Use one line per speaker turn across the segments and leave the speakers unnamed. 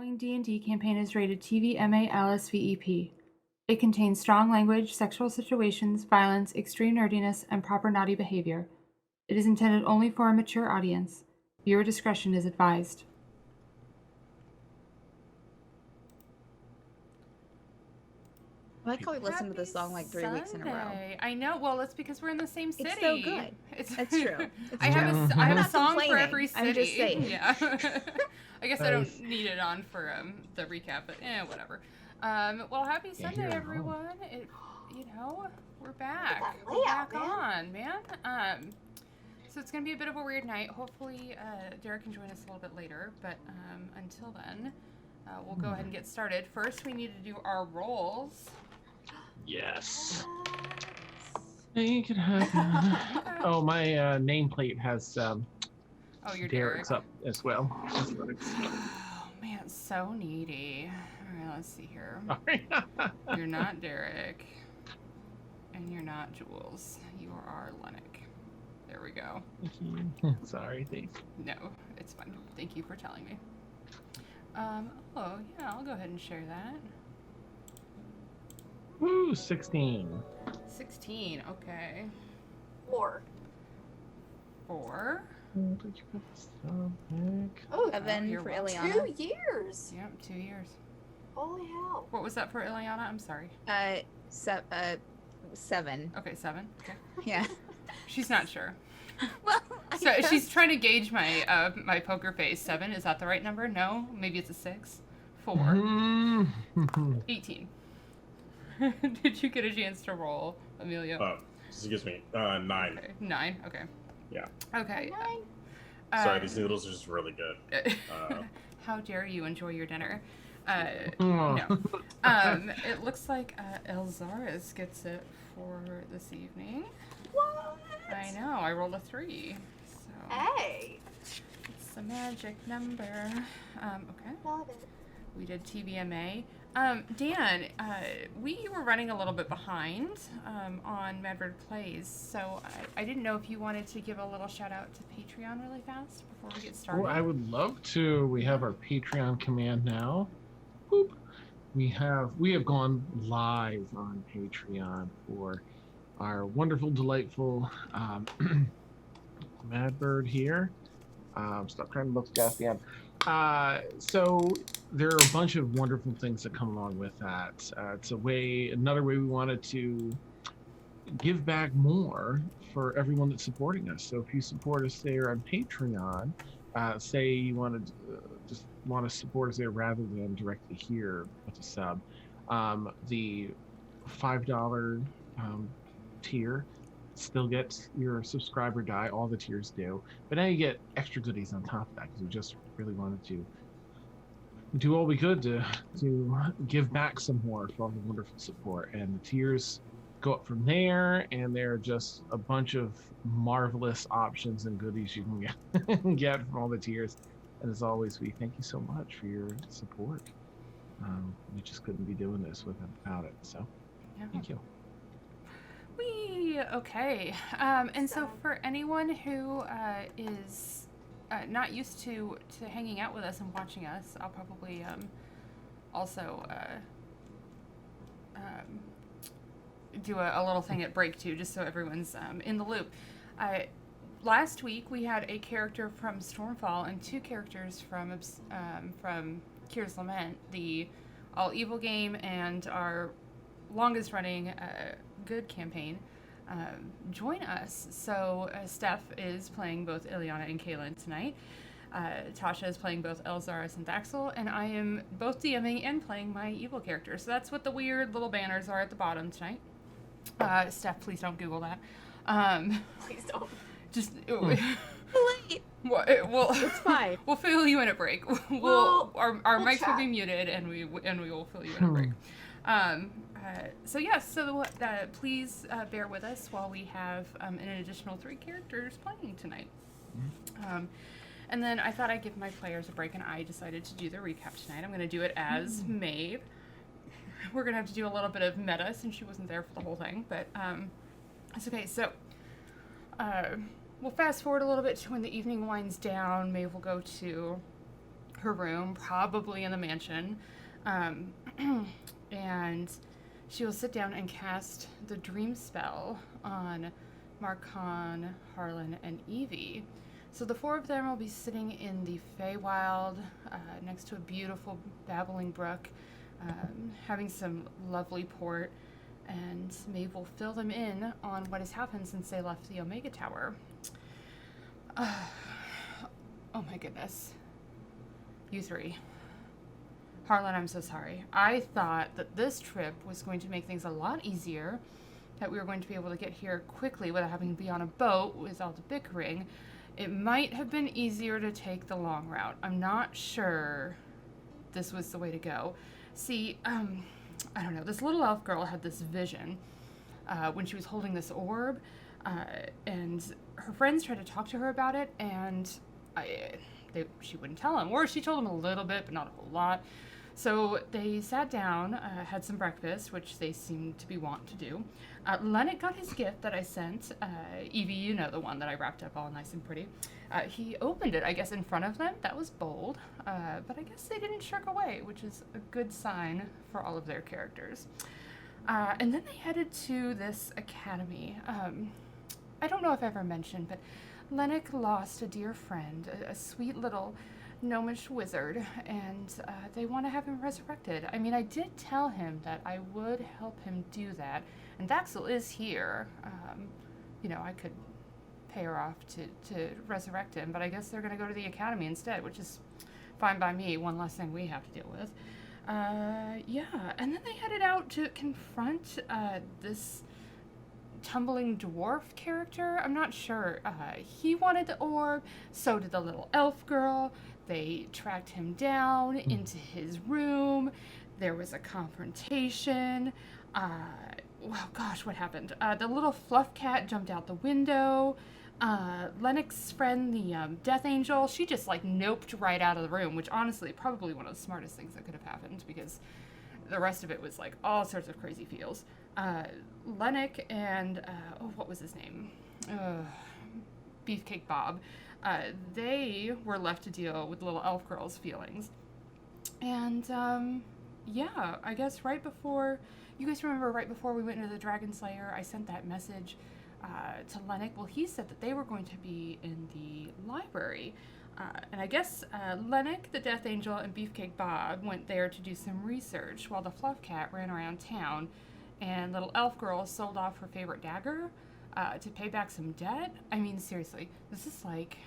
following D&D campaign is rated TV-MA LSVEP. It contains strong language, sexual situations, violence, extreme nerdiness, and proper naughty behavior. It is intended only for a mature audience. Viewer discretion is advised.
I like how we listened to this song like 3 weeks in a row.
I know. Well, it's because we're in the same city.
It's so good. That's true.
I have a song for every city.
I'm just saying.
Yeah. I guess I don't need it on for the recap, but whatever. Well, happy Sunday, everyone. We're back. We're back on, man. So it's gonna be a bit of a weird night. Hopefully, Derik can join us a little bit later. But until then, we'll go ahead and get started. First, we need to do our rolls.
Yes. Make it happen. Oh, my nameplate has
your
Derik's up as well.
Oh man, so needy. All right, let's see here. You're not Derik, and you're not Jules. You are Llennoc. There we go.
Sorry, thanks.
No, it's fine. Thank you for telling me. I'll go ahead and share that.
Woo, 16.
16, okay.
4.
Oh,
7 for Ileana.
2 years.
Yep, 2 years.
Holy hell.
What was that for Ileana? I'm sorry.
7.
Okay, 7. Okay.
Yeah.
She's not sure.
Well,
So she's trying to gauge my my poker face. 7, is that the right number? No, maybe it's a 6. 4. 18. Did you get a chance to roll, Amelia?
Excuse me. 9.
Okay. 9. Okay.
Yeah.
Okay.
9.
Sorry, these noodles are just really good.
How dare you enjoy your dinner? No. It looks like Elxaris gets it for this evening.
What?
I know. I rolled a 3. So
Hey.
it's a magic number. Okay.
Love it.
We did TVMA. Dan, we were running a little bit behind on Madrid Plays, so I didn't know if you wanted to give a little shout out to Patreon really fast before we get started.
Oh, I would love to. We have our Patreon command now. Boop. We have gone live on Patreon for our wonderful, delightful Madbird here. Stop trying to look goddamn. So there are a bunch of wonderful things that come along with that. It's another way we wanted to give back more for everyone that's supporting us. So if you support us there on Patreon, say you want to support us there rather than directly here with a sub, the $5 tier still gets your subscriber die. All the tiers do, but now you get extra goodies on top of that because we just really wanted to do all we could to give back some more for all the wonderful support. And the tiers go up from there, and there are just a bunch of marvelous options and goodies you can get from all the tiers. And as always, we thank you so much for your support. We just couldn't be doing this without it. So thank you.
Okay. And so for anyone who is not used to hanging out with us and watching us, I'll probably also do a little thing at break too, just so everyone's in the loop. Last week we had a character from Stormfall and 2 characters from Kyr's Lament, the all evil game, and our longest running good campaign, join us. So Steph is playing both Ileana and Kaylin tonight. Tasha is playing both Elxaris and Daxel, and I am both DMing and playing my evil character. So that's what the weird little banners are at the bottom tonight. Steph, please don't Google that.
Please don't.
Just
Late.
Well,
It's fine.
We'll fill you in at break. Our mics will be muted, and we will fill you in at break. Please bear with us while we have an additional 3 characters playing tonight. And then I thought I'd give my players a break, and I decided to do the recap tonight. I'm going to do it as Maeve. We're going to have to do a little bit of meta since she wasn't there for the whole thing, but it's okay. So we'll fast forward a little bit to when the evening winds down. Maeve will go to her room, probably in the mansion. And she will sit down and cast the dream spell on Marcon, Harlan, and Evie. So the four of them will be sitting in the Feywild next to a beautiful babbling brook, having some lovely port, and Maeve will fill them in on what has happened since they left the Omega Tower. Oh my goodness. You three. Harlan, I'm so sorry. I thought that this trip was going to make things a lot easier, that we were going to be able to get here quickly without having to be on a boat with all the bickering. It might have been easier to take the long route. I'm not sure this was the way to go. See, I don't know, this little elf girl had this vision when she was holding this orb, and her friends tried to talk to her about it, and she wouldn't tell them, or she told them a little bit, but not a whole lot. So they sat down, had some breakfast, which they seemed to be wont to do. Llennoc got his gift that I sent. Evie, you know, the one that I wrapped up all nice and pretty. He opened it, I guess, in front of them. That was bold. But I guess they didn't shirk away, which is a good sign for all of their characters. And then they headed to this academy. I don't know if I ever mentioned, but Llennoc lost a dear friend, a sweet little gnomish wizard, and they want to have him resurrected. I mean, I did tell him that I would help him do that, and Daxel is here. You know, I could pay her off to resurrect him, but I guess they're going to go to the academy instead, which is fine by me. One less thing we have to deal with. Yeah, and then they headed out to confront this tumbling dwarf character. I'm not sure. He wanted the orb, so did the little elf girl. They tracked him down into his room. There was a confrontation. Well, gosh, what happened? The little fluff cat jumped out the window. Lennoc's friend, the death angel, she just like noped right out of the room, which honestly, probably one of the smartest things that could have happened, because the rest of it was like all sorts of crazy feels. Llennoc and, what was his name? Beefcake Bob. They were left to deal with little elf girl's feelings. And, yeah, I guess you guys remember right before we went into the Dragon Slayer, I sent that message to Llennoc. Well, he said that they were going to be in the library. And I guess Llennoc, the Death Angel, and Beefcake Bob went there to do some research while the Fluff Cat ran around town, and little elf girl sold off her favorite dagger to pay back some debt. I mean, seriously, this is like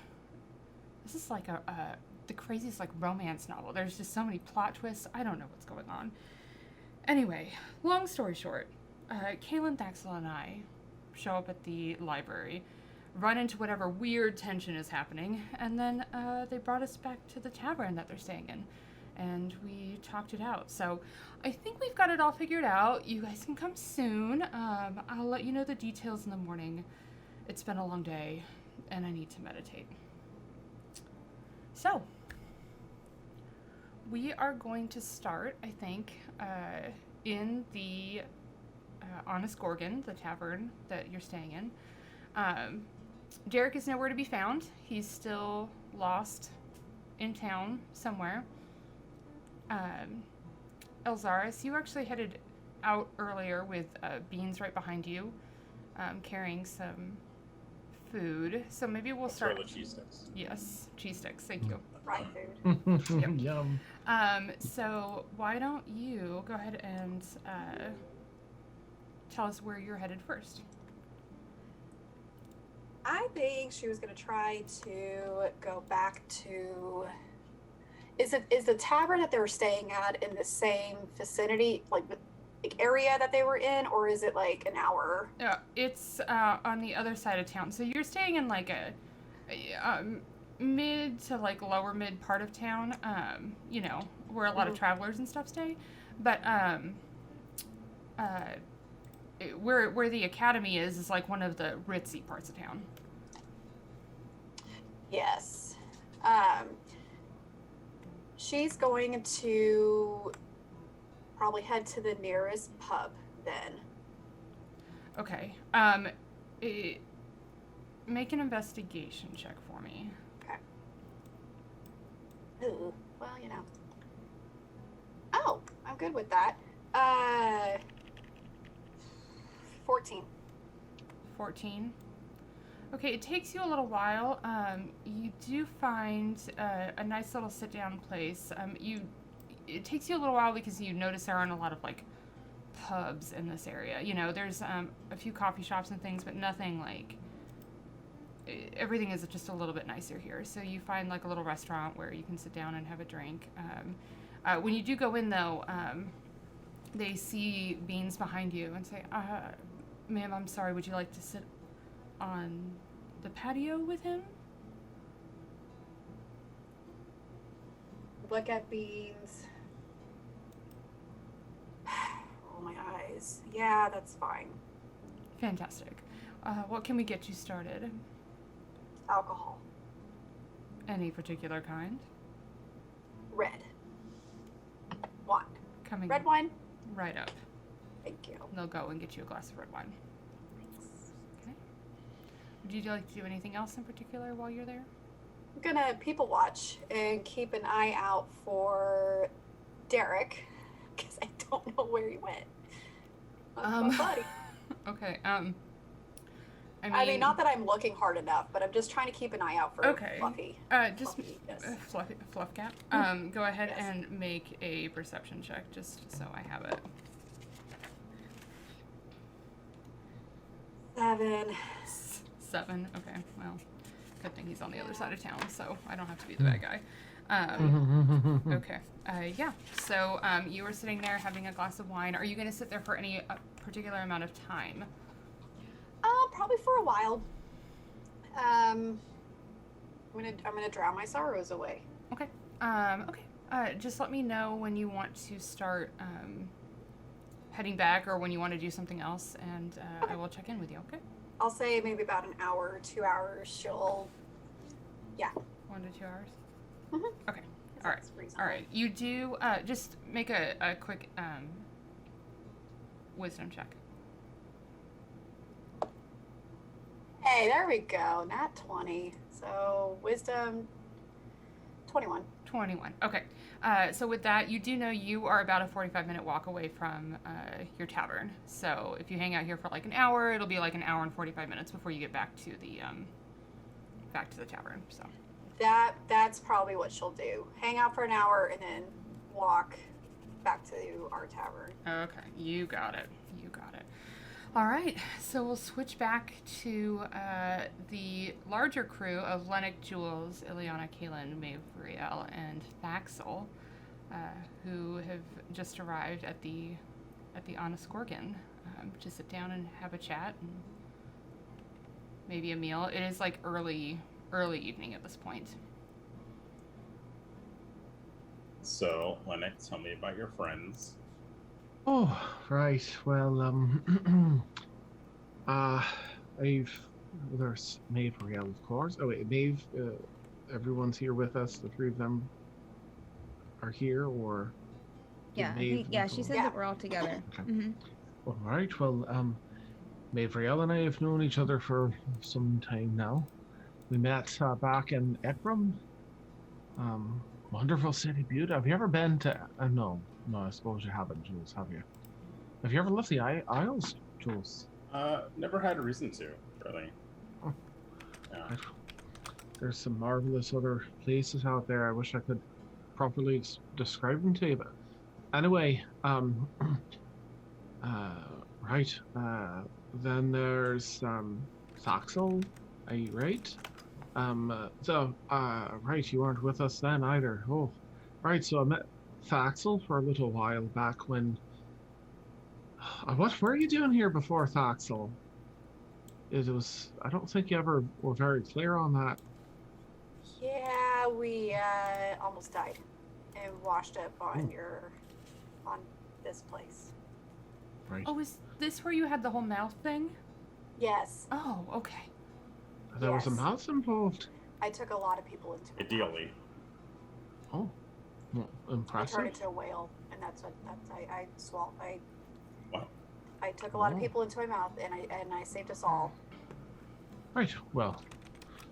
the craziest like romance novel. There's just so many plot twists. I don't know what's going on. Anyway, long story short, Kaylin, Daxel, and I show up at the library, run into whatever weird tension is happening, and then they brought us back to the tavern that they're staying in, and we talked it out. So I think we've got it all figured out. You guys can come soon. I'll let you know the details in the morning. It's been a long day, and I need to meditate. So we are going to start, I think, in the Honest Gorgon, the tavern that you're staying in. Derik is nowhere to be found. He's still lost in town somewhere. Elxaris, you actually headed out earlier with Beans right behind you, carrying some food. So maybe we'll start.
Throw the cheese sticks.
Yes, cheese sticks. Thank you.
Fried food.
Yep.
Yum.
So why don't you go ahead and tell us where you're headed first?
I think she was gonna try to go back to. Is the tavern that they were staying at in the same vicinity, like area that they were in, or is it like an hour?
Yeah, it's on the other side of town. So you're staying in like a mid to like lower mid part of town. You know, where a lot of travelers and stuff stay. But where the academy is like one of the ritzy parts of town.
Yes. She's going to probably head to the nearest pub then.
Okay. Make an investigation check for me.
Okay. Ooh. well, you know. Oh, I'm good with that. 14.
14. Okay, it takes you a little while. You do find a nice little sit-down place. It takes you a little while because you notice there aren't a lot of like pubs in this area. You know, there's a few coffee shops and things, but nothing like. Everything is just a little bit nicer here. So you find like a little restaurant where you can sit down and have a drink. When you do go in, though, they see Beans behind you and say, "Ma'am, I'm sorry. Would you like to sit on the patio with him?"
Look at Beans. Oh, my eyes. Yeah, that's fine.
Fantastic. What can we get you started?
Alcohol.
Any particular kind?
Red. Wine.
Coming
Red wine?
right up.
Thank you.
They'll go and get you a glass of red wine. Okay. Would you like to do anything else in particular while you're there?
I'm gonna people watch and keep an eye out for Derik, because I don't know where he went. My buddy.
Okay.
I mean, not that I'm looking hard enough, but I'm just trying to keep an eye out for Fluffy.
Just
Fluffy, yes.
fluff cap. Go ahead and make a perception check, just so I have it. 7. Okay. Well, good thing he's on the other side of town, so I don't have to be the bad guy. Okay. Yeah. So you were sitting there having a glass of wine. Are you going to sit there for any particular amount of time?
Probably for a while. I'm gonna drown my sorrows away.
Okay. Just let me know when you want to start heading back, or when you want to do something else, and I will check in with you. Okay.
I'll say maybe about an hour or 2 hours. She'll. Yeah.
1 to 2 hours.
Mhm.
Okay. All right. All right. You do just make a quick wisdom check.
Hey, there we go. Nat 20. So wisdom 21.
21. Okay. So with that, you do know you are about a 45-minute walk away from your tavern. So if you hang out here for like an hour, it'll be like an hour and 45 minutes before you get back to the tavern. So
That's probably what she'll do. Hang out for an hour and then walk back to our tavern.
okay, you got it. All right, so we'll switch back to the larger crew of Llennoc, Jules, Llennoc, Helen, Maeve'riel, and Thaxel, who have just arrived at the Honest Gorgon to sit down and have a chat and maybe a meal. It is like early evening at this point.
So, Llennoc, tell me about your friends.
Oh, right. Well, there's Maeve'riel, of course. Oh wait, Maeve. Everyone's here with us. The three of them are here, or did
Yeah,
Maeve
she said
Yeah.
that we're all together.
Okay.
Mm-hmm.
All right. Well, Maeve'riel and I have known each other for some time now. We met back in Ekram. Wonderful city, beauty. Have you ever been to? No, I suppose you haven't, Jules. Have you? Have you ever left the Isles, Jules?
Never had a reason to, really.
Oh.
Yeah.
There's some marvelous other places out there. I wish I could properly describe them to you, but anyway, right. Then there's Thaxel. Are you right? Right, you weren't with us then either. Oh, right. So I met Thaxel for a little while back when. What were you doing here before Thaxel? It was. I don't think you ever were very clear on that.
Yeah, we almost died and washed up on on this place.
Right.
Oh, is this where you had the whole mouth thing?
Yes,
Oh, okay.
There was a
yes.
mouse involved.
I took a lot of people into it.
Ideally.
Oh, well,
I
impressive.
turned into a whale, and that's I swallowed.
What?
I took a lot of
Oh.
people into my mouth, and I saved us all.
Right. Well,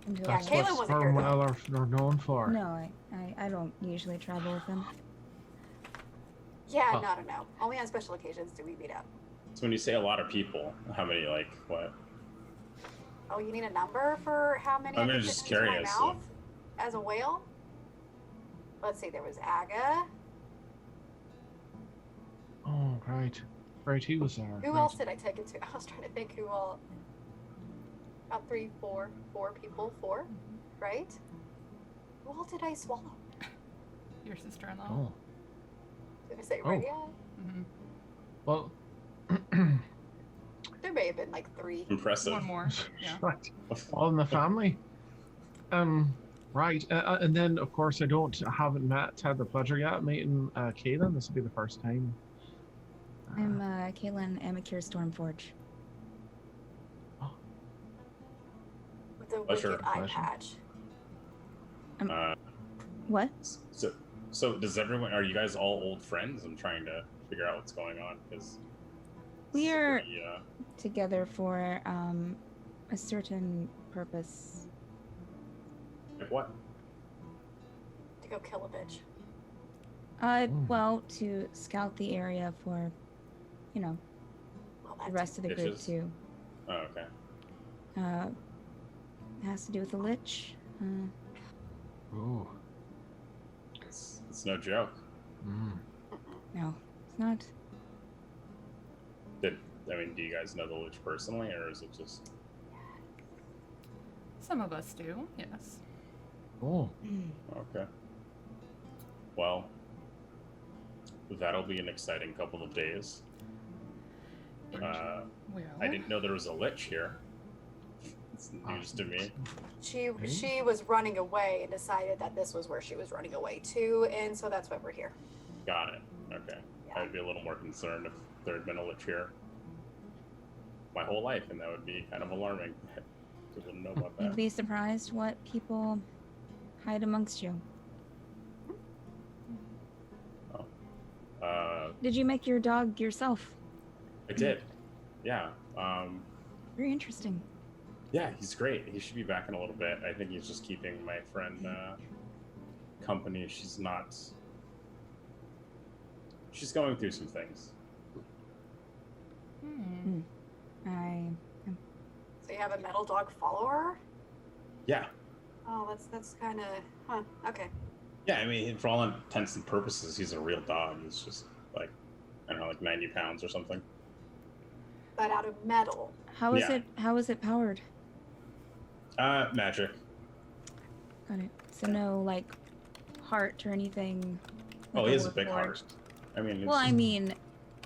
Until
Yeah,
I-
Kayla
That's what
wasn't here,
Stormwell are known for.
No, I don't usually travel with them.
Yeah,
Oh.
no. Only on special occasions do we meet up.
So when you say a lot of people, how many, like, what?
Oh, you need a number for how many I
I'm
can
just
fit into my
curious.
mouth as a whale? Let's see, there was Aga.
Oh, right. Right, he was there.
Who
right.
else did I take it to? I was trying to think who all. About four people, right? Who all did I swallow?
Your sister-in-law.
Oh,
Did I say
Oh.
Radia?
Hmm.
well.
There may have been like 3.
Impressive.
One more. Yeah.
Right. All in the family. Right. And then, of course, I haven't had the pleasure yet meeting Kaylin. This will be the first time.
I'm Caitlin Amacure Stormforge.
With the
Pleasure,
wicked eye
pleasure.
patch.
Uh,
What?
so does everyone? Are you guys all old friends? I'm trying to figure out what's going on because
We're
yeah.
together for a certain purpose.
Like what?
To go kill a bitch.
Well, to scout the area for,
Well,
the
that's
rest of the group
Bitches.
too.
Oh, okay.
Has to do with the lich.
Oh.
It's no joke.
Mm.
No, it's not.
Do you guys know the Lich personally, or is it just?
Some of us do, yes.
Oh.
Okay. Well, that'll be an exciting couple of days.
Well,
I didn't know there was a Lich here. It's news to me.
She was running away and decided that this was where she was running away to, and so that's why we're here.
Got it. Okay.
Yeah.
I'd be a little more concerned if there had been a Lich here my whole life, and that would be kind of alarming. I wouldn't know about
You'd
that.
be surprised what people hide amongst you. Did you make your dog yourself?
I did. Yeah.
Very interesting.
Yeah, he's great. He should be back in a little bit. I think he's just keeping my friend company. She's going through some things.
Hmm.
So you have a metal dog follower?
Yeah.
Oh, that's kind of okay.
Yeah, I mean, for all intents and purposes, he's a real dog. He's just like, I don't know, like 90 pounds or something.
But out of metal.
How is
Yeah.
it? How is it powered?
Magic.
Got it. So no like heart or anything.
Oh,
like
he has a big
warforged?
heart. I mean,
Well, I mean,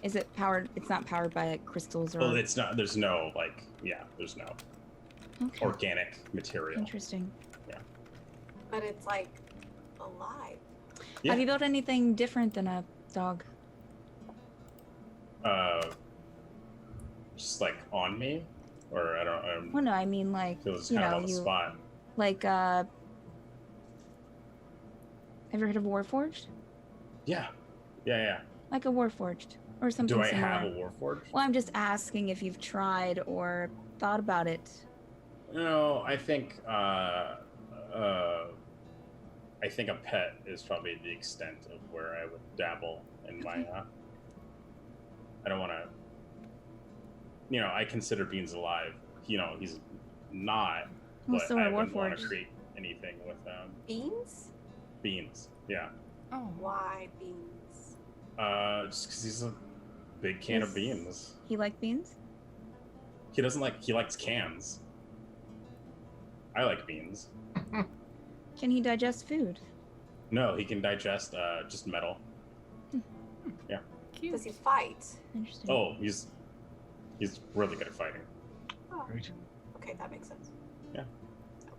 is it powered? It's not powered by like, crystals or.
well, it's not. There's no there's no
Okay.
organic material.
Interesting.
But it's like alive.
Yeah.
Have you built anything different than a dog?
Just like on me, or I don't.
Well, no, I mean like
It was
you
kind
know
of on the
you
spot.
like. Have you heard of Warforged?
Yeah.
Like a Warforged or something
Do I
similar.
have a Warforged?
Well, I'm just asking if you've tried or thought about it.
No, I think a pet is probably the extent of where I would dabble in my. I don't want to. I consider Beans alive. He's not.
Well,
but
so
I
are
wouldn't want to
Warforged.
create anything with
Beans?
Beans. Yeah.
Oh.
Why beans?
Just because he's a big can of
Is-
beans.
He like beans?
He doesn't like. He likes cans. I like beans.
Can he digest food?
No, he can digest just metal.
Cute.
Does he fight?
Interesting.
Oh, he's really good at fighting.
Oh,
Great.
okay, that makes sense.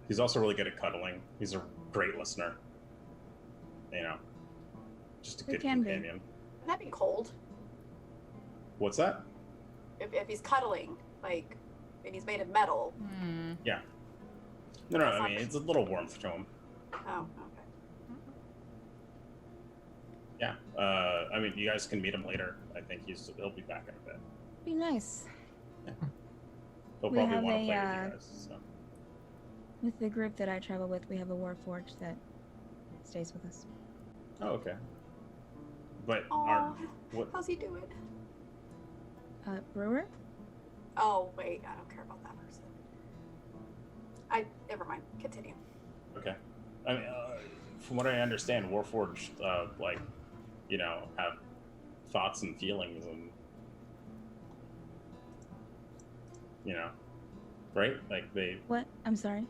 He's also really good at cuddling. He's a great listener. Just a
He
good
can be.
companion.
Would that be cold?
What's that?
If he's cuddling, like, and he's made of metal.
Hmm.
No,
That's
I
not
mean,
good.
it's a little warmth to him.
Oh, okay.
Yeah. I mean, you guys can meet him later. I think he'll be back in a bit.
Be nice.
He'll
We
probably
have
want to
a,
play with you guys. So.
With the group that I travel with, we have a warforged that stays with us.
Oh, okay. But
Aw,
what?
how's he doing?
Brewer?
Oh, wait, I don't care about that person. Never mind. Continue.
Okay. I mean, from what I understand, Warforged, like, you know, have thoughts and feelings, and you know, right? Like they
What? I'm sorry?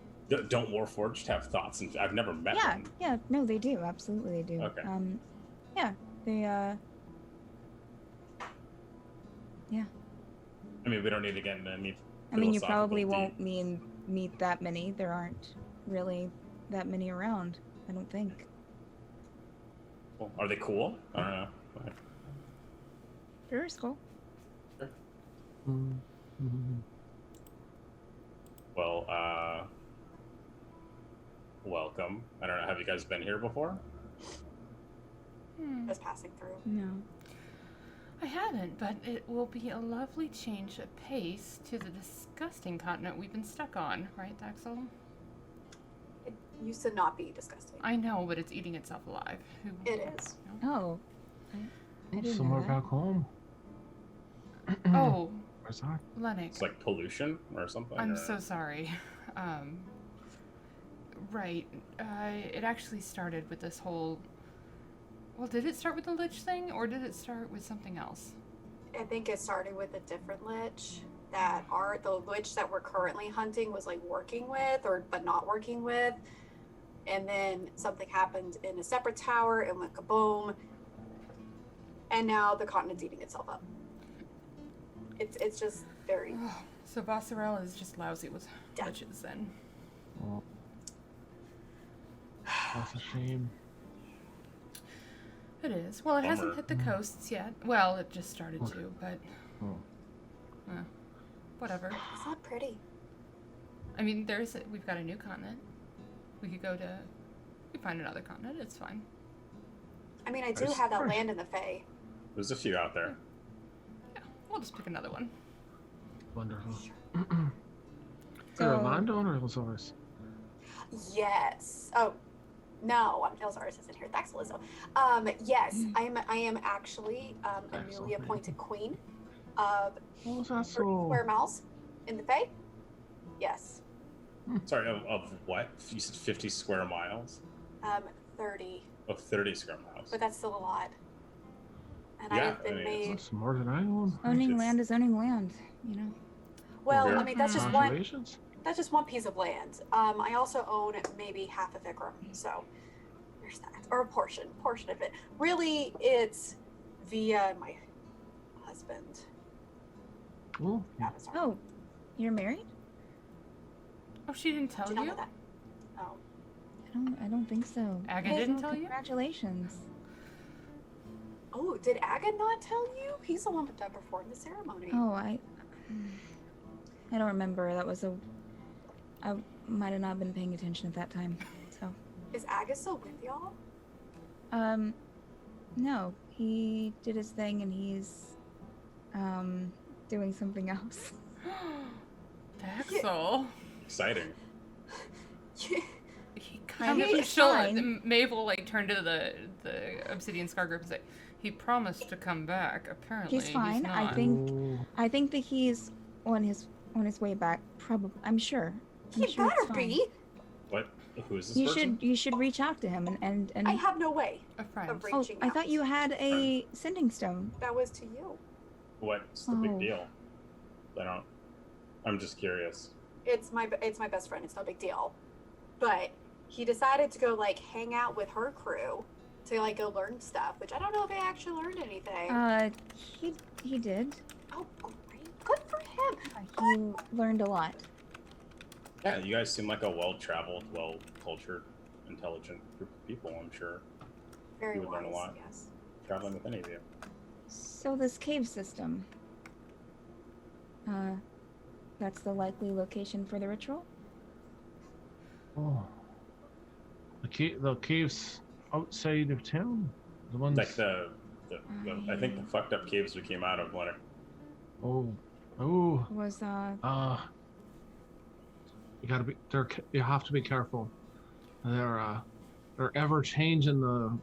don't Warforged have thoughts and I've never met
Yeah,
them.
yeah, no, they do. Absolutely, they do.
Okay.
Yeah, they,
I mean, we don't need to get into any.
I mean, you
philosophical
probably
deep-
won't meet that many. There aren't really that many around, I don't think.
Well, are they cool? I don't know.
Brewer's cool.
Mm-hmm.
Well, welcome. I don't know. Have you guys been here before?
Hmm.
Just passing through.
No.
I haven't, but it will be a lovely change of pace to the disgusting continent we've been stuck on, right, Axel?
It used to not be disgusting.
I know, but it's eating itself alive.
It is.
Oh. I didn't know
Somewhere
that.
back home.
Oh,
Where's that?
Llennoc.
It's like pollution or something.
I'm
or-
so sorry. Right. It actually started with this whole. Well, did it start with the lich thing, or did it start with something else?
I think it started with a different lich that the lich that we're currently hunting was like working with but not working with. And then something happened in a separate tower and went kaboom. And now the continent's eating itself up. It's just very
So Basarel is just lousy with
Yeah.
liches then.
Oh, that's a shame.
It is. Well, it hasn't
Bummer.
hit the coasts yet. Well, it just started to, but
Oh.
whatever.
it's not pretty.
I mean, we've got a new continent. We could find another continent. It's fine.
I mean, I do
Nice.
have that land in the Fae.
There's a few out there.
Yeah, we'll just pick another one.
Wonderful.
So-
You're a landowner, Elxaris.
Yes. Oh, no, Elxaris isn't here. Thaxel is though. Yes, I am actually a
Thaxel,
newly appointed queen of
Oh, is that
30
so?
square miles in the Fae. Yes.
Sorry, of what? You said 50 square miles?
30,
Of 30 square miles.
but that's still a lot. And
Yeah,
I've been
I mean, it's-
made.
That's more than I own.
Owning
It's-
land is owning land, you know.
Well,
Yeah.
I mean, that's just one.
Congratulations.
That's just one piece of land. I also own maybe half of Vikram, so there's that, or a portion of it. Really, it's via my husband.
Oh,
Avatar.
Oh, you're married?
Oh, she didn't tell
Did you not
you?
know that? Oh,
I don't think so.
Aga
Hey,
didn't
so
tell you?
Congratulations.
oh, did Aga not tell you? He's the one that performed the ceremony.
Oh, I don't remember. I might have not been paying attention at that time. So,
Is Aga still with y'all?
no, he did his thing and he's doing something else.
Axel.
Exciting.
He kind
Okay,
of.
he's
She'll,
fine.
Maeve will like turn to the Obsidian Scar group and say, "He promised to come back. Apparently,
He's fine. I
not."
think-
Oh,
I think that he's on his way back. Probably, I'm sure.
He
sure it's
better
fine.
be.
What? Who is this
You
person?
should reach out to him and
I have no way
A friend.
of
Oh,
reaching
I
out.
thought you had a sending stone.
That was to you.
What's the
Oh.
big deal? I'm just curious.
It's my best friend. It's no big deal. But he decided to go like hang out with her crew to like go learn stuff, which I don't know if they actually learned anything.
He did.
Oh, great. Good for him.
He learned a lot.
Yeah, you guys seem like a well-traveled, well-cultured, intelligent group of people, I'm sure.
Very
You would learn a
wise,
lot.
yes.
Traveling with any of you.
So this cave system. That's the likely location for the ritual?
oh. The caves outside of town. The ones.
Like the I think the fucked up caves we came out of, Llennoc.
Oh. Oh.
Was
You have to be careful. They're ever changing the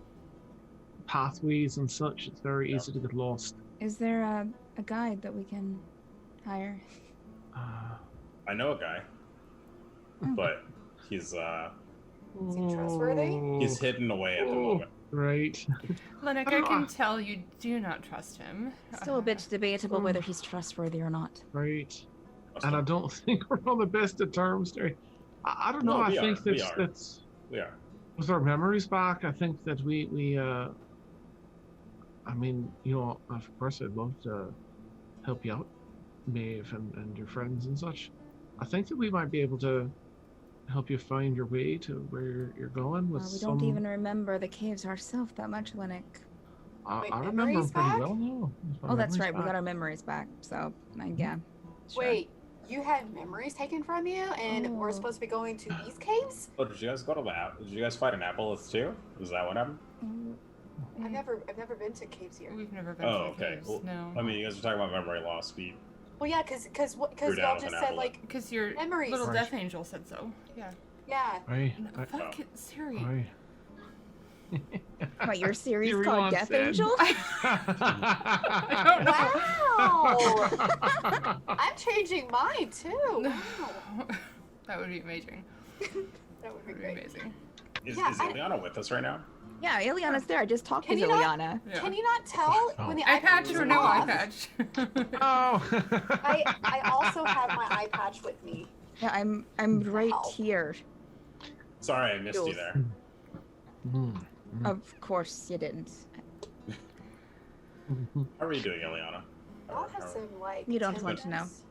pathways and such. It's very easy to get lost.
Is there a guide that we can hire?
I know a guy,
Oh.
but he's
Is he trustworthy?
he's hidden away at the moment.
Right.
Llennoc, I can tell you do not trust him.
Still a bit debatable whether he's trustworthy or not.
Right. And I don't think we're on the best of terms there. I don't know.
No,
I
we
think
are. We
that's
We are.
with our memories back. I think that we I mean, of course, I'd love to help you out, Maeve, and your friends and such. I think that we might be able to help you find your way to where you're going with
We
some...
don't even remember the caves ourselves that much, Llennoc.
Wait,
I remember them
memories
pretty
back?
well now.
Oh, that's right. We got our memories back. So, yeah. Sure.
Wait, you had memories taken from you, and we're
Oh.
supposed to be going to these caves?
Oh, did you guys go to Did you guys fight an aboleth too? Is that what happened?
I've never been to caves here.
We've never been
Oh,
to the
okay.
caves,
Well,
no.
I mean, you guys are talking about memory loss.
Well, yeah, because
Threw
y'all
down
just
with an
said
apple.
like,
Because your
memories.
little
Right.
death angel said so. Yeah.
yeah.
Aye,
No, fuck it, Siri.
aye.
What, your series
Siri
called
wants
Death
in.
Angel?
I don't know.
Wow. I'm changing mine too. Wow.
That would be amazing.
That would be
That would be
great.
amazing.
Is
Yeah,
Ileana with us right now?
Yeah, Ileana's there. I just talked
Can
to
you not-
Ileana.
Yeah.
Can you not tell
Oh.
when the
Eye
eye
patch
is
or no eye
off?
patch?
Oh.
I also have my eye patch with me.
Yeah, I'm right
Wow.
here.
Sorry, I missed you
Jules.
there.
Mm.
Of course you didn't.
How are you doing, Ileana?
I'll have some like.
You don't want to know.
tenderness.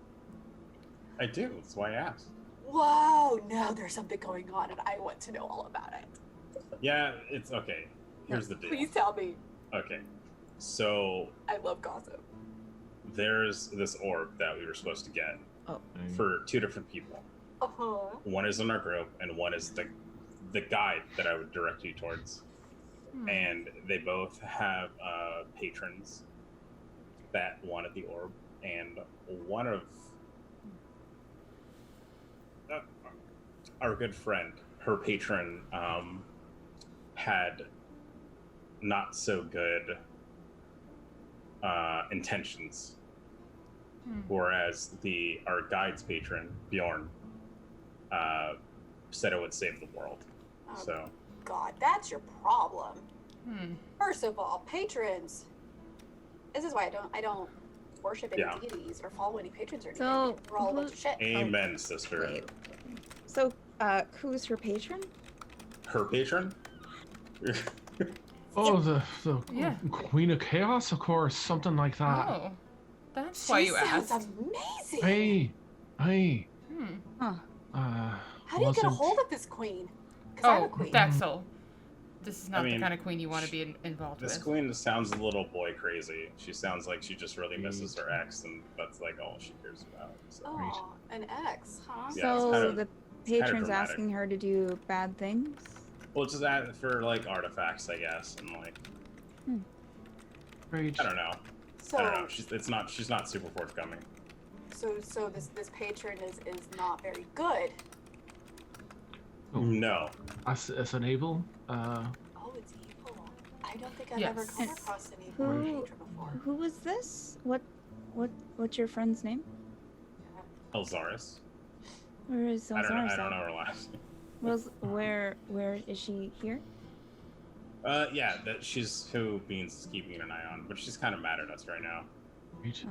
I do. That's why I asked.
Whoa! No, there's something going on, and I want to know all about it.
Yeah, it's okay. Here's the deal.
Please tell me.
Okay, so
I love gossip.
there's this orb that we were supposed to get for two different people.
Uh huh.
One is in our group, and one is the guide that I would direct you towards. And they both have patrons that wanted the orb, and one of our good friend, her patron, had not so good intentions, whereas our guide's patron, Bjorn, said it would save the world.
Oh,
So
God, that's your problem.
Hmm.
First of all, patrons. This is why I don't worship any
Yeah.
deities or follow any patrons or anything.
So,
We're all a bunch of shit.
amen, sister.
Wait. So, who's her patron?
Her patron?
Oh, the
Yeah.
Queen of Chaos, of course, something like that.
Oh, that's why you
sounds
asked.
amazing.
Hey.
Hmm.
How do you get a hold of this queen? Because I'm a
Oh,
queen.
Daxel. This is not
I mean,
the kind of queen you want to be involved
This
with.
queen sounds a little boy crazy. She sounds like she just really misses her ex, and that's like all she cares about. So.
Oh, an ex, huh?
Yeah, it's
So
kind of-
the
kinda
patron's
dramatic.
asking her to do bad things?
Well, just that for like artifacts, I guess, and like
Great.
I don't know.
So,
I don't know. She's not super forthcoming.
so this patron is not very good.
Oh.
No.
As an evil,
Oh, it's evil. I don't think I've ever
Yes.
come across an evil
Who-
patron before.
Who was this? What's your friend's name?
Elxaris.
Where is
I don't know.
Elxaris
I don't
at?
know her last name.
Where is she here?
Yeah, that she's who Beans is keeping an eye on, but she's kind of mad at us right now
great.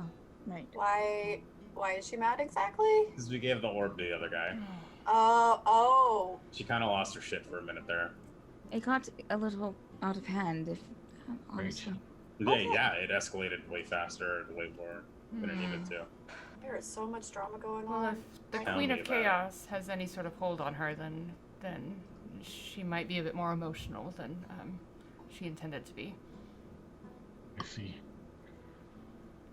Right.
Why is she mad exactly?
because we gave the orb to the other guy.
Oh.
She kind of lost her shit for a minute there.
It got a little out of hand, if honestly.
Okay.
Yeah, it escalated way faster, way more than it needed to.
There is so much drama going
Well,
on.
if the
Tell
Queen
me
of
about it.
Chaos has any sort of hold on her, then she might be a bit more emotional than she intended to be.
I see.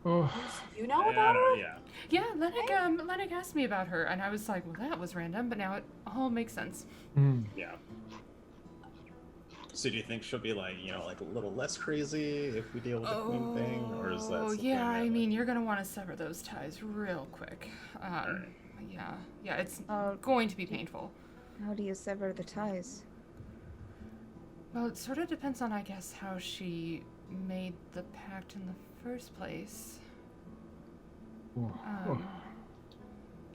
Oh,
You know
I
about
don't-
her?
yeah.
Yeah, Llennoc asked me about her, and I was like, well, that was random, but now it all makes sense.
Yeah. So do you think she'll be like, like a little less crazy if we deal with the queen thing, or is that?
Oh,
something
yeah, I
that-
mean, you're gonna want to sever those ties real quick.
Alright.
Yeah, it's
Uh,
going to be painful.
How do you sever the ties?
Well, it sort of depends on, I guess, how she made the pact in the first place.
Oh.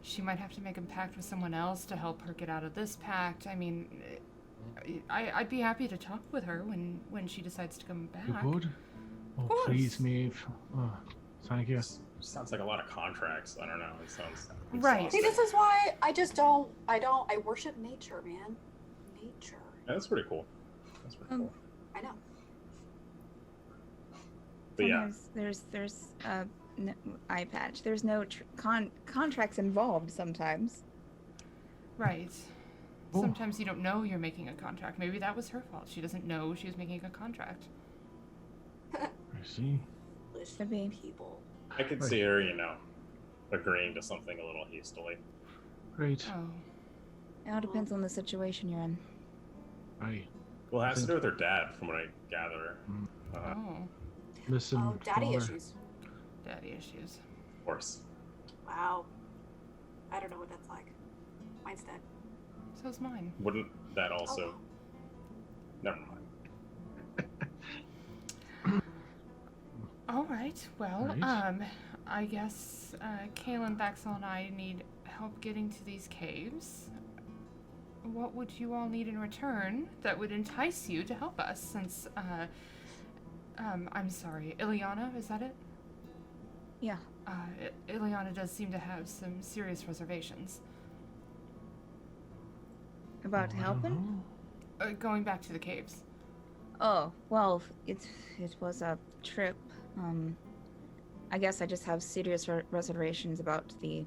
She might have to make a pact with someone else to help her get out of this pact. I mean, I'd be happy to talk with her when she decides to come
You
back.
would? Oh,
course.
please, Maeve. Oh, thank you.
Sounds like a lot of contracts. I don't know. It sounds
Right.
See,
exhausting.
this is why I worship nature, man. Nature.
Yeah, that's pretty cool. That's pretty cool.
I know.
But yeah,
Sometimes there's no, eye patch. There's no contracts involved sometimes.
Right.
Oh.
Sometimes you don't know you're making a contract. Maybe that was her fault. She doesn't know she was making a contract.
I see.
Could be.
People.
I could see her, agreeing to something a little hastily.
Great.
Oh.
It all depends on the situation you're in.
Aye.
Well, it has to do with her dad, from what I gather.
Oh.
Listen,
Oh, daddy
father.
issues.
Daddy issues.
Of course.
Wow. I don't know what that's like. Mine's dead.
So's mine.
Wouldn't that also?
Oh.
Never mind.
All right. Well,
Right.
I guess Kaylin, Thaxel, and I need help getting to these caves. What would you all need in return that would entice you to help us? Since, I'm sorry, Ileana, is that it?
Yeah.
Ileana does seem to have some serious reservations.
About
Oh, I don't
helping?
know.
Going back to the caves.
Oh, well, it was a trip. I guess I just have serious reservations about the.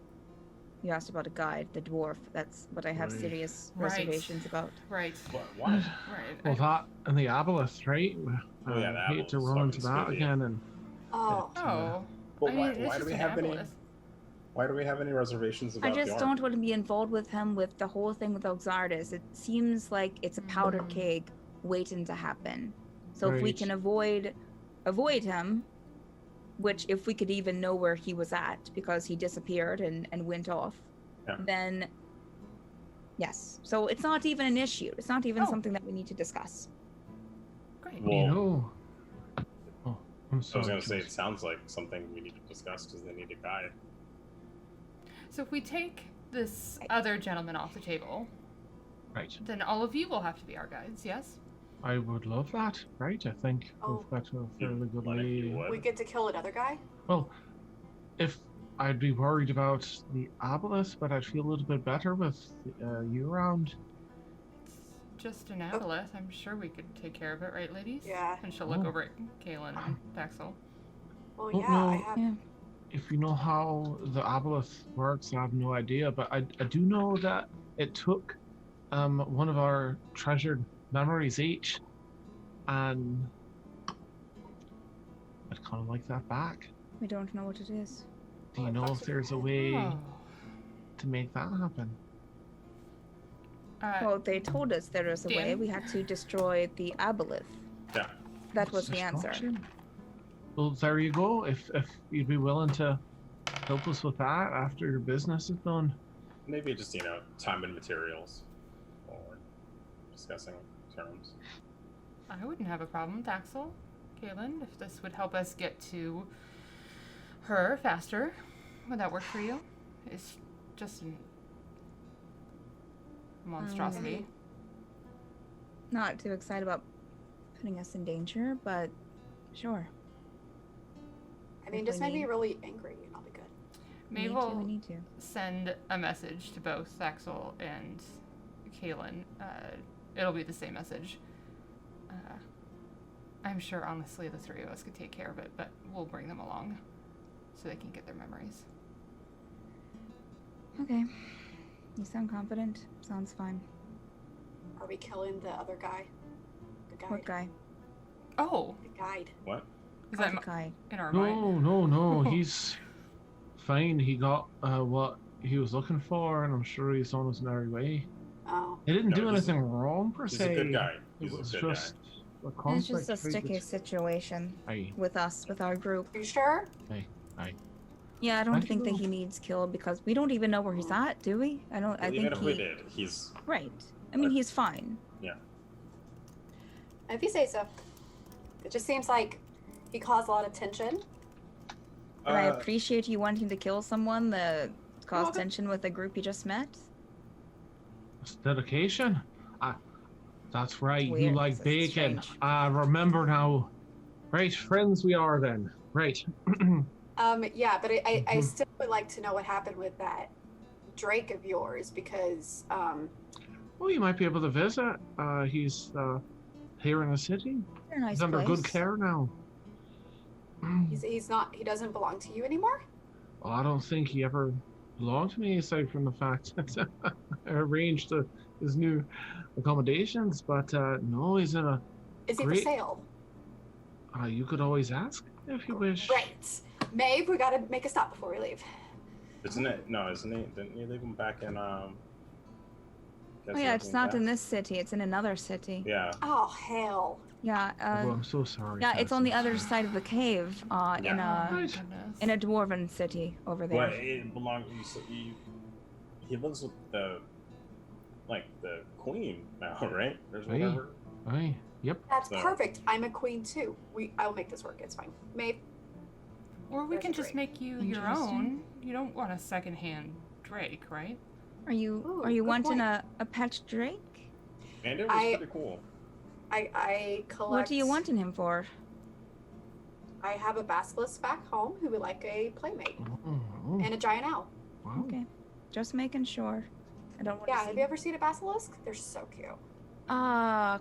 You asked about a guide, the dwarf. That's what I have
Right.
serious
Right.
reservations about.
Right.
What?
Right.
Well, that and the aboleth, right?
Oh, yeah, the
I hate to
aboleth's
run into
fucking
that
spooky.
again, and
Oh.
Oh.
But
I mean, it is
why do
just
we
an
have any?
aboleth.
Why do we have any reservations about
I just
the
don't want to be involved with him with the whole thing with Elxaris. It seems like it's a powder
Mm.
keg waiting to happen. So if we
Right.
can avoid him, which if we could even know where he was at because he disappeared and went off,
Yeah.
then yes. So it's not even an issue. It's not even
Oh.
something that we need to discuss.
Great.
Well,
you know. Oh, I'm
I
sorry.
was gonna say
Jules.
it sounds like something we need to discuss because they need a guide.
So if we take this other gentleman off the table,
Right.
then all of you will have to be our guides, yes?
I would love that. Right. I think
Oh.
we've got a fairly good
Lennoc, you
way.
would?
We get to kill another guy?
Well, if I'd be worried about the aboleth, but I'd feel a little bit better with you around.
It's just an aboleth. I'm sure we could take care of it, right, ladies?
Yeah.
And she'll look
Oh.
over at Kaylin and Thaxel.
Well,
Oh,
yeah,
no.
I have.
Yeah.
If you know how the aboleth works, I have no idea, but I do know that it took one of our treasured memories each, and I'd kind of like that back.
We don't know what it is.
Do you
Oh,
know
that's
if there's a
okay.
way
Oh.
to make that happen?
Well, they told us there was a way.
Dan?
We had to destroy the aboleth.
Yeah.
That was the answer.
Destruction? Well, there you go. If you'd be willing to help us with that after your business is done.
Maybe just time and materials, or discussing terms.
I wouldn't have a problem, Thaxel, Kaylin, if this would help us get to her faster. Would that work for you? It's just a monstrosity.
Not too excited about putting us in danger, but sure.
I mean,
If
just
we
make me
need-
really angry and I'll be good.
Maybe
we
we'll
need to.
send a message to both Thaxel and Kaylin. It'll be the same message. I'm sure, honestly, the three of us could take care of it, but we'll bring them along so they can get their memories.
Okay. You sound confident. Sounds fine.
Are we killing the other guy? The guide.
What guy?
Oh,
The guide.
What?
is
What
that
guy?
in our mind?
No. He's fine. He got what he was looking for, and I'm sure he's on his merry way.
Oh.
He didn't
No,
do
he's-
anything wrong per
He's
se.
a good guy.
It
He's a
was
good
just a
It's
conflict.
just a
right
sticky
bet-
situation
Aye.
with us, with our group.
Are you sure?
Aye.
Yeah, Yeah, I don't
Thank
think that
you.
he needs killed because we don't even know where he's at, do we? I don't. I
Even
think
if
he.
we did, he's
Right. I mean, he's fine.
If you say so. It just seems like he caused a lot of tension.
And I appreciate you wanting to kill someone that caused
that-
tension with the group you just met.
It's dedication. That's right.
It's
You
weird.
like
It's
bacon.
strange.
Remember now. Right, friends we are then. Right.
Yeah, but I
Mhm.
still would like to know what happened with that Drake of yours because
Well, you might be able to visit. He's here in the city.
They're a nice
He's under
place.
good care now.
he's not, he doesn't belong to you anymore.
Well, I don't think he ever belonged to me, aside from the fact that I arranged his new accommodations. But no, he's in a.
Is he
Great.
for sale?
You could always ask if you wish.
Right. Maeve, we gotta make a stop before we leave.
Isn't it? No, isn't he? Didn't you leave him back in?
Oh yeah, it's not in this city. It's in another city.
Yeah.
Oh hell.
Yeah.
Oh, I'm so sorry.
Yeah, it's on the
Cassie.
other side of the cave. In
Oh, my
a
Right.
goodness.
in a dwarven city over there.
Well, it belongs. He lives with the queen now, right? There's
Hey.
whatever.
Aye. Yep.
That's
So-
perfect. I'm a queen too. I will make this work. It's fine. Maeve.
Or we
There's
can
a
just
Drake.
make you your
Interesting.
own. You don't want a secondhand Drake, right?
Are you
Ooh,
are you
good
wanting
point.
a pet drake?
And it was
I-
pretty cool.
I collect.
What are you wanting him for?
I have a basilisk back home who would like a playmate
Oh,
and a giant owl.
wow.
Okay, just making sure. I don't want
Yeah,
to
have
see.
you ever seen a basilisk? They're so cute.
I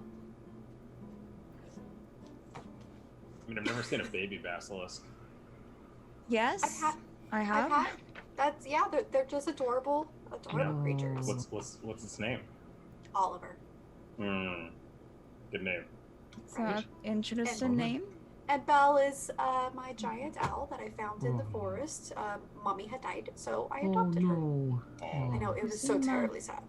mean, I've never seen a baby basilisk.
Yes,
I've had.
I
I've
have.
had. That's yeah. They're just adorable creatures.
What's its name?
Oliver.
Hmm. Good name.
It's an interesting
And-
name.
And Belle is my giant owl that I found in the
Oh.
forest. Mommy had died, so I
Oh
adopted her.
no.
I know it was so
Christina.
terribly sad.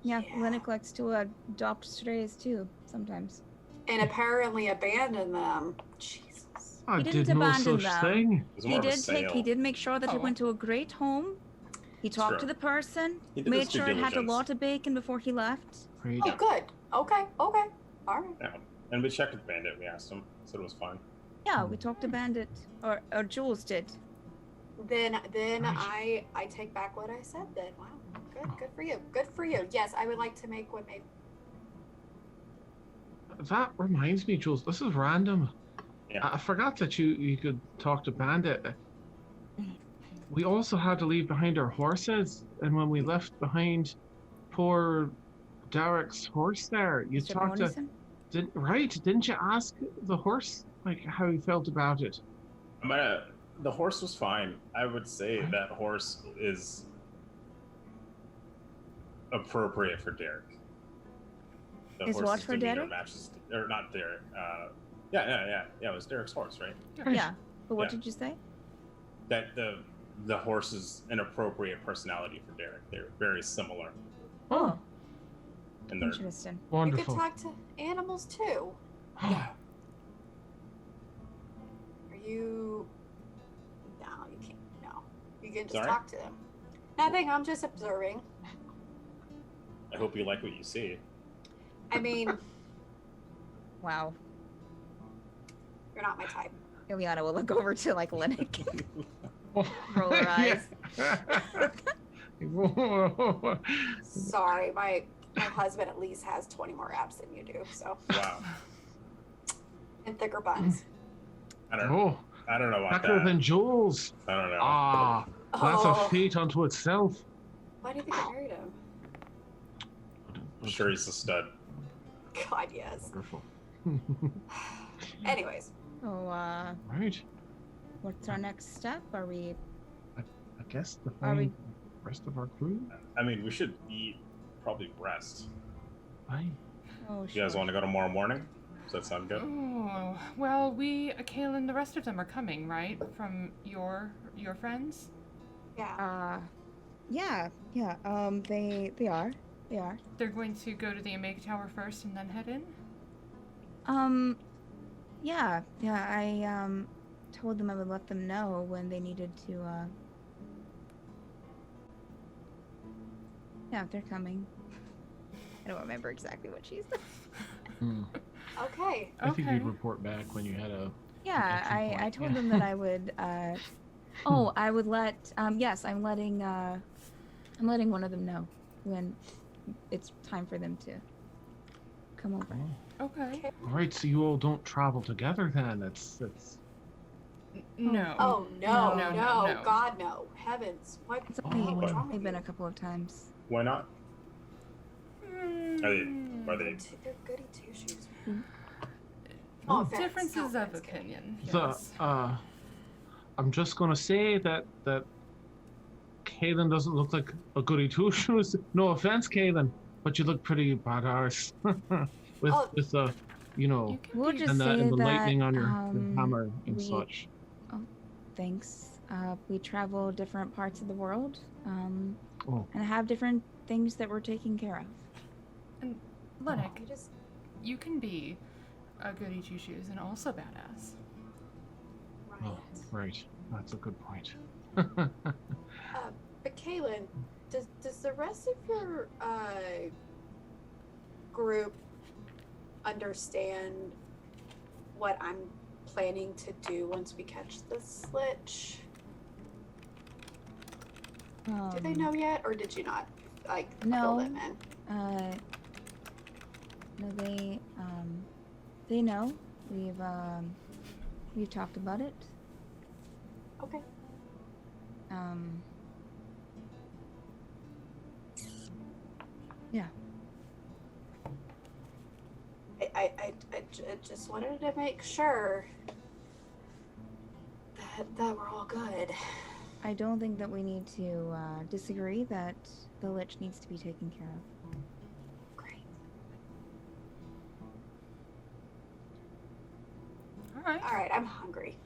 Yeah,
Yeah.
Llennoc likes to adopt strays too sometimes.
And apparently abandoned them. Jesus.
I
He didn't
did no
abandon
such
them.
thing.
It was more of a sale.
He did make sure that he
Oh.
went to a great home. He talked to
true.
the person,
He did
made
his due
sure it had a
diligence.
lot of bacon before he left.
Right.
Oh, good. Okay. All right.
Yeah. And we checked with Bandit. We asked him. Said it was fine.
Yeah, we talked to Bandit, or Jules did.
Then
Right.
I take back what I said. Then wow, good for you. Good for you. Yes, I would like to make what made.
That reminds me, Jules. This is random.
Yeah.
I forgot that you could talk to Bandit. We also had to leave behind our horses, and when we left behind poor Derek's horse there, you
Mr.
talked to
Bonison?
didn't you ask the horse like how he felt about it?
The horse was fine. I would say that horse is appropriate for Derik. The
Is what
horse's
for
demeanor
Derik?
Matches, or not Derik. Yeah. It was Derek's horse, right?
Yeah, but what
Yeah.
did you say?
That the horse is an appropriate personality for Derik. They're very similar,
Oh,
and they're
interesting.
You
Wonderful.
could talk to animals too.
yeah.
Are you? No, you can't. No, you can just
Sorry?
talk to them. Nothing. I'm just observing.
I hope you like what you see.
I mean,
Wow.
you're not my type.
Ileana will look over to like Llennoc. Roll her
Yeah.
Sorry, my husband at least has 20 more abs than you do. So
Wow.
and thicker buns.
I don't know.
Oh,
I don't know about
better
that.
than Jules.
I don't know.
Ah, that's
Oh.
a feat unto itself.
Why do you think I married him?
I'm sure he's a stud.
God, yes.
Wonderful.
Anyways,
So,
Right.
what's our next step? Are we?
I guess the
Are we-
rest of our crew.
I mean, we should eat, probably rest.
Aye.
Oh,
You guys want to go tomorrow morning? Does that sound good?
Oh, well, Kaylin, the rest of them are coming, right? From your friends?
yeah.
Yeah. They are.
They're going to go to the Omega Tower first and then head in?
Yeah. told them I would let them know when they needed to, yeah, if they're coming. I don't remember exactly what she said.
Okay.
I think
Okay.
you'd report back when you had a.
Yeah,
Action point,
I told
yeah.
them that I would, oh, I would let, yes, I'm letting one of them know when it's time for them to come over.
Oh.
Okay.
All right, so you all don't travel together then. That's.
No.
Oh no,
No,
no,
no, no.
God no, heavens! What?
It's only
what's wrong with
they've been
you?
a couple of times.
Why not? Are they?
They're goody two shoes.
Mm.
No offense,
Differences
no
of
offense, kid.
opinion.
The
Yes.
I'm just gonna say that Kaylin doesn't look like a goody two shoes. No offense, Kaylin, but you look pretty badass with
Oh.
with the, you know,
You can
We'll
be-
just
and the
say that
lightning on your hammer and
we-
such.
Thanks. We travel different parts of the world,
Oh,
and have different things that we're taking care of.
Llennoc,
I just
you can be a goody two shoes and also badass.
right.
oh, right. That's a good point.
But Kaylin, does the rest of your group understand what I'm planning to do once we catch the slitch? Do they know yet, or did you not
No.
fill them in?
No, they know. We've talked about it.
Okay.
Yeah.
I just wanted to make sure that we're all good.
I don't think that we need to disagree that the lich needs to be taken care of.
Great.
All right.
All right, I'm hungry.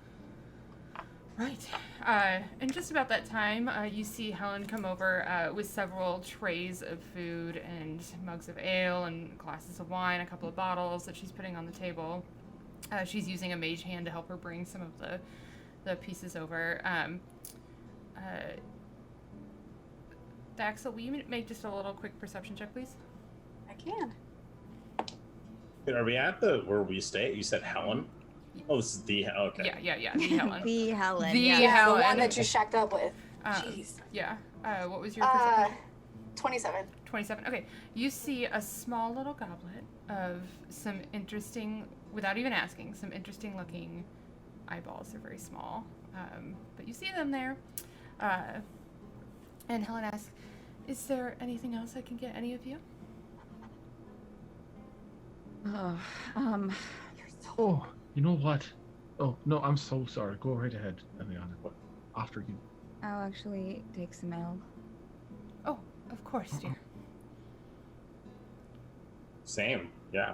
Right. And just about that time, you see Helen come over with several trays of food and mugs of ale and glasses of wine, a couple of bottles that she's putting on the table. She's using a mage hand to help her bring some of the pieces over. Daxel, will you make just a little quick perception check, please?
I can.
Are we at where we stay? You said Helen. Oh, this is the okay.
Yeah. The Helen.
The Helen.
The
yes.
Yeah,
Helen.
the one that you shacked up with.
Um,
Jeez.
Yeah. What was your perception?
27.
27. Okay. You see a small little goblet of some interesting, without even asking, some interesting looking eyeballs. They're very small. But you see them there. And Helen asks, is there anything else I can get any of you?
Oh,
You're so
Oh, you know what? Oh no, I'm so sorry. Go right ahead, Eliana. After you.
I'll actually take some ale.
Oh, of course, dear.
Same. Yeah.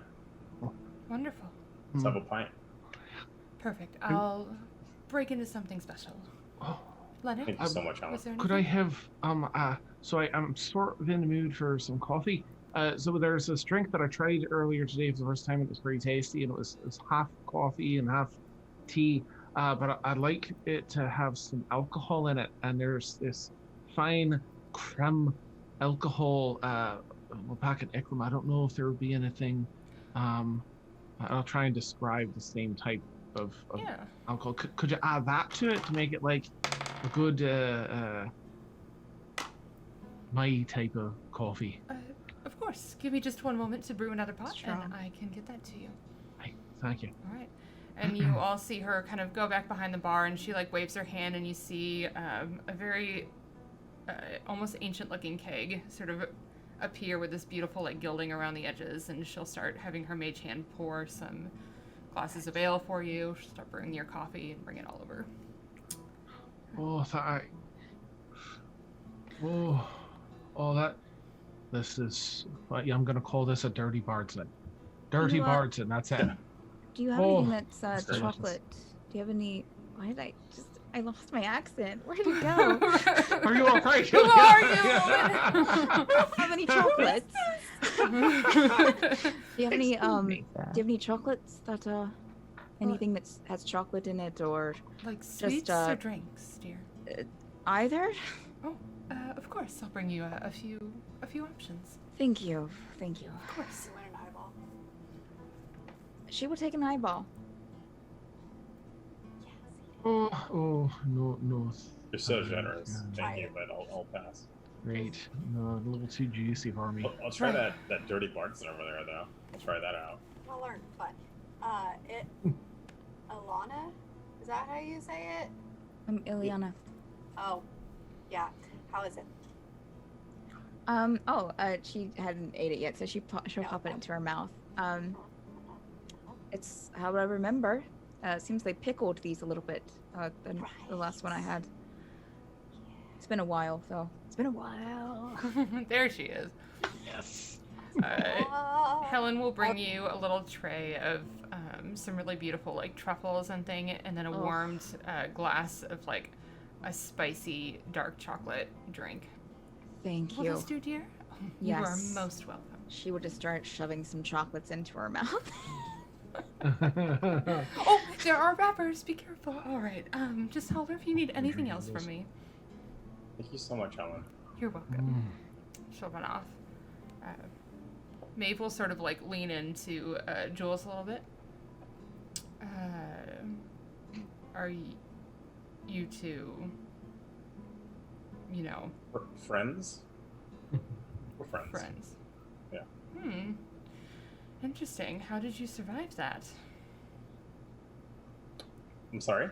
Wonderful.
Let's have a pint.
Perfect. I'll break into something special.
Oh,
Llennoc,
Thank you so much, Helen.
was there
could I
anything?
have so I'm sort of in the mood for some coffee. So there's this drink that I tried earlier today for the first time. It was very tasty, and it was half coffee and half tea. But I'd like it to have some alcohol in it, and there's this fine creme alcohol. Well, back at Ikram, I don't know if there would be anything. I'll try and describe the same type of
Yeah.
alcohol. Could you add that to it to make it like a good my type of coffee?
Of course. Give me just one moment to brew another pot,
Strong.
and I can get that to you.
Hey, thank you.
All right. And you all see her kind of go back behind the bar, and she like waves her hand, and you see a very almost ancient-looking keg sort of appear with this beautiful like gilding around the edges, and she'll start having her mage hand pour some glasses of ale for you. She'll start brewing your coffee and bring it all over.
Oh, that. This is. Yeah, I'm gonna call this a dirty bardsman. Dirty
You know what?
bardsman. That's it.
Do you have
Oh,
anything that's
delicious.
chocolate? Do you have any? Why did I just? I lost my accent. Where did it go?
Are you all right?
Who are you?
I don't have any chocolates. Do you have any? Do you have any chocolates that Anything that has chocolate in it, or
Like sweets or drinks, dear?
either?
Oh, of course. I'll bring you a few options.
Thank you. Thank you.
Of course.
You want an eyeball?
She will take an eyeball.
Oh, no.
You're so generous.
God.
Thank you, but I'll pass.
Great. No, a little too juicy for me.
I'll try that dirty Bart's over there, though. I'll try that out.
I'll learn. Fun. Alana? Is that how you say it?
I'm Ileana.
Oh, yeah. How is it?
She hadn't ate it yet, so she'll pop it into her mouth. It's how I remember. Seems they pickled these a little bit. The last one I had. It's been a while, though. It's been a while.
There she is.
Yes.
Helen will bring you a little tray of some really beautiful like truffles and thing, and then a warmed glass of like a spicy dark chocolate drink.
Thank
Will
you.
this do, dear?
Yes.
You are most welcome.
She would just start shoving some chocolates into her mouth.
Oh, there are wrappers. Be careful. All right. Just holler if you need anything else from me.
Thank you so much, Helen.
You're welcome. She'll run off. Maeve will sort of like lean into Jules a little bit. Are you two,
Friends? We're friends.
friends?
Yeah.
Interesting. How did you survive that?
I'm sorry?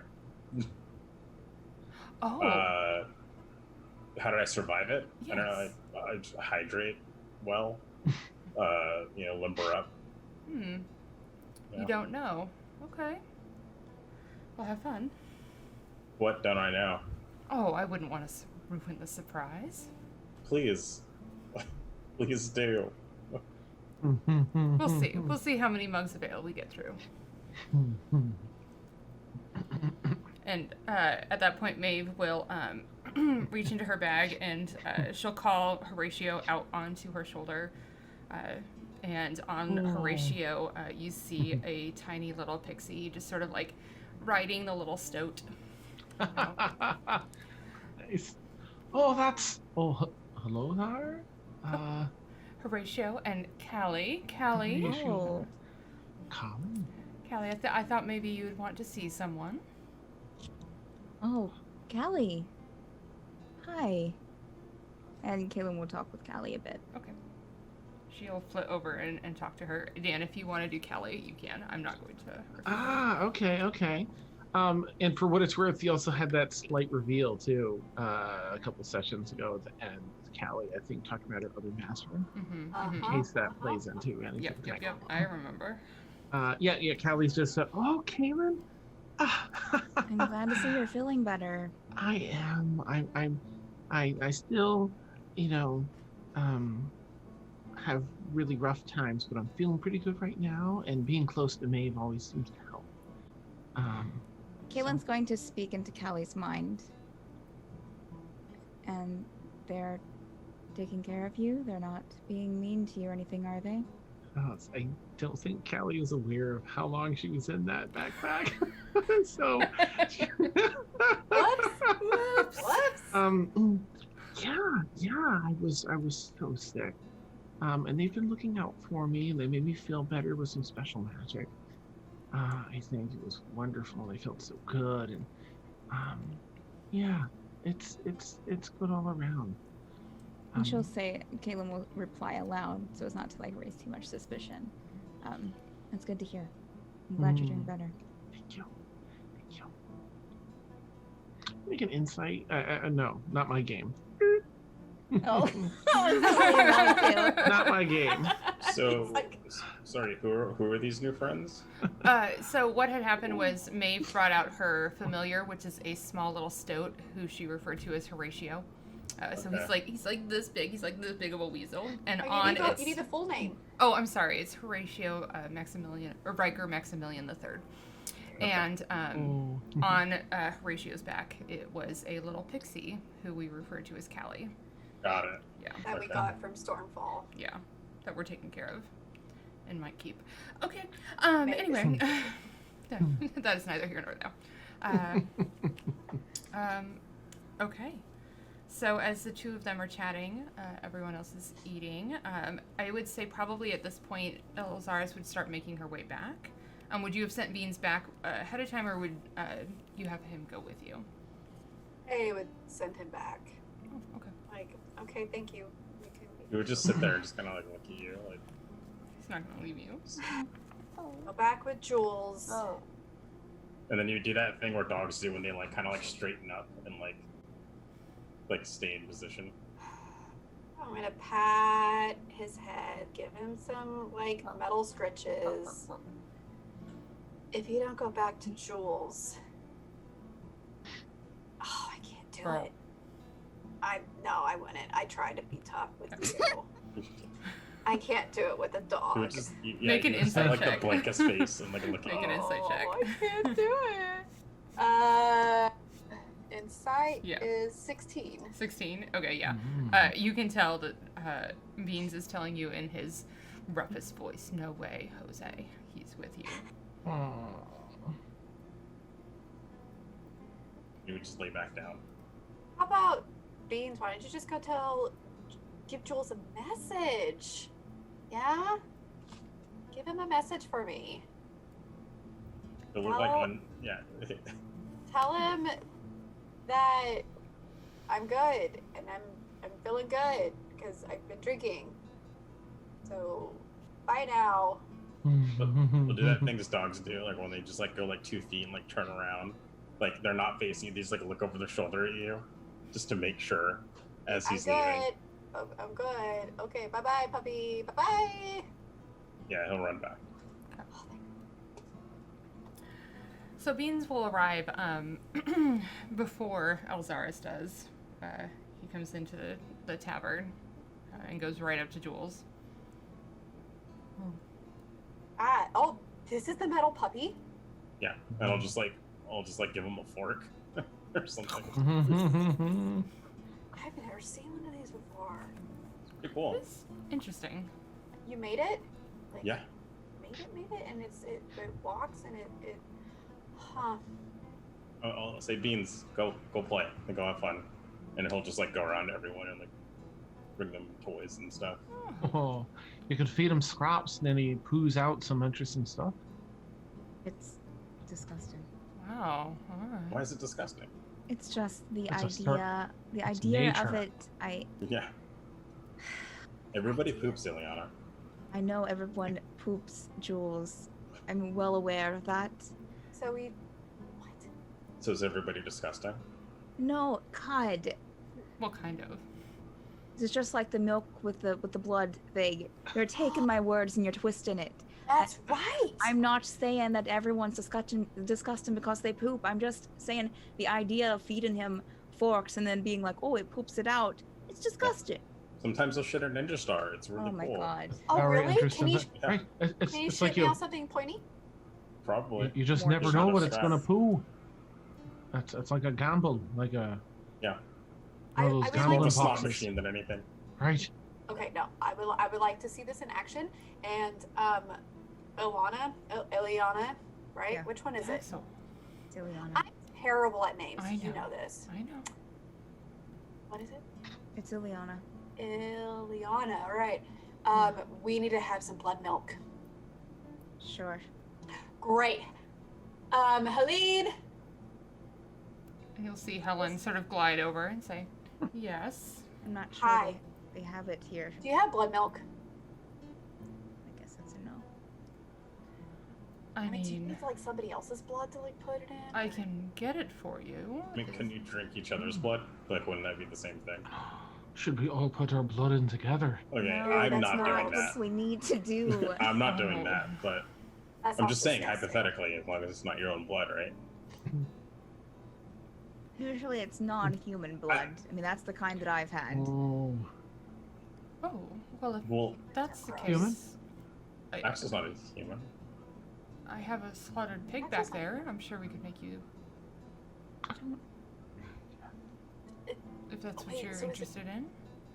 Oh.
How did I survive it?
Yes.
I don't know. I just hydrate well. Limber up.
You
Yeah.
don't know. Okay. Well, have fun.
What don't I know?
Oh, I wouldn't want to ruin the surprise.
Please. Please do.
We'll see. We'll see how many mugs of ale we get through. And at that point, Maeve will reach into her bag and she'll call Horatio out onto her shoulder. And on Horatio, you see a tiny little pixie just sort of like riding the little stoat.
Nice. Hello there?
Horatio and Callie. Callie,
Oh.
Colin?
Callie, I thought maybe you would want to see someone.
Oh, Callie. Hi. And Kaylin will talk with Callie a bit.
Okay. She'll flit over and talk to her. Dan, if you want to do Callie, you can. I'm not going to.
Okay. And for what it's worth, you also had that slight reveal too, a couple sessions ago at the end. Callie, I think, talking about her other master.
Mm-hmm,
In case that plays into anything.
Yep. I remember.
Yeah. Callie's just, Kaylin?
I'm glad to see you're feeling better.
I am. I still, have really rough times, but I'm feeling pretty good right now, and being close to Maeve always seems to help.
Kaylin's going to speak into Callie's mind. And they're taking care of you? They're not being mean to you or anything, are they?
I don't think Callie was aware of how long she was in that backpack. So
Whoops.
Yeah, I was so sick. And they've been looking out for me, and they made me feel better with some special magic. I think it was wonderful. They felt so good, and yeah, it's good all around.
And she'll say, Kaylin will reply aloud, so as not to raise too much suspicion. That's good to hear. I'm glad you're doing better.
Thank you. Make an insight. No, not my game.
Oh,
Not my game.
So, sorry, who are these new friends?
So what had happened was Maeve brought out her familiar, which is a small little stoat, who she referred to as Horatio. So
Okay.
he's like this big. He's like this big of a weasel. And
You need the full name.
Oh, I'm sorry. It's Horatio Maximilian or Riker Maximilian III. And on Horatio's back, it was a little pixie who we referred to as Callie.
Got it.
Yeah.
That we got from Stormfall.
Yeah, that we're taking care of and might keep. Okay. Anyway, That is neither here nor there. Okay. So as the two of them are chatting, everyone else is eating. I would say probably at this point, Elxaris would start making her way back. Would you have sent Beans back ahead of time, or would you have him go with you?
I would send him back.
Oh, okay.
Like, okay, thank you.
You would just sit there and just kind of like look at you, like.
He's not going to leave you.
Go back with Jules.
Oh.
And then you do that thing where dogs do when they like kind of like straighten up and like stay in position.
I'm gonna pat his head, give him some like metal stretches. If you don't go back to Jules, oh, I can't do it. I wouldn't. I tried to be tough with you. I can't do it with a dog.
You would just,
Make an insight
like
check.
the blankest face and like look
Make
at
an insight check.
I can't do it. Insight is 16.
16? Okay, yeah. You can tell that Beans is telling you in his roughest voice, no way, Jose. He's with you.
You would just lay back down.
How about Beans? Why don't you just go give Jules a message? Yeah? Give him a message for me.
It looked like when, yeah.
Tell him that I'm good and I'm feeling good because I've been drinking. So bye now.
We'll do that thing as dogs do, like when they just like go like 2 feet and like turn around, like they're not facing you. They just like look over their shoulder at you, just to make sure as he's leaving.
I'm good. Okay, bye bye, puppy. Bye bye.
Yeah, he'll run back.
So Beans will arrive before Elxaris does. He comes into the tavern and goes right up to Jules.
Oh, this is the metal puppy.
Yeah, and I'll just like give him a fork or something.
I've never seen one of these before.
It's pretty cool.
It's interesting.
You made it? Like,
Yeah.
Made it, and it walks and it. Huh.
I'll say, Beans, go play and go have fun, and he'll just like go around to everyone and like bring them toys and stuff.
Oh, you could feed him scraps, and then he poos out some interesting stuff.
It's disgusting.
Wow. All right.
Why is it disgusting?
It's just the
It's a
idea. The
it's
idea of
nature.
it.
Yeah. Everybody poops, Ileana.
I know everyone poops, Jules. I'm well aware of that.
So we. What?
So is everybody disgusting?
No, God.
What kind of?
It's just like the milk with the blood thing. You're taking my words and you're twisting it.
That's right.
I'm not saying that everyone's disgusting because they poop. I'm just saying the idea of feeding him forks and then being like, oh, it poops it out. It's disgusting.
Sometimes they'll shit a ninja star. It's really
Oh my
cool.
God.
Oh,
Very
really?
interesting.
Can you
Right? It's
can you
it's
shoot
like
me
you.
out something pointy?
Probably.
You just
More
never
just
know
not
what
a
it's
stress.
gonna poo. It's like a gamble, like a
Yeah.
one of
I
those
would
It's more
gambling
of a slot
boxes.
machine than anything.
Right.
Okay, no. I would like to see this in action. And Ileana, right?
Yeah.
Which one is it?
So,
It's Ileana.
I'm terrible at names.
I
You
know.
know this.
I know.
What is it?
It's Ileana.
Ileana. All right. We need to have some blood milk.
Sure.
Great. Helene.
And you'll see Helen sort of glide over and say, yes.
I'm not sure
Hi.
they have it here.
Do you have blood milk?
I guess that's a no.
I
do you
mean,
need like somebody else's blood to like put it in?
I can get it for you.
I mean, can you drink each other's blood? Like, wouldn't that be the same thing?
Should we all put our blood in together?
Okay,
No,
I'm
that's
not doing
what
that.
we need to do.
I'm not doing
Oh.
that, but
That
I'm
sounds
just saying
disgusting.
hypothetically, as long as it's not your own blood, right?
Usually it's non-human blood. I mean, that's the kind that I've had.
Oh,
Oh, well, if
Well,
that's the case,
Human?
Axel's not a human.
I have a slaughtered pig
That's
back
just-
there. I'm sure we could make you. If that's what
Wait,
you're
so is it-
interested in.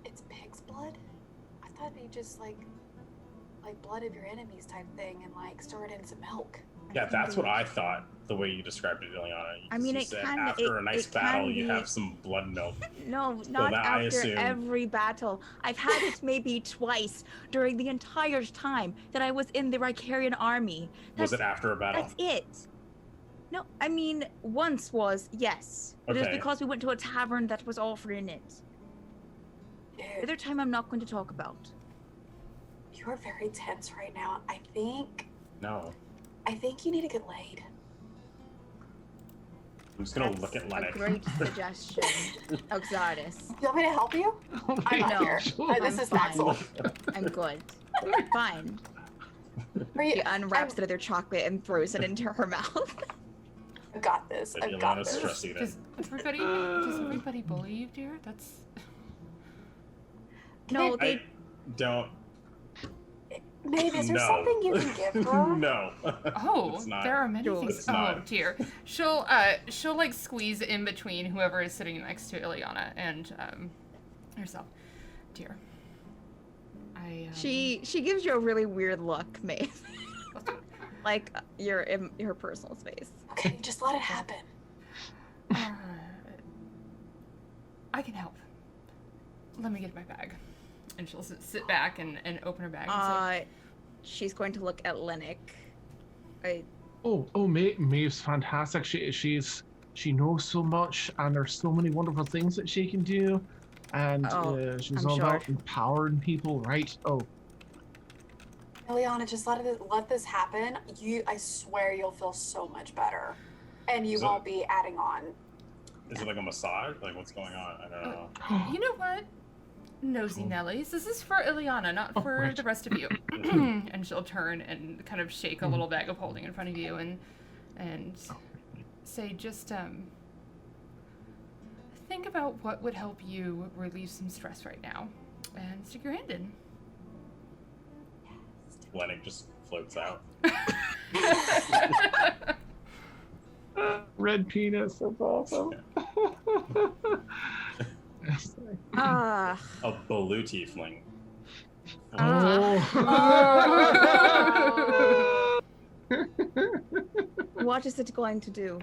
It's pig's blood? I thought it'd be just like blood of your enemies type thing and like stir it in some milk.
Yeah, that's what I thought. The way you described it, Ileana.
I mean,
You
it
said
can-
after a nice
it can
battle, you
be-
have some blood milk.
No, not
that I
after
assume-
every battle. I've had it maybe twice during the entire time that I was in the Ricarian army.
Was it after a battle?
That's it. No, I mean, once was, yes. But it was
Okay.
because we went to a tavern that was offering it. The
Dude,
other time I'm not going to talk about.
you are very tense right now. I think
No.
you need to get laid.
I'm just gonna
That's
look at
a
Llennoc.
great suggestion. Elxaris.
You want me to help you? I'm not
No.
here. This
I'm
is
fine.
Maxwell.
I'm good. Fine.
Are you,
She unwraps another chocolate and throws it into her mouth.
I've got this.
But
I've got
Ileana's
this.
stress eating.
Does everybody bully you, dear? That's
No,
I
they
don't.
Maybe is there
No.
something you can give her?
No.
oh,
It's not.
there are many
Jules.
things.
It's
Oh
not.
dear, she'll like squeeze in between whoever is sitting next to Ileana and herself. Dear, I
She gives you a really weird look, Maeve. Like you're in her personal space.
Okay, just let it happen.
I can help. Let me get my bag. And she'll sit back and open her bag and say,
She's going to look at Llennoc.
Maeve's fantastic. She knows so much, and there's so many wonderful things that she can do, and she's
I'm
all
sure.
about empowering people, right? Oh,
Ileana, just let this happen. I swear you'll feel so much better. And you
Is it-
won't be adding on.
Is it like a massage? Like what's going on? I don't know.
you know what? Nosy Nellies, this is for Ileana, not for
right.
the rest of you. And she'll turn and kind of shake a little bag of holding in front of you and say, just think about what would help you relieve some stress right now, and stick your hand in.
Llennoc just floats out.
red penis. That's awesome.
Ah.
A blue tiefling.
What is it going to do?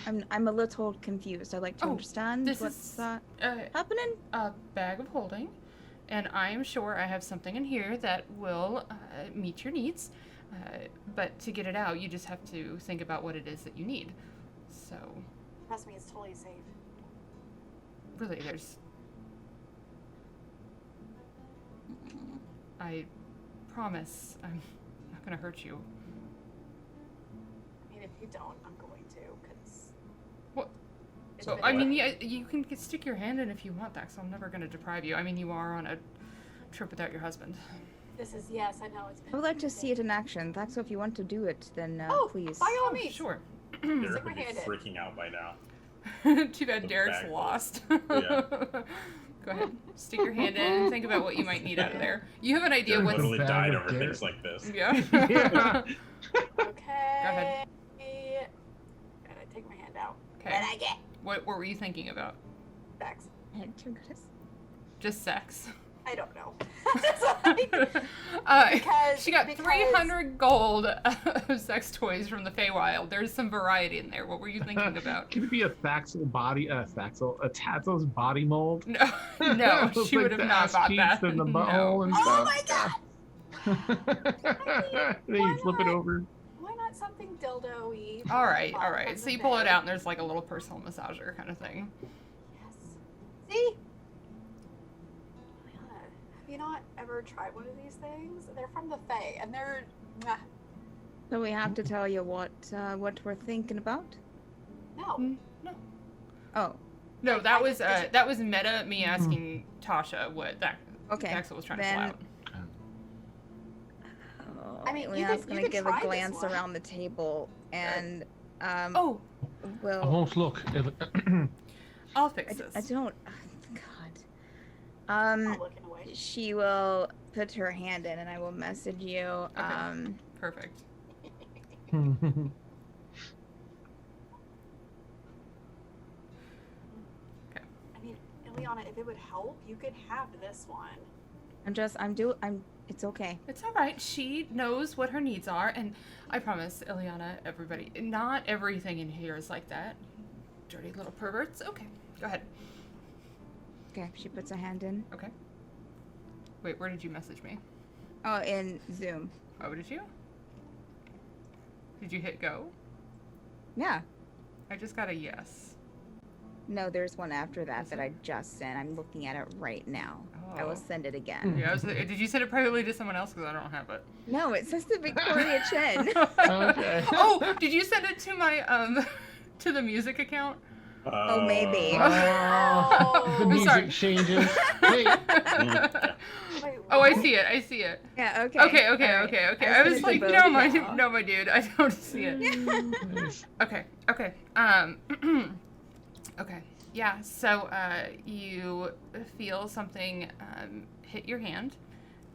I'm a little confused. I'd like to
Oh,
understand
this
what's
is
happening.
a bag of holding, and I am sure I have something in here that will meet your needs. But to get it out, you just have to think about what it is that you need. So,
Trust me, it's totally safe.
really, I promise I'm not going to hurt you.
I mean, if you don't, I'm going to, because...
What? So, I mean, yeah, you can stick your hand in if you want, Dax. I'm never going to deprive you. I mean, you are on a trip without your husband.
This is, yes, I know it's...
I would like to see it in action. Thax, so if you want to do it, then please.
by all
Oh,
means.
sure.
Derik
Stick
would be
my hand in.
freaking out by now.
Too bad
The
Derek's
bag
lost.
Yeah.
Go ahead. Stick your hand in and think about what you might need out of there. You have an idea
Derek
what's...
Totally
bag
died
of
over
Derik.
things like this.
Yeah.
Yeah.
Okay.
ahead.
And I take my hand out.
Okay.
And I get
What were you thinking about?
sex.
Just sex.
I don't know. It's like, because
She got
because
300 gold of sex toys from the Feywild. There's some variety in there. What were you thinking about?
Can it be a Tatzel's body mold?
No, no,
With,
she
like,
would have
the
not
ass
bought
cheeks
that.
and the
No.
butthole and
Oh
stuff.
my god!
Then you
why
flip it
not?
over.
Why not something dildo-y?
All right, all
From
right. So
the
you pull it
bag?
out, and there's like a little personal massager kind of thing.
Yes. See? Liana, have you not ever tried one of these things? They're from the Fae, and they're... mwah.
So we have to tell you what we're thinking about.
No.
No.
Oh,
No,
Like,
that
I
was
just-
that was meta me asking Tasha what
okay.
Axel was trying to
then-
pull out.
I mean, you
Leon's
could-
gonna
you could
give
try
a
this
glance
one.
around the table and
Oh,
I
will.
won't look.
I'll fix this.
I don't. God.
I'm not looking away.
She will put her hand in, and I will message you.
Perfect.
I mean, Ileana, if it would help, you could have this one.
I'm It's okay.
It's all right. She knows what her needs are, and I promise, Ileana, everybody, not everything in here is like that. Dirty little perverts. Okay, go ahead.
Okay, she puts a hand in.
Okay. Wait, where did you message me?
Oh, in Zoom.
Oh, did you? Did you hit go?
Yeah.
I just got a yes.
No, there's one after that
Is
that
it?
I just sent. I'm looking at it right now. I will
Oh.
send it again.
Yeah, did you send it privately to someone else? Because I don't have it.
No, it says the Victoria Chen.
Okay.
Oh, did you send it to my to the music account?
Oh, maybe.
The
I'm
music
sorry.
changes. Hey,
Wait,
Oh, I
what?
see it. I see it.
Yeah, okay.
Okay.
All right.
I
I
was
sent it
like,
to both
no,
now.
my dude, I don't see it.
nice.
Okay. Okay. Okay. Yeah. So you feel something hit your hand,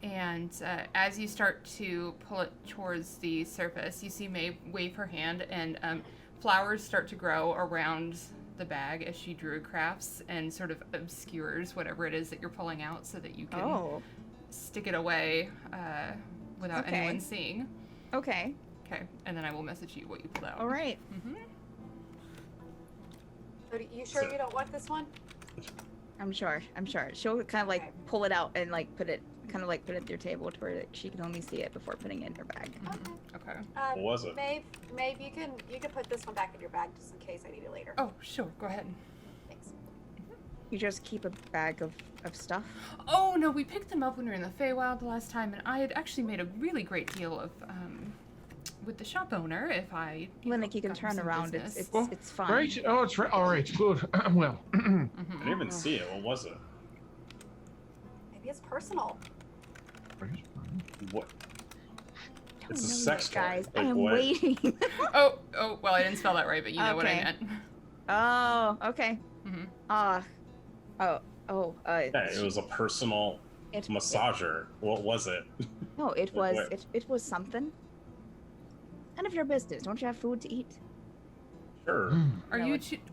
and as you start to pull it towards the surface, you see May wave her hand, and flowers start to grow around the bag as she druid crafts and sort of obscures whatever it is that you're pulling out, so that you can
Oh,
stick it away without
Okay.
anyone seeing.
okay.
Okay. And then I will message you what you pulled out.
All right.
Mm-hmm.
So you sure you don't want this one?
I'm sure. She'll kind of like pull it out and like put it at your table to where she can only see it before putting it in her bag.
Okay.
What was it?
Maeve, you can put this one back in your bag just in case I need it later.
Oh, sure. Go ahead.
Thanks.
You just keep a bag of stuff.
Oh, no, we picked them up when we were in the Feywild the last time, and I had actually made a really great deal of, with the shop owner if I...
Lynn, you can
got her
turn
some
around.
business.
It's fine.
Right? Oh, it's right. All right. Good. Well.
I didn't even see it. What was it?
Maybe it's personal.
What?
I
It's
don't
a
know
sex
yet,
toy.
guys. I
Like,
am
what?
waiting.
Oh, well, I didn't spell that right, but you know what I
Okay.
meant.
Oh, okay.
Mhm.
Yeah, it was a personal
It,
massager. What was it?
no, it
Like
was
what?
it was something. None of your business. Don't you have food to eat?
Sure.
Are
No,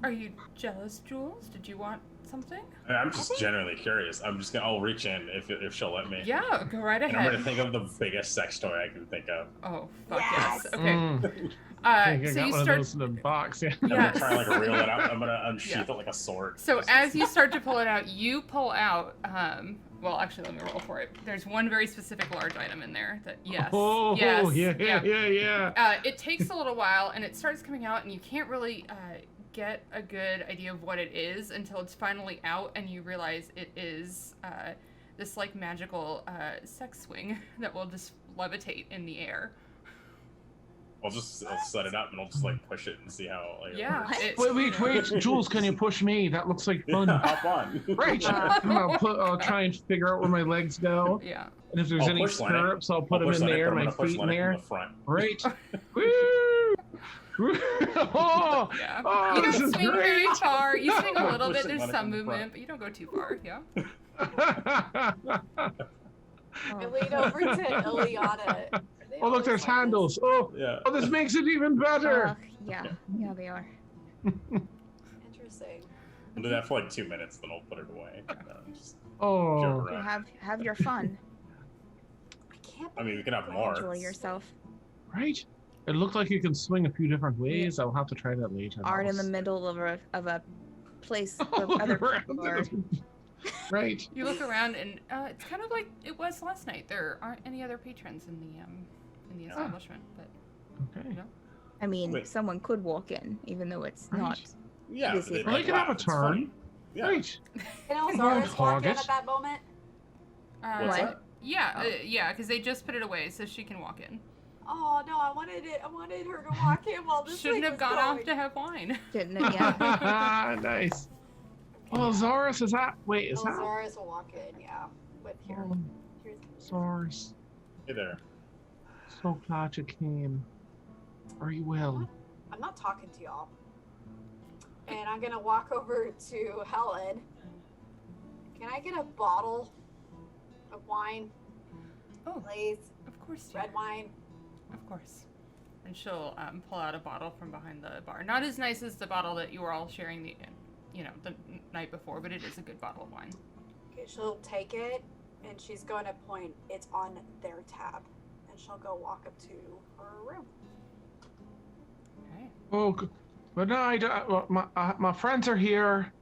you jealous, Jules? Did you want something?
I'm just generally curious. I'll reach in if she'll let me.
Yeah, go right
And I'm
ahead.
gonna think of the biggest sex toy I can think of.
Oh, fuck
Yes!
yes. Okay.
Mm. I think I
So
got
you
one of
start...
those in a box. Yeah.
I'm
Yes.
gonna try like reel it out. I'm gonna unsheath
Yeah.
it like a sword.
So
Just-
as you start to pull it out, you pull out, well, actually, let me roll for it. There's one very specific large item in there that, yes.
Oh,
yes,
yeah.
It takes a little while, and it starts coming out, and you can't really get a good idea of what it is until it's finally out, and you realize it is this, like, magical sex swing that will just levitate in the air.
I'll set it up and I'll just like push it and see how. Like,
Yeah.
What?
it's-
Wait, Jules, can you push me? That looks like
Yeah,
fun.
hop on.
Right. I'll try and figure out where my legs go,
Yeah.
and if there's
I'll
any
push Lynette.
stirrups, I'll put
I'll
them
push
in
Lynette,
there,
but I'm
my
gonna push
feet in
Lynette
there.
from the front.
Right. Woo! Oh,
Yeah.
oh,
You
this
don't
is
swing very
great.
far. You swing a little bit.
Push it
There's
Lynette
some
from the front.
movement, but you don't go too far. Yeah.
I lean over to Ileana. Are they
Oh, look,
always
there's
like
handles. Oh,
Yeah.
oh, this makes it even better.
Yeah, they are.
this? Interesting.
I'll do that for like 2 minutes, then I'll put it away. Just
Oh,
joke
So
around.
have your fun.
I can't.
I mean, we can have
believe
more.
Enjoy yourself.
right. It looked like you can swing a few different ways. I'll have to try that later.
Art in the middle of a place where
Oh,
other
around
people are.
Right.
You look around, and it's kind of like it was last night. There aren't any other patrons in the establishment, but
Okay.
I mean,
Wait.
someone could walk in, even though it's
Right.
not.
Yeah,
This is-
they
Well, they can have a
It's funny.
turn.
Yeah.
Right.
Can
won't
Elxaris walk
hog
in
it.
at that moment?
uh,
What's
What?
that?
yeah, because they just put it away, so she can walk in.
Oh no, I wanted her to walk in while this
Shouldn't
thing
have
was
gone
going.
off to have wine.
Didn't it? Yeah.
Nice. Oh, Zaris, is that? Wait, is that?
Elxaris will walk in, yeah. With here.
Oh,
Here's
Zaris.
Hey there.
So glad you came. Are you well?
I'm not talking to y'all. And I'm gonna walk over to Helen. Can I get a bottle of wine,
Oh,
please?
of course, dear.
Red wine.
Of course. And she'll pull out a bottle from behind the bar. Not as nice as the bottle that you were all sharing the night before, but it is a good bottle of wine.
Okay, she'll take it And she's going to point. It's on their tab, and she'll go walk up to her room.
Okay.
Oh, good night. My friends are here.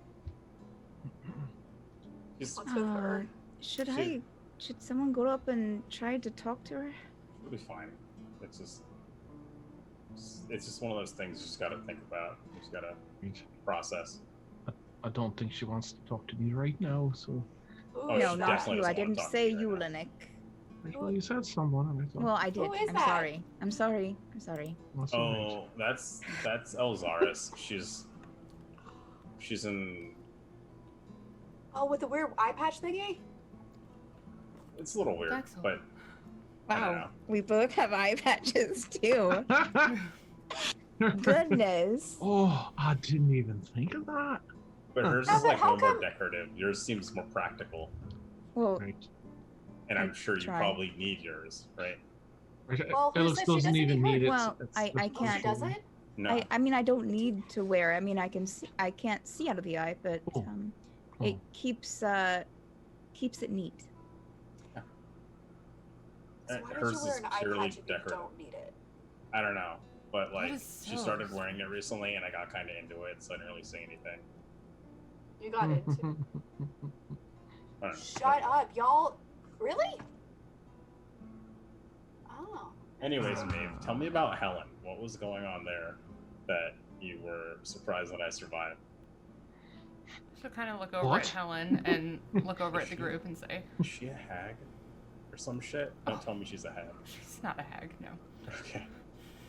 She's
What's with her?
Should someone go up and try to talk to her?
It'll be fine. It's just one of those things you just gotta think about. You just gotta process.
I don't think she wants to talk to me right now, so...
Ooh,
Oh,
No,
she
not
definitely
you.
doesn't
I
wanna
didn't
talk to
say
you
you,
right now.
Llennoc.
Well, you said someone, and I thought...
Well, I did.
Who is
I'm
that?
sorry. I'm sorry. I'm sorry.
What's your name?
Oh, that's Elxaris. She's in.
Oh, with the weird eye patch thingy?
It's a little weird,
Excellent.
but I don't know.
We both have eye patches too. Goodness.
Oh, I didn't even think of that.
But hers
Yeah,
is
but
like
how
no more
come-
decorative. Yours seems more practical,
Well,
Right.
and I'm
I'd
sure you
try.
probably need yours, right?
Well, who
Alex
said she
doesn't
doesn't
even
need
need it.
Well,
It's
I
the
Oh, she
can't-
doesn't?
No.
I mean, I don't need to wear. I mean, I can see. I can't see out of the eye, but
Oh.
it keeps it neat.
So why did
Hers
you wear
is
an eye
purely
patch if you
decorative.
don't need it?
I don't know, but like
is
she
so
started wearing it recently, and I got kind of into it, so I didn't really say anything.
You got into.
I don't know.
Shut up, y'all. Really? Oh.
Anyways, Maeve, tell me about Helen. What was going on there that you were surprised that I survived?
She'll kind of look over
What?
at Helen and look over at the group and say,
Is she a hag or some shit? Don't tell me she's a hag.
"She's not a hag, no."
Okay.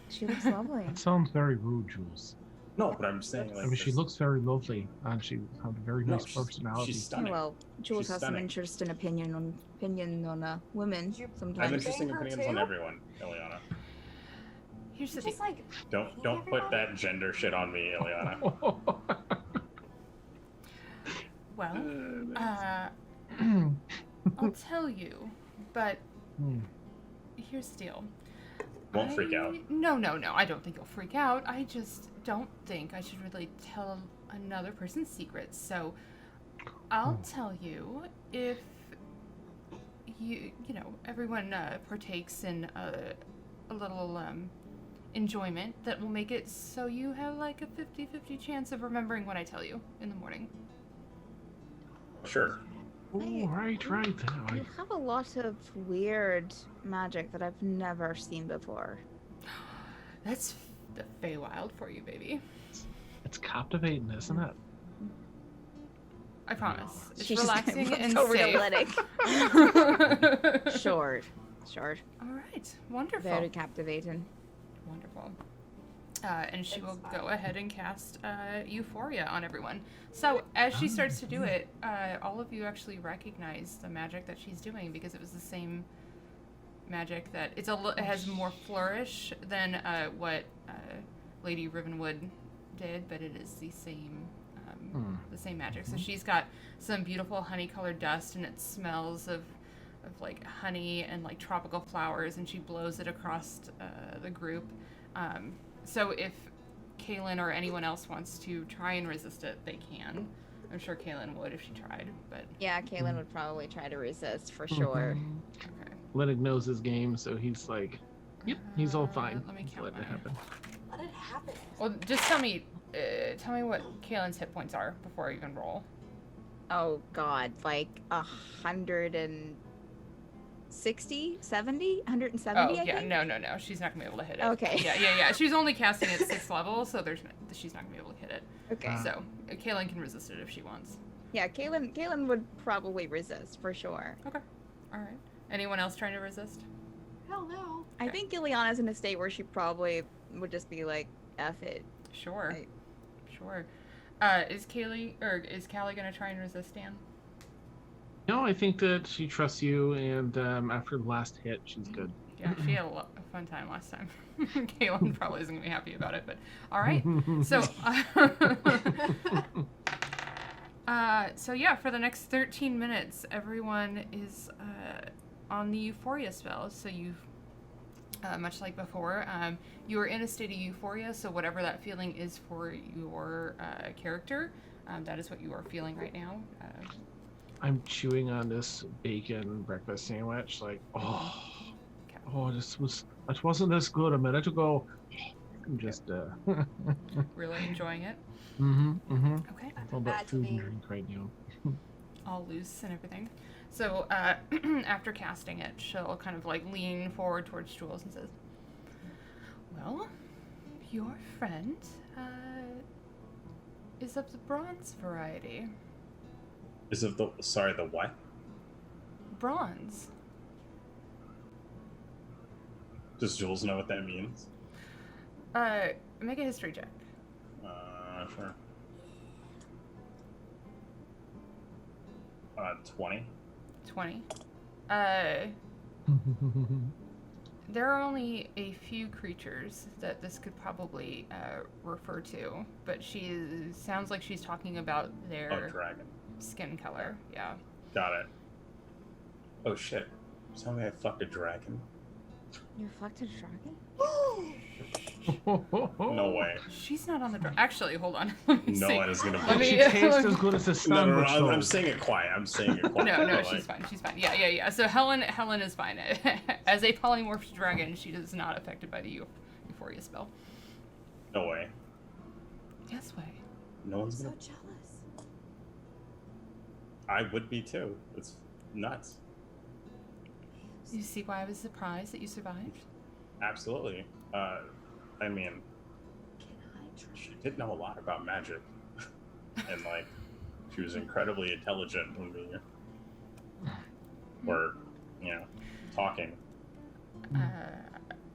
She looks lovely.
That sounds very rude, Jules.
No, but I'm saying like
I mean, she
there's-
looks very lovely, and she has a very
No,
nice
she's-
personality.
she's stunning.
Well, Jules
She's
has some
stunning.
interest and opinion on women
Did you-
I have
sometimes.
interesting
Bang her
opinions on
too?
everyone, Ileana.
Here's the
Just
deal.
like.
Don't put that gender shit on me, Ileana.
Well, I'll tell you, but here's the deal.
Won't freak out.
No. I don't think you'll freak out. I just don't think I should really tell another person's secrets. So I'll tell you if you know, everyone partakes in a little enjoyment that will make it so you have like a 50-50 chance of remembering what I tell you in the morning.
Sure.
Oh, right.
You have a lot of weird magic that I've never seen before.
That's the Feywild for you, baby.
It's captivating, isn't it?
I promise. It's
She just
relaxing
looks
and
over to
safe.
Llennoc. Short.
All right. Wonderful.
Very captivating.
Wonderful. And she will
It's
go
fine.
ahead and cast Euphoria on everyone. So as she starts to do it, all of you actually recognize the magic that she's doing because it was the same magic that it has more flourish than what Lady Rivenwood did, but it is the same magic. So she's got some beautiful honey-colored dust, and it smells of like honey and like tropical flowers, and she blows it across the group. So if Kaylin or anyone else wants to try and resist it, they can. I'm sure Kaylin would if she tried, but
Yeah, Kaylin would probably try to resist for sure.
okay.
Llennoc knows his game, so he's like, yep, he's all fine.
Let me
Just
count
let it
mine.
happen.
Let it happen.
Well, just tell me what Kaylin's hit points are before I even roll.
Oh god, like 160, 70, 170.
Oh
I
yeah,
think?
no. She's not gonna be able to hit it.
Okay.
Yeah. She's only casting at 6th level, so she's not gonna be able to hit it.
Okay.
So Kaylin can resist it if she wants.
Yeah, Kaylin would probably resist for sure.
Okay. All right. Anyone else trying to resist?
Hell no.
I think Ileana's in a state where she probably would just be like, F it.
Sure.
Right.
Sure. Is Callie gonna try and resist Dan?
No, I think that she trusts you, and after the last hit, she's good.
Yeah, she had a fun time last time. Kaylin probably isn't gonna be happy about it, but all right. So, so yeah, for the next 13 minutes, everyone is on the Euphoria spell. So you've, much like before, you are in a state of euphoria. So whatever that feeling is for your character, that is what you are feeling right now.
I'm chewing on this bacon breakfast sandwich. Like, it wasn't this good a minute ago. I'm just
Really enjoying it. Okay.
It's all about food and drink right now.
All loose and everything. So after casting it, she'll kind of like lean forward towards Jules and says, "Well, your friend is of the bronze variety."
Is of the what?
Bronze.
Does Jules know what that means?
Make a history check.
Sure. 20.
20. There are only a few creatures that this could probably refer to, but sounds like she's talking about their
Dragon.
skin color. Yeah.
Got it. Oh shit. Tell me I fucked a dragon.
You fucked a dragon?
No way.
She's not on the Actually, hold on. Let me
No
see.
one is gonna
Let
She
me-
tastes as good as a
No,
sandwich.
I'm saying it quiet. I'm saying it quiet.
No,
But,
she's fine. She's fine. Yeah. So Helen is fine. As a polymorphed dragon, she is not affected by the Euphoria spell.
No way.
Yes way.
No one's
So
gonna.
jealous.
I would be too. It's nuts.
You see why I was surprised that you survived?
Absolutely. I mean, she did know a lot about magic, and like, she was incredibly intelligent when we were, talking.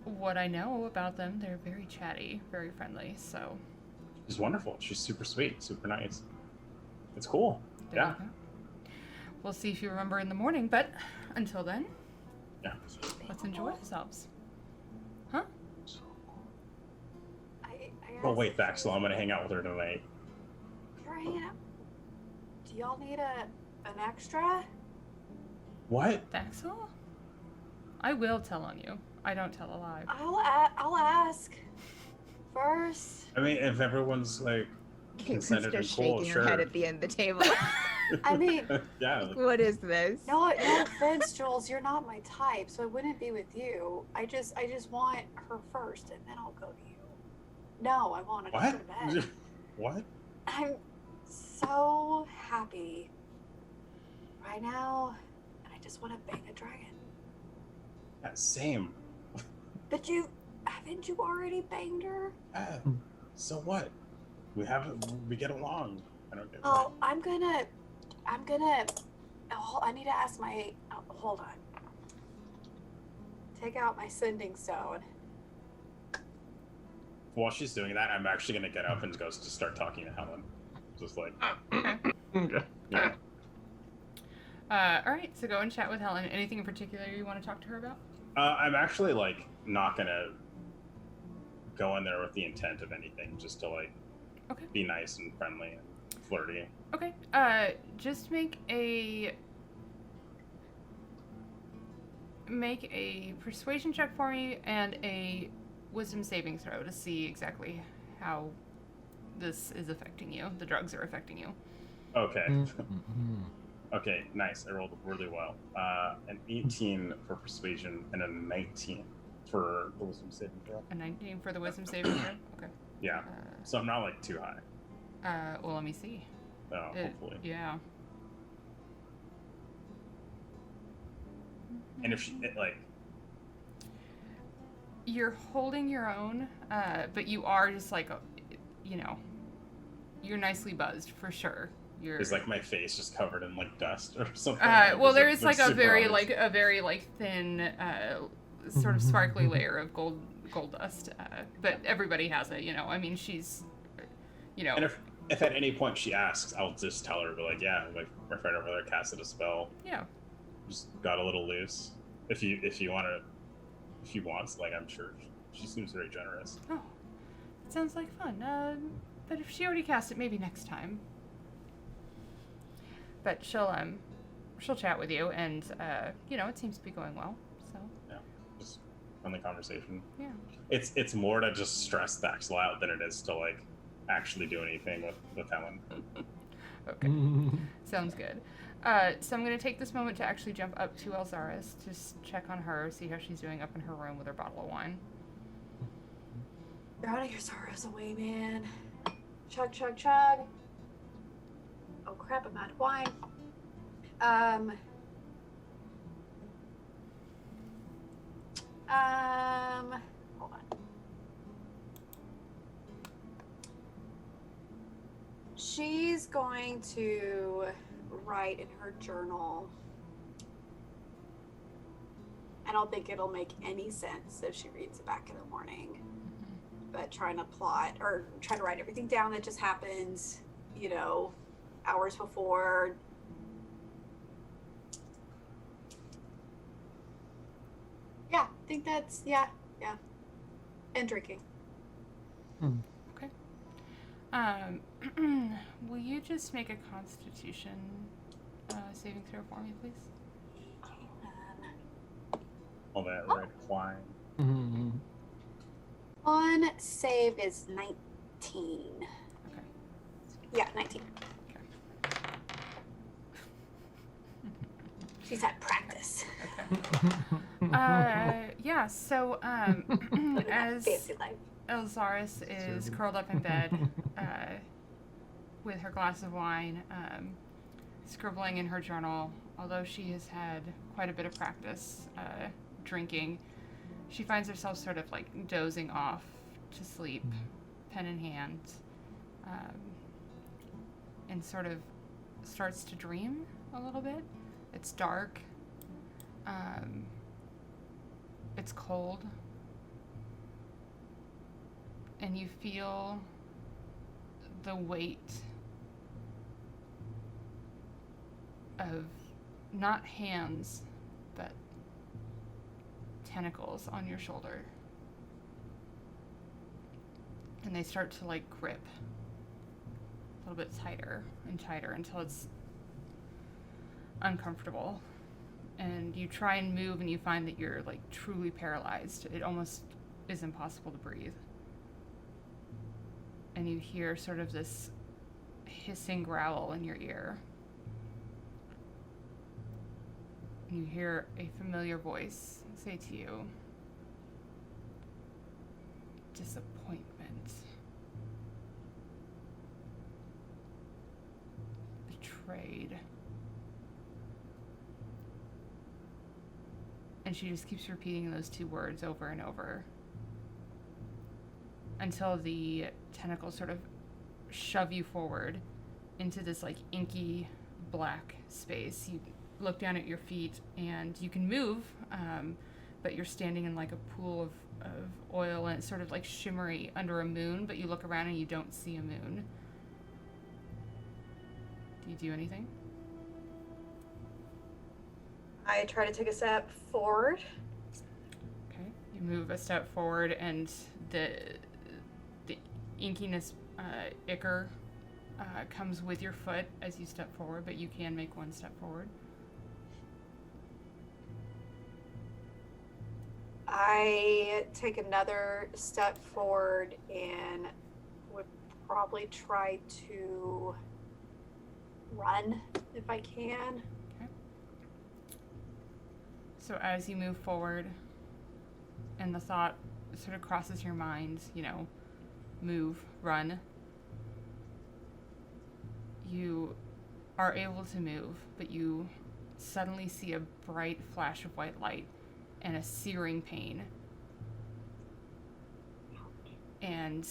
What I know about them, they're very chatty, very friendly. So
She's wonderful. She's super sweet, super nice. It's cool.
there
Yeah.
you go. We'll see if you remember in the morning, but until then,
Yeah.
let's enjoy ourselves.
Oh wait, Baxel, I'm gonna hang out with her tonight.
You're hanging out. Do y'all need an extra?
What?
Daxel? I will tell on you. I don't tell a lie.
I'll ask first.
I mean, if everyone's like consented and cool,
shaking
sure.
her head at the end of the table.
I mean,
Yeah. Like,
What is this?
no offense, Jules. You're not my type, so I wouldn't be with you. I just want her first, and then I'll go to you. No, I won't. I just go to bed.
What?
I'm so happy right now, and I just want to bang a dragon.
Yeah, same.
But haven't you already banged her?
Yeah. So what? We get along. I don't get
Oh, I'm gonna. Oh, I need to ask my. Oh, hold on. Take out my sending stone.
While she's doing that, I'm actually gonna get up and go to start talking to Helen. Just like,
Okay.
yeah.
All right, so go and chat with Helen. Anything in particular you want to talk to her about?
I'm actually like not gonna go in there with the intent of anything, just to like
Okay.
be nice and friendly and flirty.
Okay. Just make a persuasion check for me and a wisdom saving throw to see exactly how this is affecting you. The drugs are affecting you.
Okay. Okay, nice. I rolled really well. An 18 for persuasion and a 19 for the wisdom saving throw.
A 19 for the wisdom saving throw. Okay.
Yeah. So I'm not like too high.
Well, let me see.
Hopefully.
Yeah.
And if like,
You're holding your own, but you are just like, you're nicely buzzed for sure.
is like my face just covered in like dust or something?
Well, there is
Like,
like a
super
very
obvious.
thin, sort of sparkly layer of gold dust. But everybody has it, I mean, she's,
And if at any point she asks, I'll just tell her, like, yeah, like my friend over there casted a spell,
yeah.
just got a little loose. If she wants, like, I'm sure she seems very generous.
Oh, it sounds like fun. But if she already cast it, maybe next time. But she'll chat with you, and it seems to be going well. So
Yeah, just friendly conversation.
yeah.
It's more to just stress Thaxel out than it is to like actually do anything with Helen.
Okay, sounds good. So I'm going to take this moment to actually jump up to Elxaris, just check on her, see how she's doing up in her room with her bottle of wine.
You're out of your sorrows away, man. Chug, chug, chug. Oh crap, I'm out of wine. Hold on. She's going to write in her journal. I don't think it'll make any sense if she reads it back in the morning. But trying to plot or trying to write everything down that just happened, you know, hours before. Yeah, I think that's, yeah. And drinking.
Okay. Will you just make a Constitution saving throw for me, please?
All that red wine.
Mm-hmm.
On save is 19.
Okay.
Yeah, 19.
Okay.
She's had practice.
Yeah, so as
Fancy life.
Elxaris is curled up in bed with her glass of wine, scribbling in her journal, although she has had quite a bit of practice drinking, she finds herself sort of like dozing off to sleep, pen in hand, and sort of starts to dream a little bit. It's dark. It's cold. And you feel the weight of not hands, but tentacles on your shoulder. And they start to like grip a little bit tighter and tighter until it's uncomfortable. And you try and move and you find that you're like truly paralyzed. It almost is impossible to breathe. And you hear sort of this hissing growl in your ear. And you hear a familiar voice say to you, disappointment. Betrayed. And she just keeps repeating those two words over and over until the tentacles sort of shove you forward into this like inky black space. You look down at your feet and you can move, but you're standing in like a pool of oil and it's sort of like shimmery under a moon, but you look around and you don't see a moon. Do you do anything?
I try to take a step forward.
Okay. You move a step forward and the inkiness ichor comes with your foot as you step forward, but you can make one step forward.
I take another step forward and would probably try to run if I can.
Okay. So as you move forward and the thought sort of crosses your mind, you know, move, run, you are able to move, but you suddenly see a bright flash of white light and a searing pain. And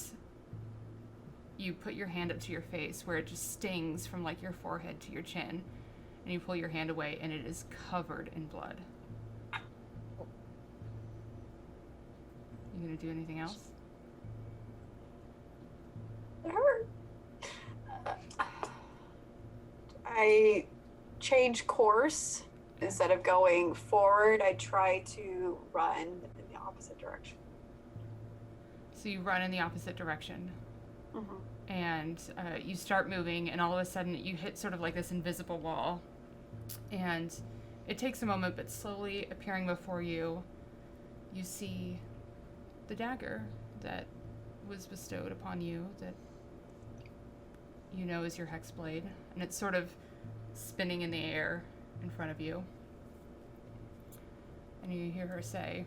you put your hand up to your face where it just stings from like your forehead to your chin, and you pull your hand away and it is covered in blood. You gonna do anything else?
It hurt. I change course. Instead of going forward, I try to run in the opposite direction.
So you run in the opposite direction.
Mm-hmm.
And you start moving, and all of a sudden you hit sort of like this invisible wall. And it takes a moment, but slowly appearing before you, you see the dagger that was bestowed upon you, that you know is your hex blade. And it's sort of spinning in the air in front of you. And you hear her say,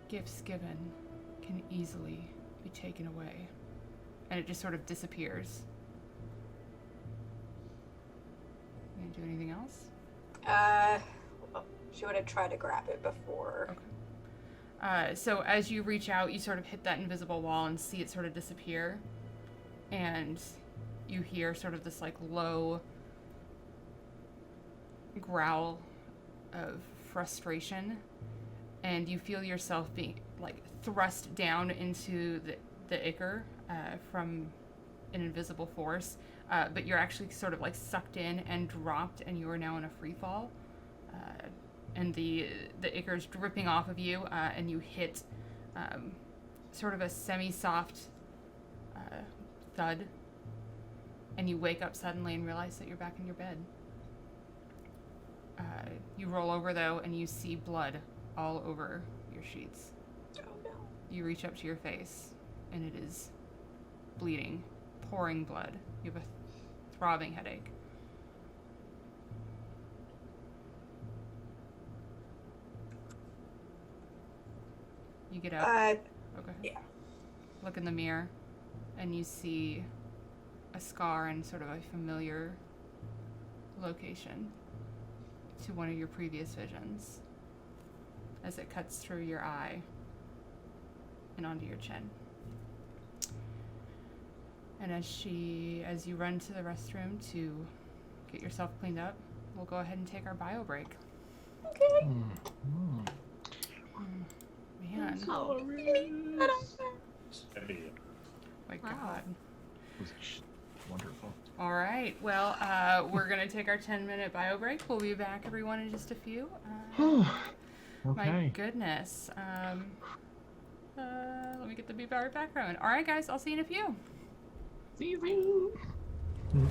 "Gifts given can easily be taken away." And it just sort of disappears. You gonna do anything else?
Well, she would have tried to grab it before.
Okay. So as you reach out, you sort of hit that invisible wall and see it sort of disappear. And you hear sort of this like low growl of frustration. And you feel yourself being like thrust down into the ichor from an invisible force. But you're actually sort of like sucked in and dropped, and you are now in a free fall. And the ichor is dripping off of you, and you hit sort of a semi-soft thud, and you wake up suddenly and realize that you're back in your bed. You roll over though, and you see blood all over your sheets.
Oh no.
You reach up to your face, and it is bleeding, pouring blood. You have a throbbing headache. You get up. Okay.
Yeah.
Look in the mirror, and you see a scar in sort of a familiar location to one of your previous visions as it cuts through your eye and onto your chin. And as you run to the restroom to get yourself cleaned up, we'll go ahead and take our bio break.
Okay.
Man. My God.
Wonderful.
All right. Well, we're going to take our 10-minute bio break. We'll be back, everyone, in just a few.
Okay.
My goodness. Let me get the beep hour background. All right, guys. I'll see you in a few.
See you soon.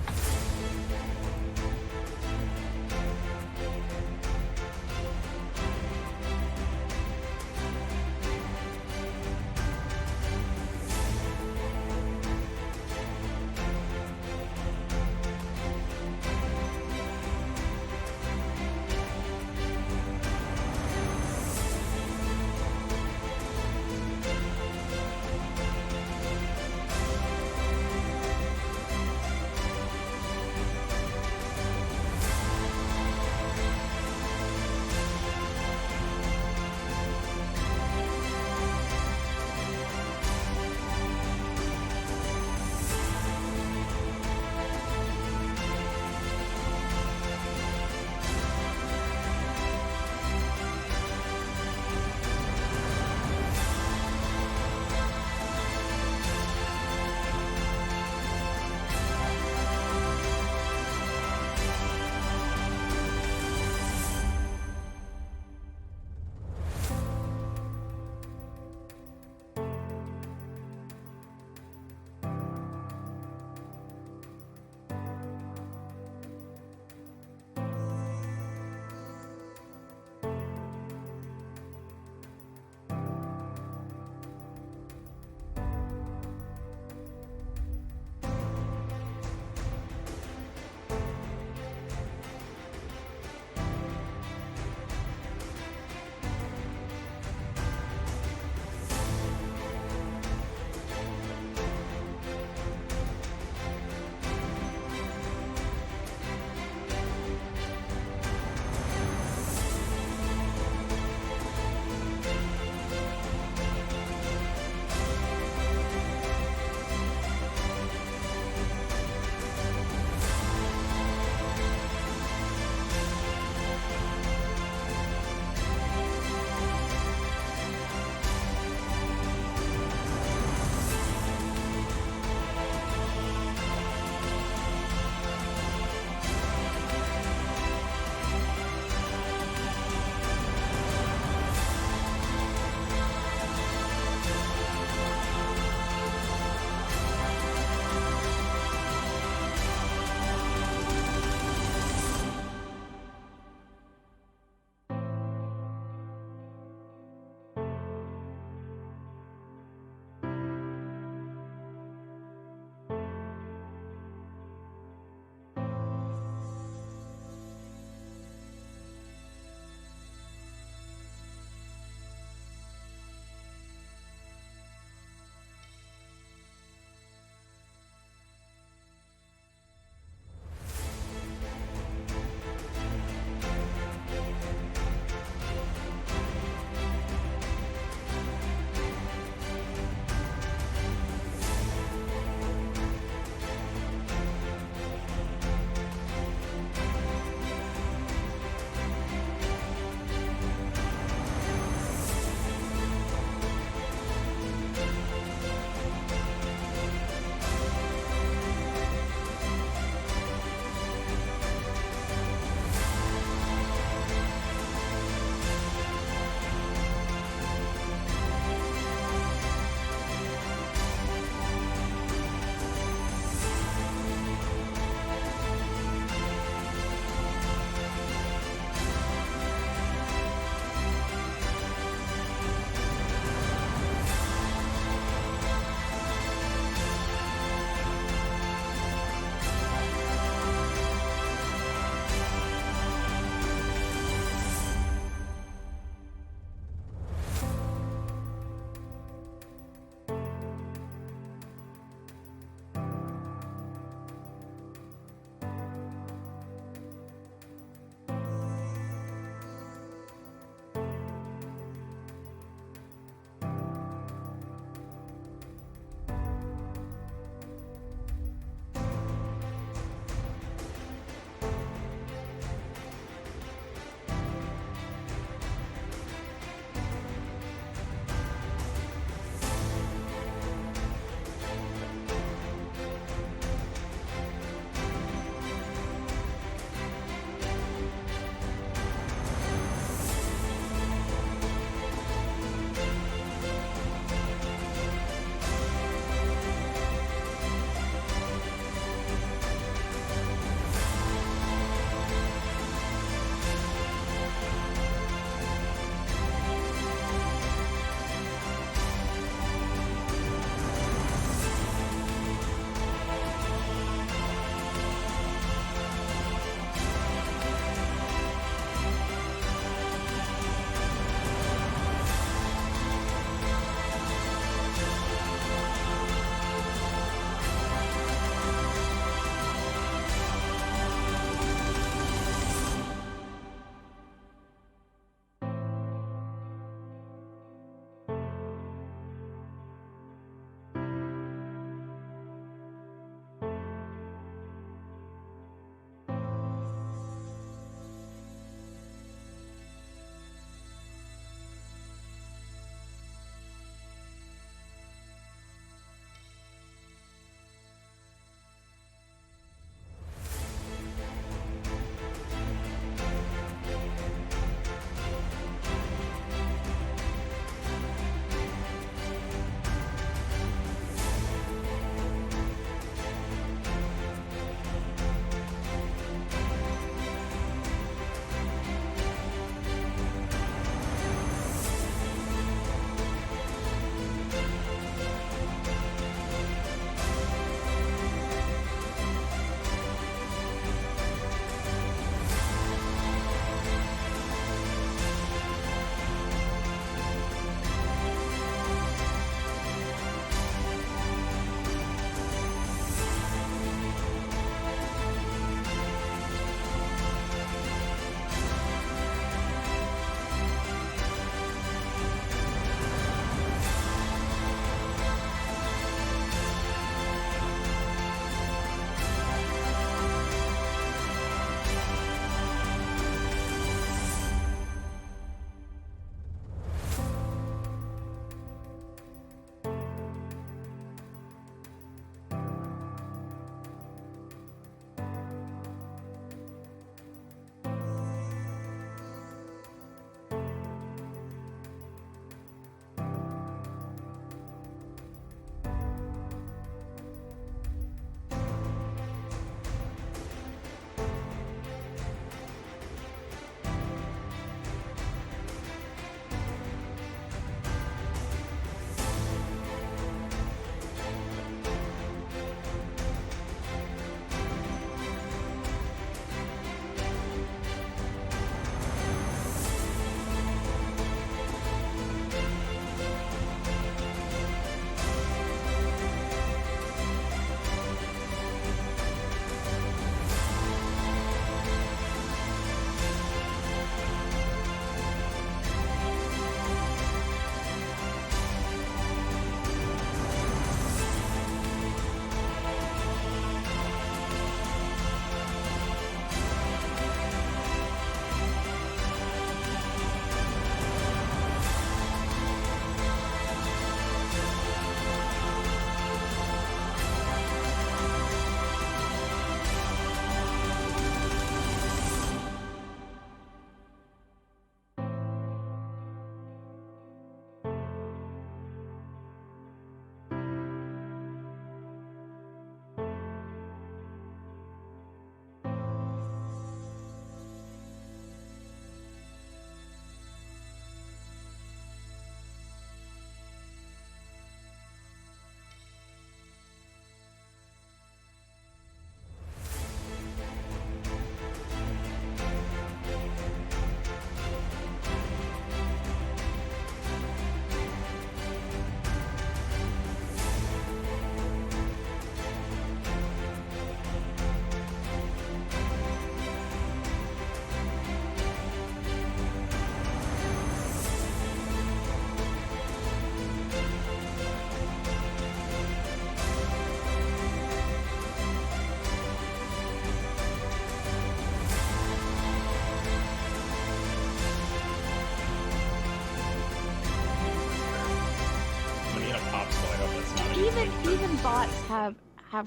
even bots have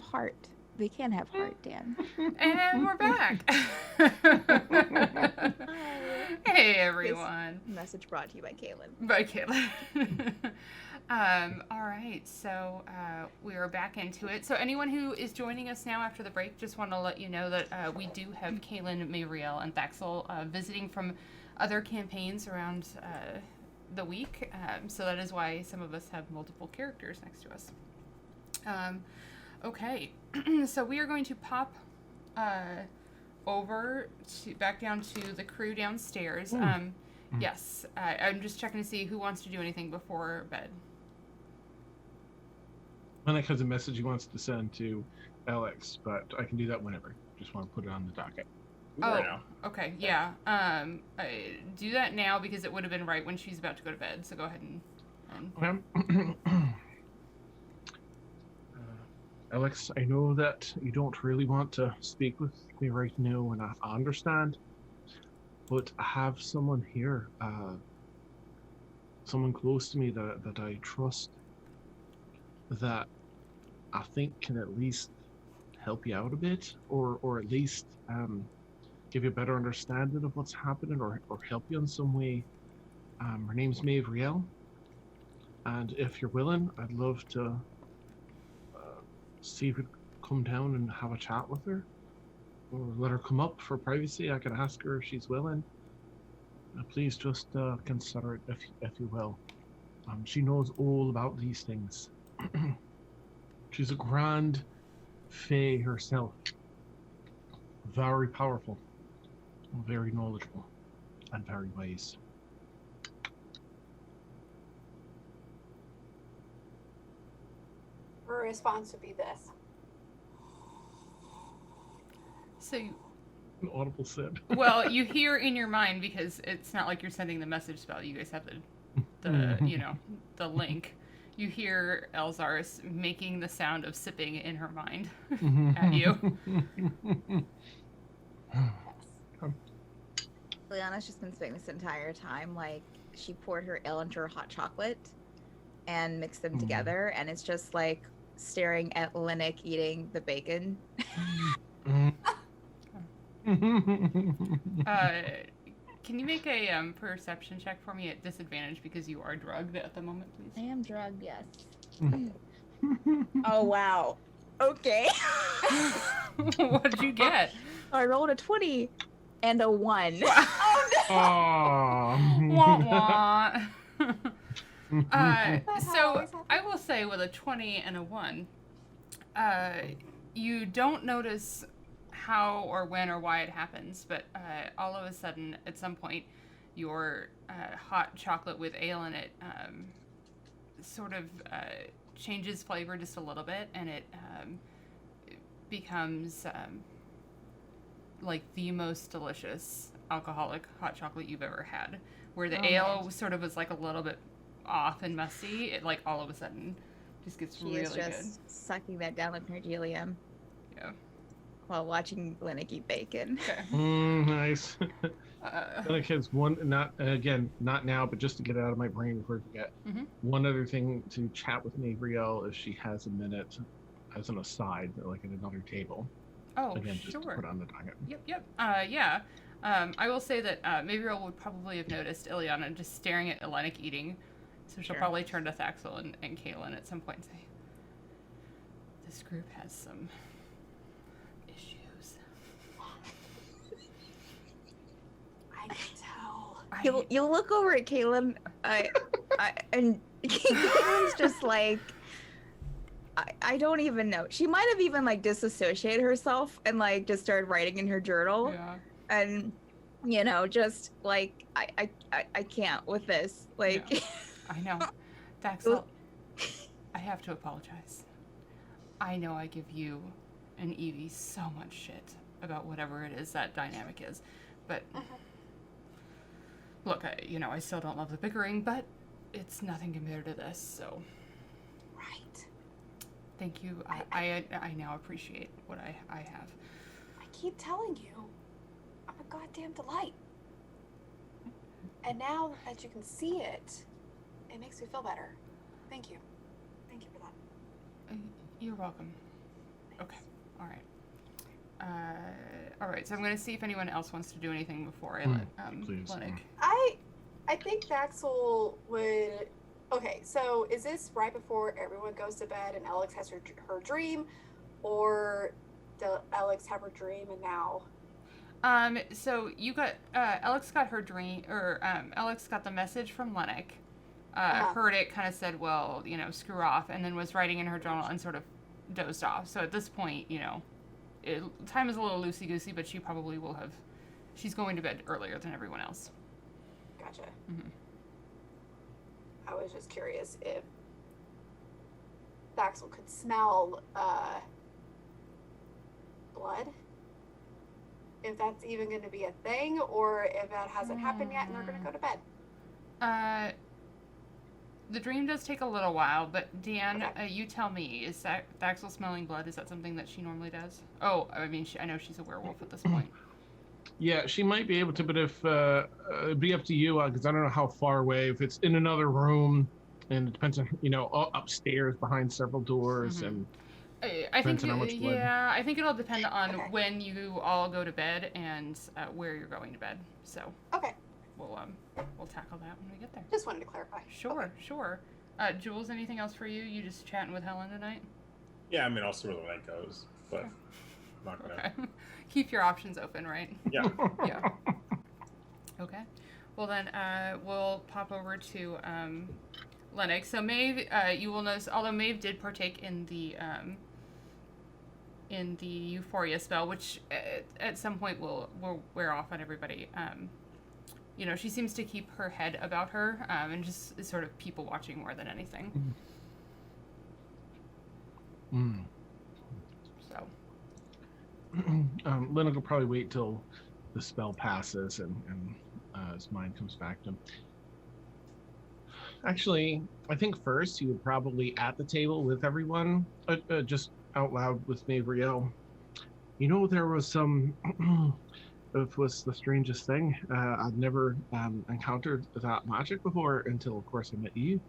heart. They can have heart, Dan.
And we're back. Hey, everyone.
This message brought to you by Kaylin.
By Caitlin. All right, so we are back into it. So anyone who is joining us now after the break, just want to let you know that we do have Llennoc, Maeve'riel, and Thaxel visiting from other campaigns around the week. So that is why some of us have multiple characters next to us. Okay, so we are going to pop over back down to the crew downstairs. Yes, I'm just checking to see who wants to do anything before bed.
Llennoc has a message he wants to send to Alex, but I can do that whenever. Just want to put it on the docket.
Oh, okay, yeah. Do that now because it would have been right when she's about to go to bed. So go ahead and...
Okay. Alex, I know that you don't really want to speak with me right now, and I understand. But I have someone here, someone close to me that I trust, that I think can at least help you out a bit, or at least give you a better understanding of what's happening, or help you in some way. Her name's Maeve'riel, and if you're willing, I'd love to see if you'd come down and have a chat with her. Or let her come up for privacy. I can ask her if she's willing. Please just consider it if you will. She knows all about these things. She's a grand fae herself. Very powerful, very knowledgeable, and very wise.
Her response would be this.
So you...
An audible said.
Well, you hear in your mind because it's not like you're sending the message spell. You guys have the you know, the link. You hear Elxaris making the sound of sipping in her mind at you.
Liana's just been spending this entire time, like, she poured her ale into her hot chocolate and mixed them together, and it's just like staring at Llennoc eating the bacon.
Can you make a perception check for me at disadvantage because you are drugged at the moment,
I
please?
am drugged, yes. Oh, wow. Okay.
What did you get?
I rolled a 20 and a 1.
Wah, wah. So I will say with a 20 and a 1, you don't notice how or when or why it happens, but all of a sudden, at some point, your hot chocolate with ale in it sort of changes flavor just a little bit, and it becomes like the most delicious alcoholic hot chocolate you've ever had. Where the ale sort of was like a little bit off and musty, it like all of a sudden just gets really good.
She is just sucking that down with her helium.
Yeah.
While watching Llennoc eat bacon.
Okay.
Nice. Llennoc has one, not now, but just to get it out of my brain before I forget. One other thing to chat with Maeve'riel if she has a minute, as an aside, like at another table.
Oh,
Again, just
sure.
to put on the docket.
Yep. Yeah. I will say that Maeve'riel would probably have noticed Ileana just staring at Llennoc eating, so she'll probably turn to Thaxel and Kaylin at some point and say, "This group has some issues."
I can tell.
You'll look over at Kaylin, and Kaylin's just like, I don't even know. She might have even like disassociated herself and like just started writing in her journal.
Yeah.
And you know, just like I can't with this. Like
Yeah. I know. Thaxel, I have to apologize. I know I give you and Evie so much shit about whatever it is that dynamic is, but look, I still don't love the bickering, but it's nothing compared to this. So,
Right.
thank you. I now appreciate what I have.
I keep telling you, I'm a goddamn delight. And now that you can see it, it makes me feel better. Thank you. Thank you for that.
You're welcome. Okay. All right. All right. So I'm going to see if anyone else wants to do anything before I let
please.
Llennoc.
I think Daxel would. Okay, so is this right before everyone goes to bed and Alex has her dream, or does Alex have her dream and now?
So you got Alex got her dream, or Alex got the message from Llennoc. Heard it, kind of said, well, screw off, and then was writing in her journal and sort of dozed off. So at this point, time is a little loosey-goosey, but she probably will have. She's going to bed earlier than everyone else.
Gotcha.
Mm-hmm.
I was just curious if Daxel could smell blood. If that's even going to be a thing, or if that hasn't happened yet and they're going to go to bed.
The dream does take a little while, but Deanne, you tell me, is Daxel smelling blood? Is that something that she normally does? Oh, I mean, I know she's a werewolf at this point.
Yeah, she might be able to, but if it'd be up to you, because I don't know how far away. If it's in another room, and it depends on upstairs behind several doors, and
I think
on how much blood.
yeah, I think it'll depend on when you all go to bed and where you're going to bed. So
okay,
we'll tackle that when we get there.
Just wanted to clarify.
Sure. Jules, anything else for you? You just chatting with Helen tonight?
Yeah, I mean, I'll see where the night goes, but I'm not gonna.
Okay. Keep your options open, right?
Yeah.
Yeah. Okay. Well then, we'll pop over to Llennoc. So Maeve, you will notice, although Maeve did partake in the Euphoria spell, which at some point will wear off on everybody. She seems to keep her head about her, and just is sort of people watching more than anything.
Mm.
So.
Llennoc will probably wait till the spell passes and his mind comes back to him. Actually, I think first he would probably at the table with everyone, just out loud with Maeve'riel. There was some. It was the strangest thing. I'd never encountered that magic before until, of course, I met you.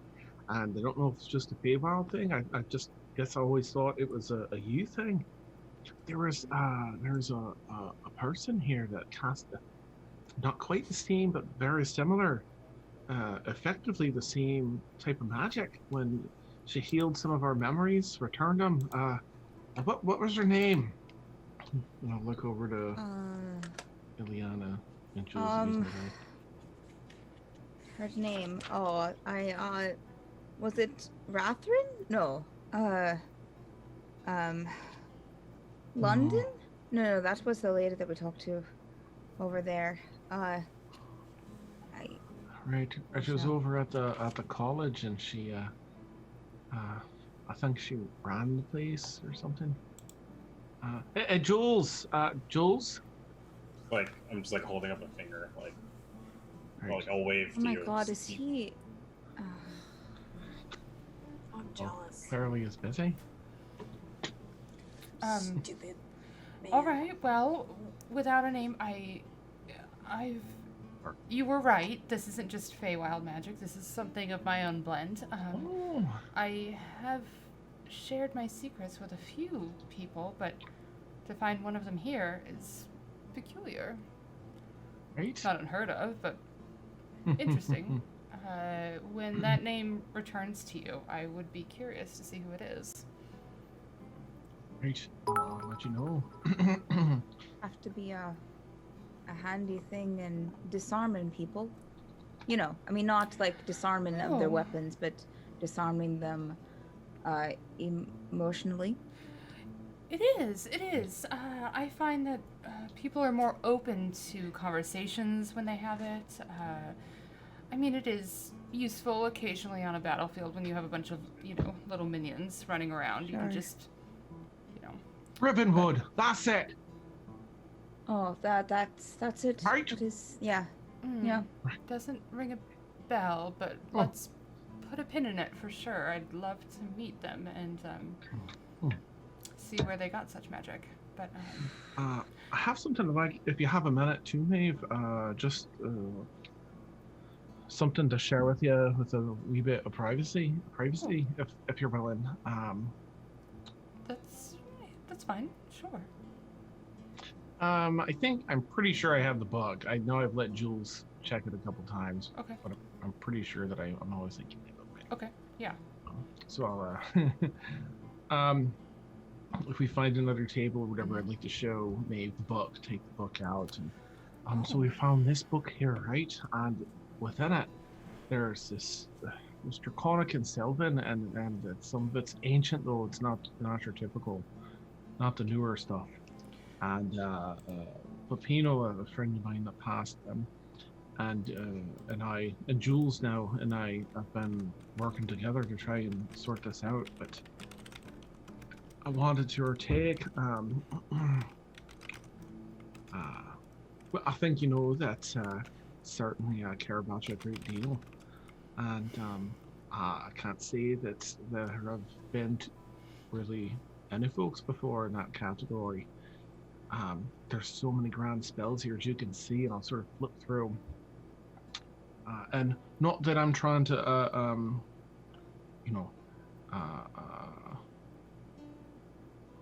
And I don't know if it's just a Feywild thing. I just guess I always thought it was a you thing. There's a person here that cast not quite the same, but very similar, effectively the same type of magic. When she healed some of our memories, returned them. What was her name? And I'll look over to Ileana and Jules.
Her name. Oh, was it Rathrin? No. London? No, that was the lady that we talked to over there.
Right. She was over at the college, and she I think she ran the place or something. Hey, Jules. Jules.
Like, I'm just holding up a finger,
Right.
I'll wave to
Oh my
you.
god, is he?
I'm jealous.
Clearly is busy.
Stupid. Man.
All right. Well, without a name, you were right. This isn't just Feywild magic. This is something of my own blend. I have shared my secrets with a few people, but to find one of them here is peculiar.
Right.
Not unheard of, but interesting. When that name returns to you, I would be curious to see who it is.
Right. I'll let you know.
Have to be a handy thing in disarming people. I mean, not like disarming of their weapons, but disarming them emotionally.
It is. I find that people are more open to conversations when they have it. I mean, it is useful occasionally on a battlefield when you have a bunch of, little minions running around.
Sure.
You can just,
Ribbonwood. That's it.
Oh, that's it.
Right.
It is. Yeah. Yeah.
Doesn't ring a bell, but let's put a pin in it for sure. I'd love to meet them and see where they got such magic. But
I have something if you have a minute too, Maeve, just something to share with you with a wee bit of privacy, if you're willing.
That's fine. Sure.
I'm pretty sure I have the book. I know I've let Jules check it a couple times,
Okay.
but I'm pretty sure that I'm always thinking of it.
Okay. Yeah.
So I'll, if we find another table or whatever, I'd like to show Maeve the book, take the book out, and so we found this book here, right? And within it, there's this draconic and Sylvan, and some of it's ancient, though it's not your typical, not the newer stuff. And Pepino, a friend of mine that passed them, and I and Jules now and I have been working together to try and sort this out. But I wanted your take. Well, I think you know that certainly I care about you a great deal, and I can't say that there have been really any folks before in that category. There's so many grand spells here, as you can see, and I'll sort of flip through. And not that I'm trying to,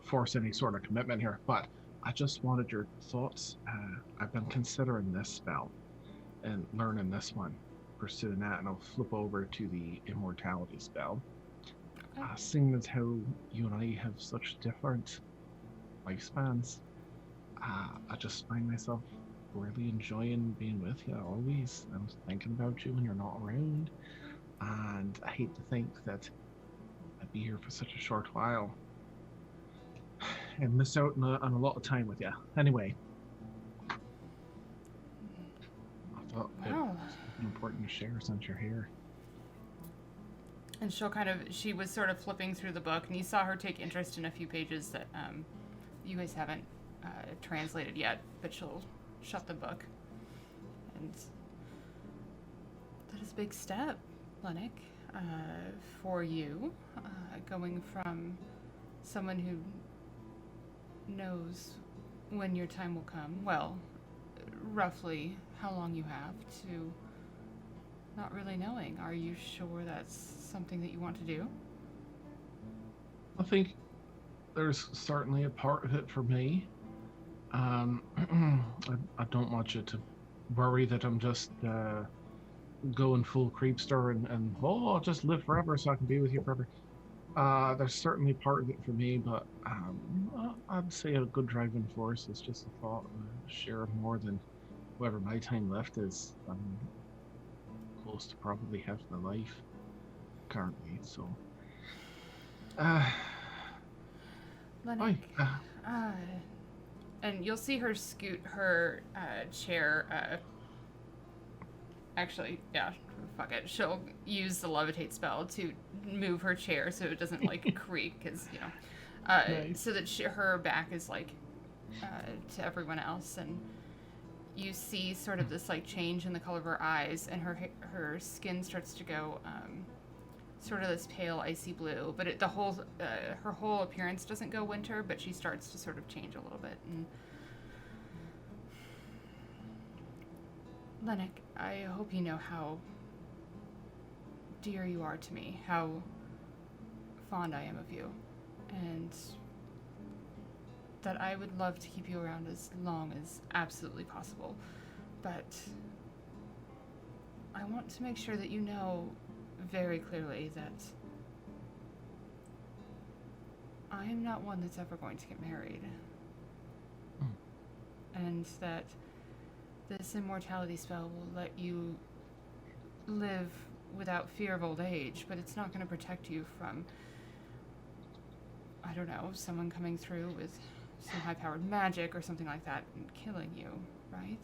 force any sort of commitment here, but I just wanted your thoughts. I've been considering this spell and learning this one, pursuing that, and I'll flip over to the immortality spell.
Okay.
Seeing as how you and I have such different lifespans, I just find myself really enjoying being with you always. I'm thinking about you when you're not around, and I hate to think that I'd be here for such a short while and miss out on a lot of time with you. Anyway, I thought it
Wow.
was important to share since you're here.
And she was sort of flipping through the book, and you saw her take interest in a few pages that you guys haven't translated yet, but she'll shut the book. And that is a big step, Llennoc, for you, going from someone who knows when your time will come, well, roughly how long you have, to not really knowing. Are you sure that's something that you want to do?
I think there's certainly a part of it for me. I don't want you to worry that I'm just going full creepster and I'll just live forever so I can be with you forever. There's certainly part of it for me, but I'd say a good driving force is just the thought of share more than whatever my time left is. I'm close to probably half my life currently, so.
Llennoc, and you'll see her scoot her chair. Actually, yeah, fuck it. She'll use the levitate spell to move her chair so it doesn't like creak, because
Nice.
so that her back is like to everyone else, and you see sort of this like change in the color of her eyes, and her skin starts to go sort of this pale icy blue, but her whole appearance doesn't go winter, but she starts to sort of change a little bit. And Llennoc, I hope you know how dear you are to me, how fond I am of you, and that I would love to keep you around as long as absolutely possible, but I want to make sure that you know very clearly that I am not one that's ever going to get married. And that this immortality spell will let you live without fear of old age, but it's not going to protect you from, I don't know, someone coming through with some high-powered magic or something like that and killing you, right?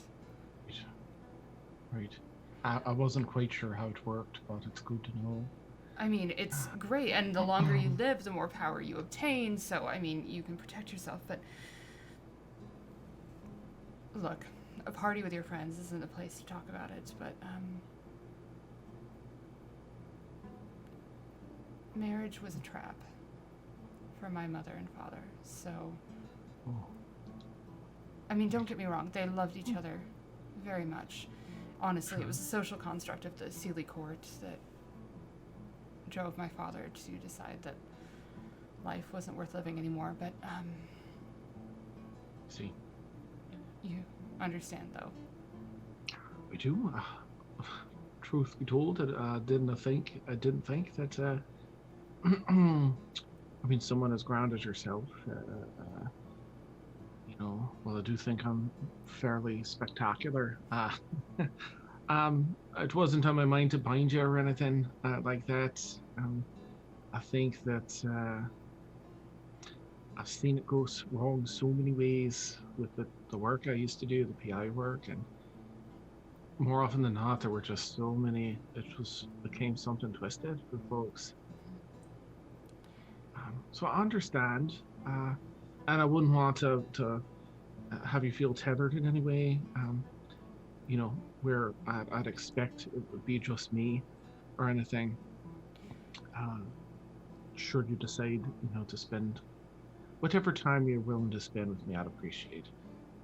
Right. I wasn't quite sure how it worked, but it's good to know.
I mean, it's great, and the longer you live, the more power you obtain, so, I mean, you can protect yourself, but look, a party with your friends isn't the place to talk about it, but, marriage was a trap for my mother and father, so, I mean, don't get me wrong, they loved each other very much. Honestly, it was a social construct of the Sealy court that drove my father to decide that life wasn't worth living anymore, but,
See,
You understand, though.
we do. Truth be told, I didn't think that. I mean, someone as grand as yourself. Well, I do think I'm fairly spectacular. It wasn't on my mind to bind you or anything like that. I think that I've seen it go wrong so many ways with the work I used to do, the PI work, and more often than not, there were just so many. It became something twisted for folks. So I understand, and I wouldn't want to have you feel tethered in any way. Where I'd expect it would be just me or anything. Should you decide, to spend whatever time you're willing to spend with me, I'd appreciate,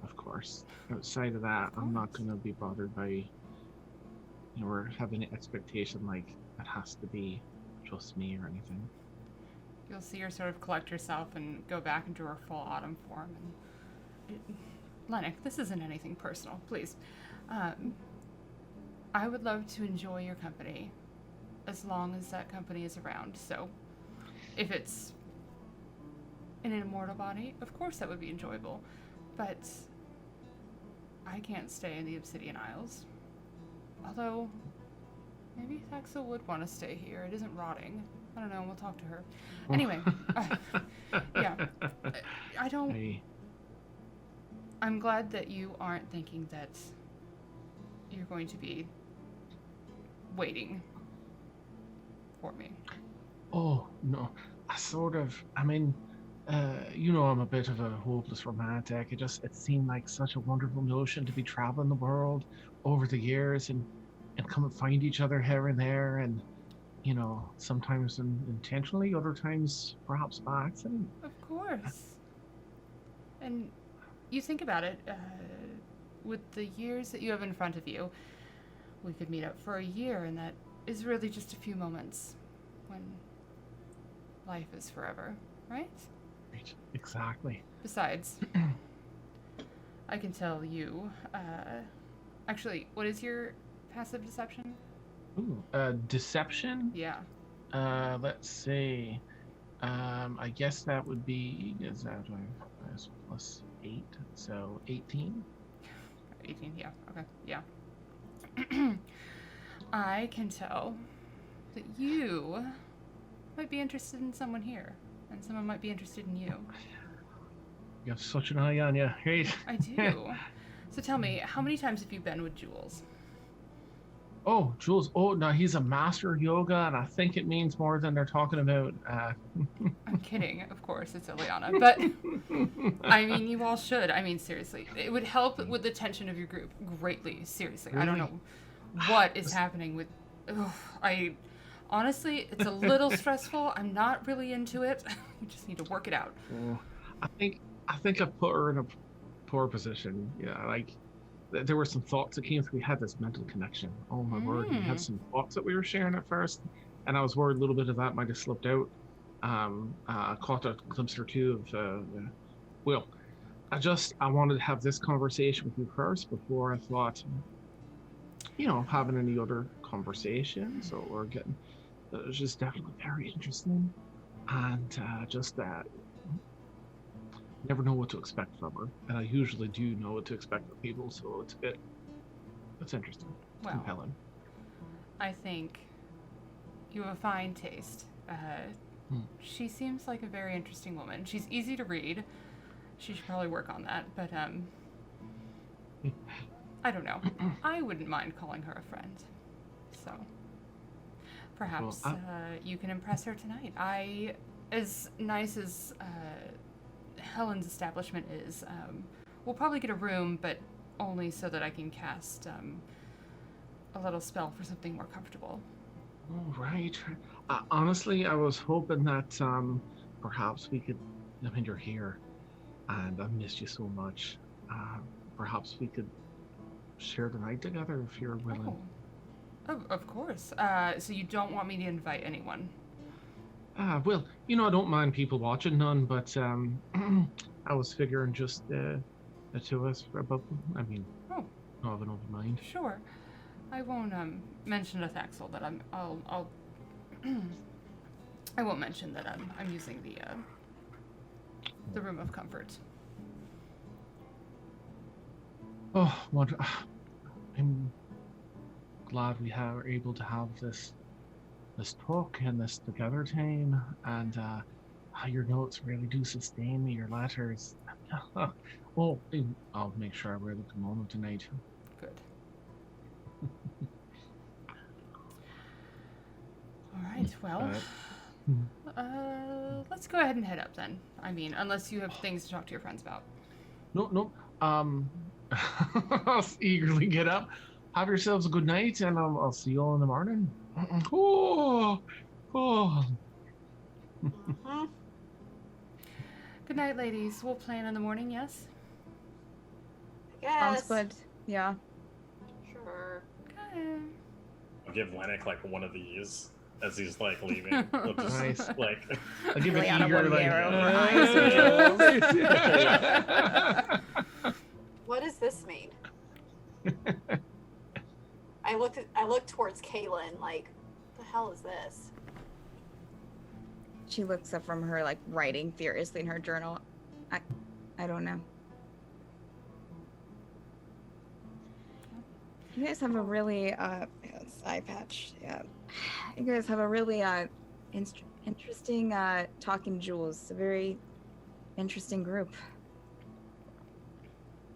of course. Outside of that, I'm not going to be bothered by, or have any expectation like it has to be just me or anything.
You'll see her sort of collect herself and go back into her full autumn form. And Llennoc, this isn't anything personal, please. I would love to enjoy your company as long as that company is around. So if it's in an immortal body, of course that would be enjoyable. But I can't stay in the Obsidian Isles. Although, maybe Thaxel would want to stay here. It isn't rotting. I don't know, we'll talk to her. Anyway, yeah. I'm glad that you aren't thinking that you're going to be waiting for me.
Oh, no. I'm a bit of a hopeless romantic. It seemed like such a wonderful notion to be traveling the world over the years and come and find each other here and there, and sometimes intentionally, other times perhaps by accident.
Of course. And you think about it, with the years that you have in front of you, we could meet up for a year, and that is really just a few moments when life is forever, right?
Right, exactly.
Besides, I can tell you, actually, what is your passive deception?
Ooh, deception?
Yeah.
Let's see. I guess that would be, is that plus 8, so 18?
18, yeah, okay, yeah. I can tell that you might be interested in someone here, and someone might be interested in you.
You have such an eye on you, right?
I do. So tell me, how many times have you been with Jules?
Oh, Jules. Oh, no, he's a master of yoga, and I think it means more than they're talking about.
I'm kidding, of course, it's Ileana. But, I mean, you all should. I mean, seriously. It would help with the tension of your group greatly. Seriously.
Really?
I don't know what is happening with... Honestly, it's a little stressful. I'm not really into it. We just need to work it out.
Oh, I think I put her in a poor position. Yeah, like... There were some thoughts that came through. We had this mental connection. Oh my word! We had some thoughts that we were sharing at first, and I was worried a little bit of that might have slipped out. I caught a glimpse or two of. I wanted to have this conversation with you first before I thought, having any other conversations or getting. It was just definitely very interesting, and just that. Never know what to expect from her, and I usually do know what to expect from people, so it's interesting.
Well,
compelling.
I think you have a fine taste. She seems like a very interesting woman. She's easy to read. She should probably work on that, but I don't know. I wouldn't mind calling her a friend. So perhaps you can impress her tonight. As nice as Helen's establishment is, we'll probably get a room, but only so that I can cast a little spell for something more comfortable.
Oh, right. Honestly, I was hoping that perhaps we could. I mean, you're here, and I missed you so much. Perhaps we could share the night together if you're willing.
Oh, of course. So you don't want me to invite anyone?
Well, I don't mind people watching none, but I was figuring just, the two of us above them? I mean,
Oh.
I have an open mind.
Sure. I won't mention to Thaxel that I'll I won't mention that I'm using the room of comfort.
Oh, I'm glad we are able to have this talk and this together time, and your notes really do sustain me. Your letters. Well, I'll make sure I wear the kimono tonight.
Good. All right. Well, let's go ahead and head up then. I mean, unless you have things to talk to your friends about.
No. I'll eagerly get up. Have yourselves a good night, and I'll see you all in the morning. Oh.
Mhm.
Good night, ladies. We'll plan in the morning. Yes.
I guess.
Sounds good. Yeah.
Sure.
Okay.
I'll give Llennoc like one of these as he's like leaving. We'll just,
Nice.
like,
I'll give it
Lay on a
eager,
one
like.
there over
Yeah.
What does this mean? I looked towards Kaylin, like, what the hell is this?
She looks up from her like writing furiously in her journal. I don't know. You guys have a really it's eye patch. Yeah. You guys have a really interesting talking Jules. A very interesting group.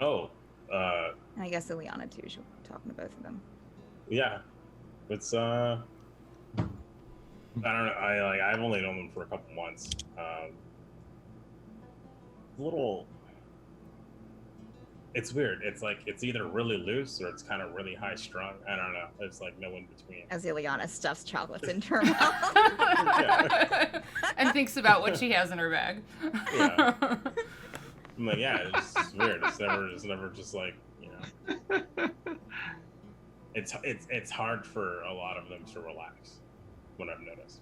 oh,
And I guess Ileana too. She'll be talking to both of them.
yeah. It's I don't know. I've only known them for a couple months. A little. It's weird. It's like it's either really loose or it's kind of really high strung. I don't know. It's like no in between.
As Ileana stuffs chocolates into her mouth.
And thinks about what she has in her bag.
Yeah. I'm like, yeah, it's weird. It's never just like, you know. It's hard for a lot of them to relax. What I've noticed.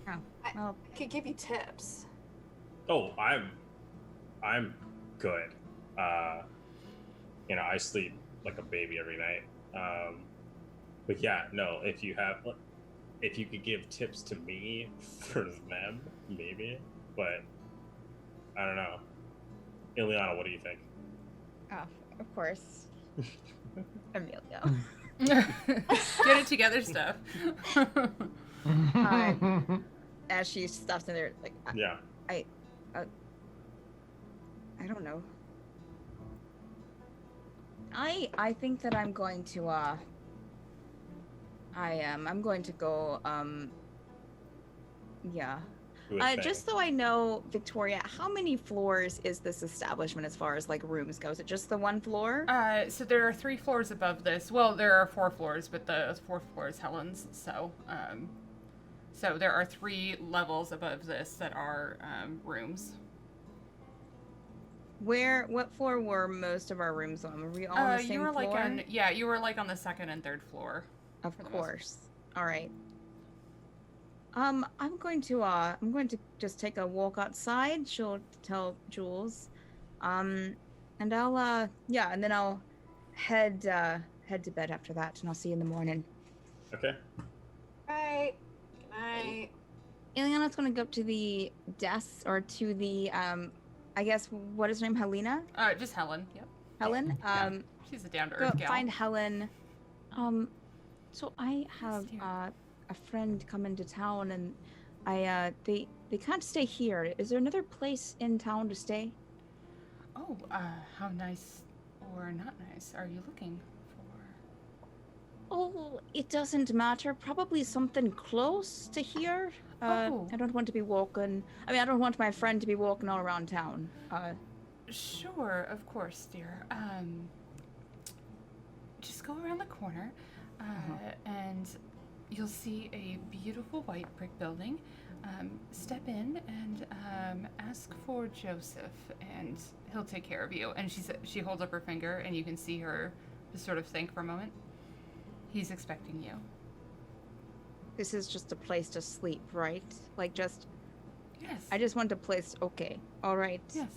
Well,
I could give you tips.
Oh, I'm good. You know, I sleep like a baby every night. But yeah, no, if you could give tips to me for them, maybe. But I don't know. Ileana, what do you think?
oh, of course. Amelia.
Get it together stuff.
As she stuffs in there, like,
Yeah.
I don't know. I think that I'm going to I'm going to go yeah.
Do a thing.
Just so I know, Victoria, how many floors is this establishment as far as like rooms go? Is it just the one floor?
So there are 3 floors above this. Well, there are 4 floors, but the 4th floor is Helen's. So there are 3 levels above this that are rooms.
What floor were most of our rooms on? Were we all on the same
you were
floor?
you were like on the 2nd and 3rd floor.
Of
for the most
course. All right. I'm going to just take a walk outside. She'll tell Jules. And I'll and then I'll head to bed after that, and I'll see you in the morning.
Okay.
Right. Good night.
Ileana's going to go up to the desk or to the I guess what is her name? Helena?
Just Helen. Yep.
Helen?
Yeah. She's a down to
Go
earth gal.
find Helen. So I have
dear.
a friend come into town, and they can't stay here. Is there another place in town to stay?
Oh, how nice or not nice are you looking for?
Oh, it doesn't matter. Probably something close to here.
Oh.
I don't want to be walking. I mean, I don't want my friend to be walking all around town.
Sure, of course, dear. Just go around the corner, and you'll see a beautiful white brick building. Step in and ask for Joseph, and he'll take care of you. And she holds up her finger, and you can see her just sort of think for a moment. He's expecting you.
This is just a place to sleep, right? Like just.
Yes.
I just want a place. Okay. All right.
Yes.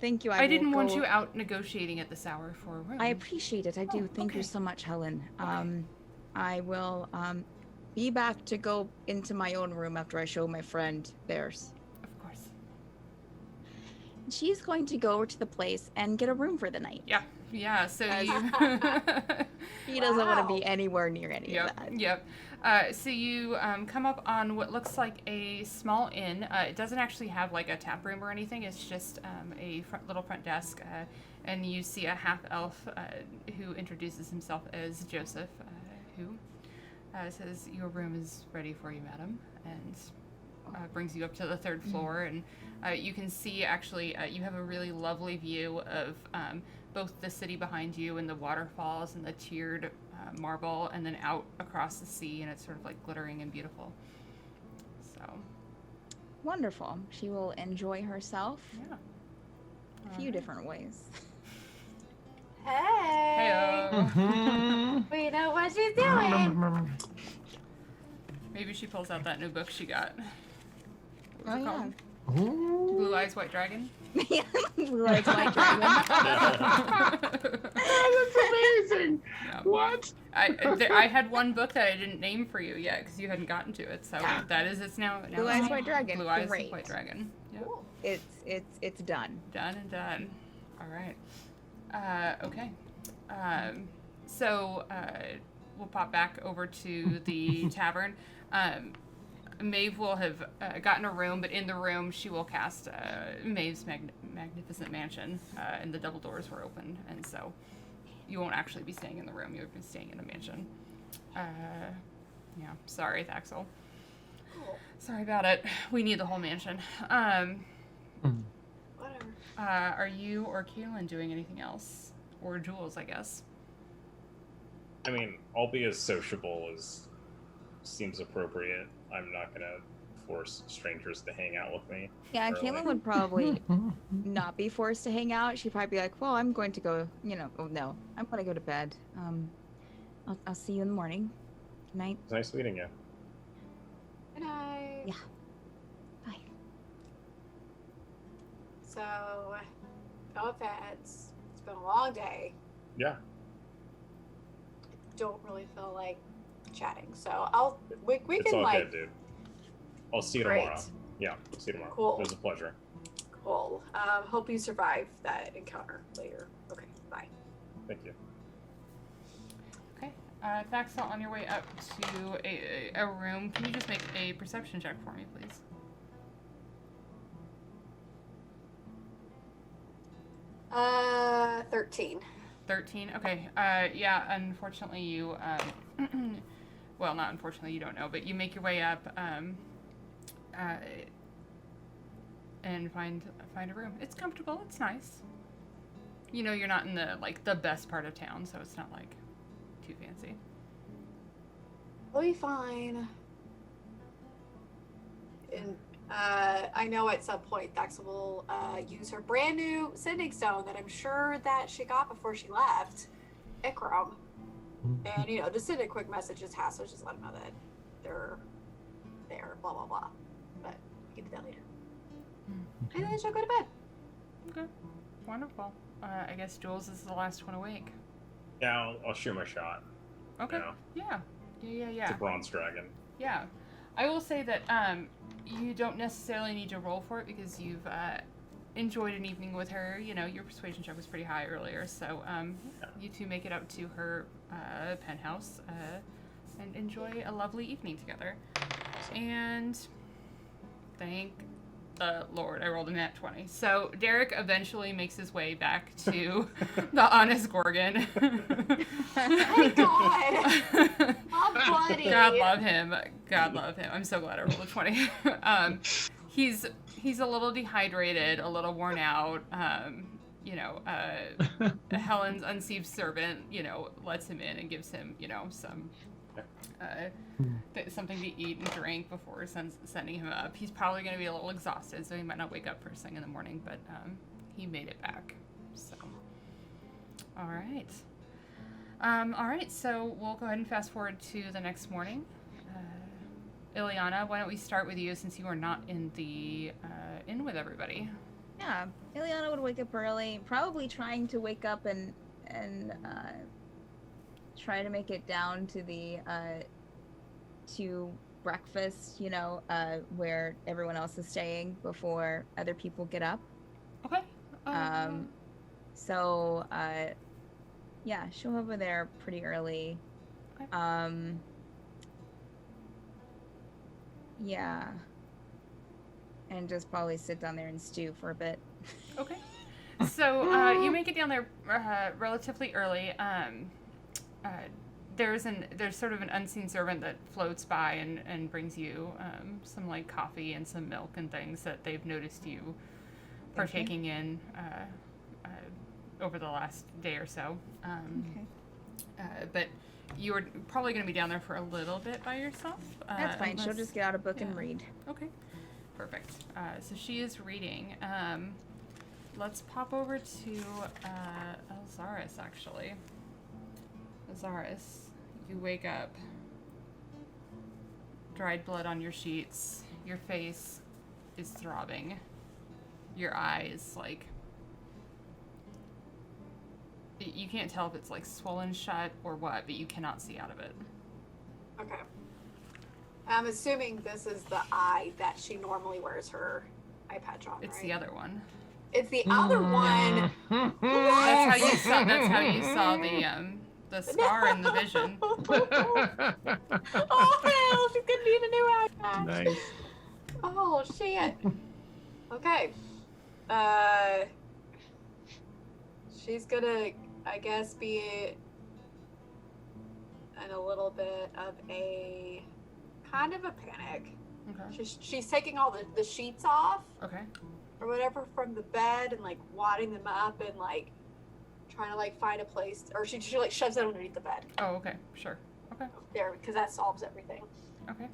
Thank you.
I didn't want
go-
you out negotiating at this hour for a room.
I appreciate it. I do.
Oh,
Thank you
okay.
so much, Helen.
Okay.
I will be back to go into my own room after I show my friend theirs.
Of course.
She's going to go over to the place and get a room for the night.
Yeah. Yeah. So
As-
you.
He doesn't want to
Wow.
be anywhere near any of that.
Yep. So you come up on what looks like a small inn. It doesn't actually have like a tap room or anything. It's just a little front desk, and you see a half elf who introduces himself as Joseph, who says, "Your room is ready for you, madam," and brings you up to the third floor. And you can see actually you have a really lovely view of both the city behind you and the waterfalls and the tiered marble, and then out across the sea, and it's sort of like glittering and beautiful. So,
Wonderful. She will enjoy herself
yeah.
a few different ways.
Hey.
Heyo.
Mhm.
We know what she's doing.
Maybe she pulls out that new book she got. What's
Oh,
it
yeah.
called?
Ooh.
Blue Eyes White Dragon?
Blue Eyes White Dragon.
Oh, that's amazing.
Yeah.
What?
I had one book that I didn't name for you yet because you hadn't gotten to it. So that is it's now.
Blue Eyes
it's
White Dragon.
Blue Eyes
Great.
White Dragon. Yep.
Cool.
It's done.
Done and done. All right. Okay. So we'll pop back over to the tavern. Maeve will have gotten a room, but in the room she will cast Maeve's magnificent mansion, and the double doors were open, and so you won't actually be staying in the room. You'll be staying in a mansion. Yeah. Sorry, Thaxel.
Cool.
Sorry about it. We need the whole mansion.
Whatever.
Are you or Kaylin doing anything else? Or Jules, I guess.
I mean, I'll be as sociable as seems appropriate. I'm not gonna force strangers to hang out with me.
Yeah,
Early.
Caitlin would probably not be forced to hang out. She'd probably be like, well, I'm going to go, oh, no, I'm going to go to bed. I'll see you in the morning. Good night.
It's nice meeting you.
Good night.
Yeah. Bye.
So, no offense. It's been a long day.
Yeah.
Don't really feel like chatting. So we
It's
can
all
like
good, dude. I'll see you
Great.
tomorrow. Yeah, see you tomorrow.
Cool.
It was a pleasure.
cool. Hope you survive that encounter later. Okay, bye.
Thank you.
Okay. Thaxel, on your way up to a room, can you just make a perception check for me, please?
Uh, 13.
13. Okay. Yeah. Unfortunately, you. Well, not unfortunately, you don't know, but you make your way up. And find a room. It's comfortable. It's nice. You know, you're not in the best part of town, so it's not like too fancy.
We'll be fine. And I know at some point Thaxel will use her brand new sending stone that I'm sure that she got before she left, Ikram. And just send a quick message as Hassel, just let them know that they're there, blah blah blah. But we can do that later. And then she'll go to bed.
Okay. Wonderful. I guess Jules is the last one awake.
Yeah, I'll shoot my shot.
Okay.
You know,
Yeah.
it's
Yeah.
a bronze dragon.
Yeah. I will say that you don't necessarily need to roll for it because you've enjoyed an evening with her. You know, your persuasion check was pretty high earlier, so you two make it up to her penthouse and enjoy a lovely evening together. And thank the Lord, I rolled a nat 20. So Derik eventually makes his way back to the Honest Gorgon.
Thank God. Oh, buddy.
God love him. God love him. I'm so glad I rolled a 20. He's a little dehydrated, a little worn out. Helen's unseeved servant, lets him in and gives him, some something to eat and drink before sending him up. He's probably going to be a little exhausted, so he might not wake up first thing in the morning, but he made it back. So, all right. All right, so we'll go ahead and fast forward to the next morning. Ileana, why don't we start with you since you are not in the inn with everybody?
Yeah, Ileana would wake up early, probably trying to wake up and try to make it down to the to breakfast, where everyone else is staying before other people get up.
Okay.
So yeah, she'll over there pretty early.
Okay.
Yeah. And just probably sit down there and stew for a bit.
Okay. So you make it down there relatively early. There's sort of an unseen servant that floats by and brings you some like coffee and some milk and things that they've noticed you partaking in over the last day or so. But you're probably going to be down there for a little bit by yourself.
That's fine. She'll just get out a book and read.
Okay. Perfect. So she is reading. Let's pop over to Elxaris, actually. Elxaris, you wake up. Dried blood on your sheets. Your face is throbbing. Your eye is like... You can't tell if it's like swollen shut or what, but you cannot see out of it.
Okay. I'm assuming this is the eye that she normally wears her eye patch on,
It's
right?
the other one.
It's the other one.
That's how you saw the scar in the vision.
Oh hell, she's gonna need a new eye patch.
Nice.
Oh shit. Okay. She's gonna, I guess, be in a little bit of a kind of a panic.
Okay.
She's taking all the sheets off
Okay.
or whatever from the bed and like wadding them up and like trying to like find a place, or she like shoves it underneath the bed.
Oh, okay. Sure. Okay.
There, because that solves everything.
Okay.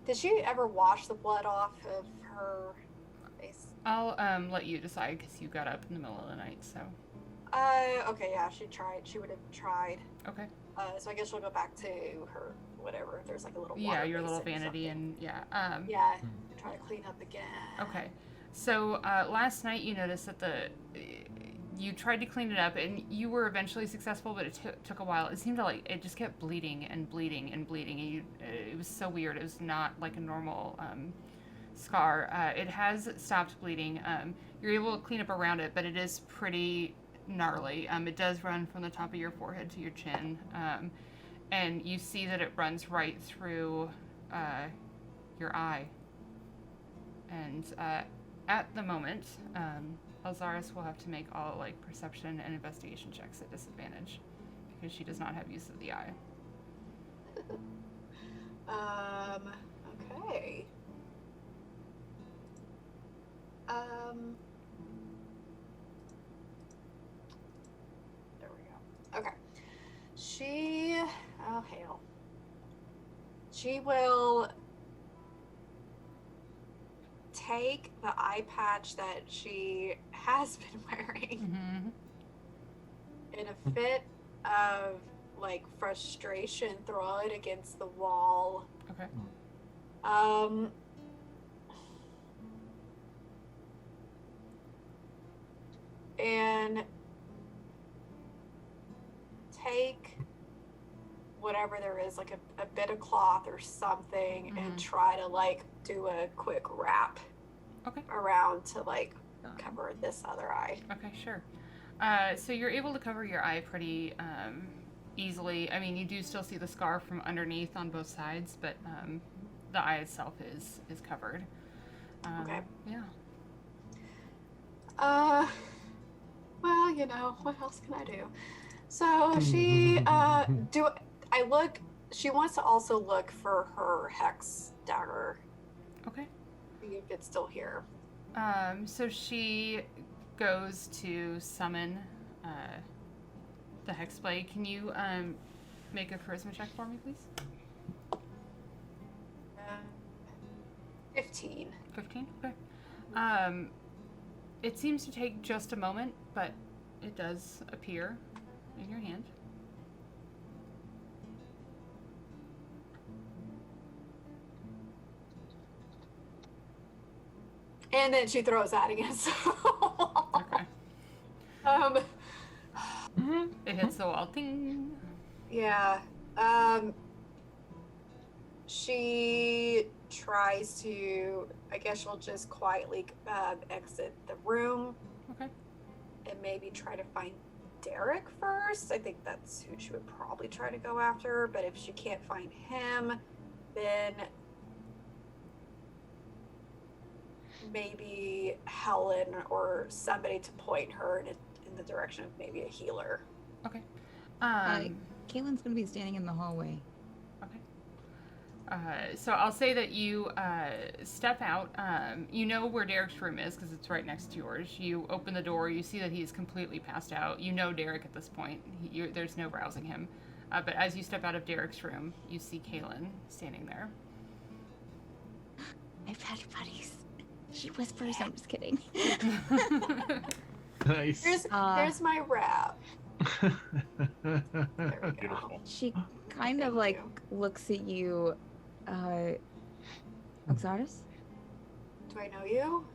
Did she ever wash the blood off of her face?
I'll let you decide because you got up in the middle of the night. So.
Okay, yeah, she tried. She would have tried.
Okay.
So I guess she'll go back to her whatever. There's like a little
Yeah,
water
your little
basin or
vanity
something.
and yeah.
Yeah, try to clean up again.
Okay. So last night you noticed that you tried to clean it up and you were eventually successful, but it took a while. It seemed to like it just kept bleeding and bleeding and bleeding, and it was so weird. It was not like a normal scar. It has stopped bleeding. You're able to clean up around it, but it is pretty gnarly. It does run from the top of your forehead to your chin, and you see that it runs right through your eye. And at the moment, Elxaris will have to make all like perception and investigation checks at disadvantage because she does not have use of the eye.
Okay. There we go. Okay. Oh hell. She will take the eye patch that she has been wearing in a fit of like frustration, throw it against the wall.
Okay.
And take whatever there is, like a bit of cloth or something, and try to like do a quick wrap around to like cover this other eye.
Okay, sure. So you're able to cover your eye pretty easily. I mean, you do still see the scar from underneath on both sides, but the eye itself is covered.
Okay.
Yeah.
Well, you know, what else can I do? So she she wants to also look for her hex dagger.
Okay.
See if it's still here.
So she goes to summon the hex blade. Can you make a charisma check for me, please?
15.
15? Okay. It seems to take just a moment, but it does appear in your hand.
And then she throws that against the wall.
Okay. It hits the wall. Ding.
Yeah. She tries to, I guess she'll just quietly exit the room.
Okay.
And maybe try to find Derik first. I think that's who she would probably try to go after. But if she can't find him, then maybe Helen or somebody to point her in the direction of maybe a healer.
Okay.
Caitlin's gonna be standing in the hallway.
Okay. So I'll say that you step out. You know where Derik's room is because it's right next to yours. You open the door. You see that he's completely passed out. You know Derik at this point. There's no rousing him. But as you step out of Derik's room, you see Caitlin standing there.
I've had buddies. She whispers. I'm just kidding.
Nice.
There's my wrap. There we go.
Beautiful.
She kind of
Thank
like
you.
looks at you, Elxaris?
Do I know you?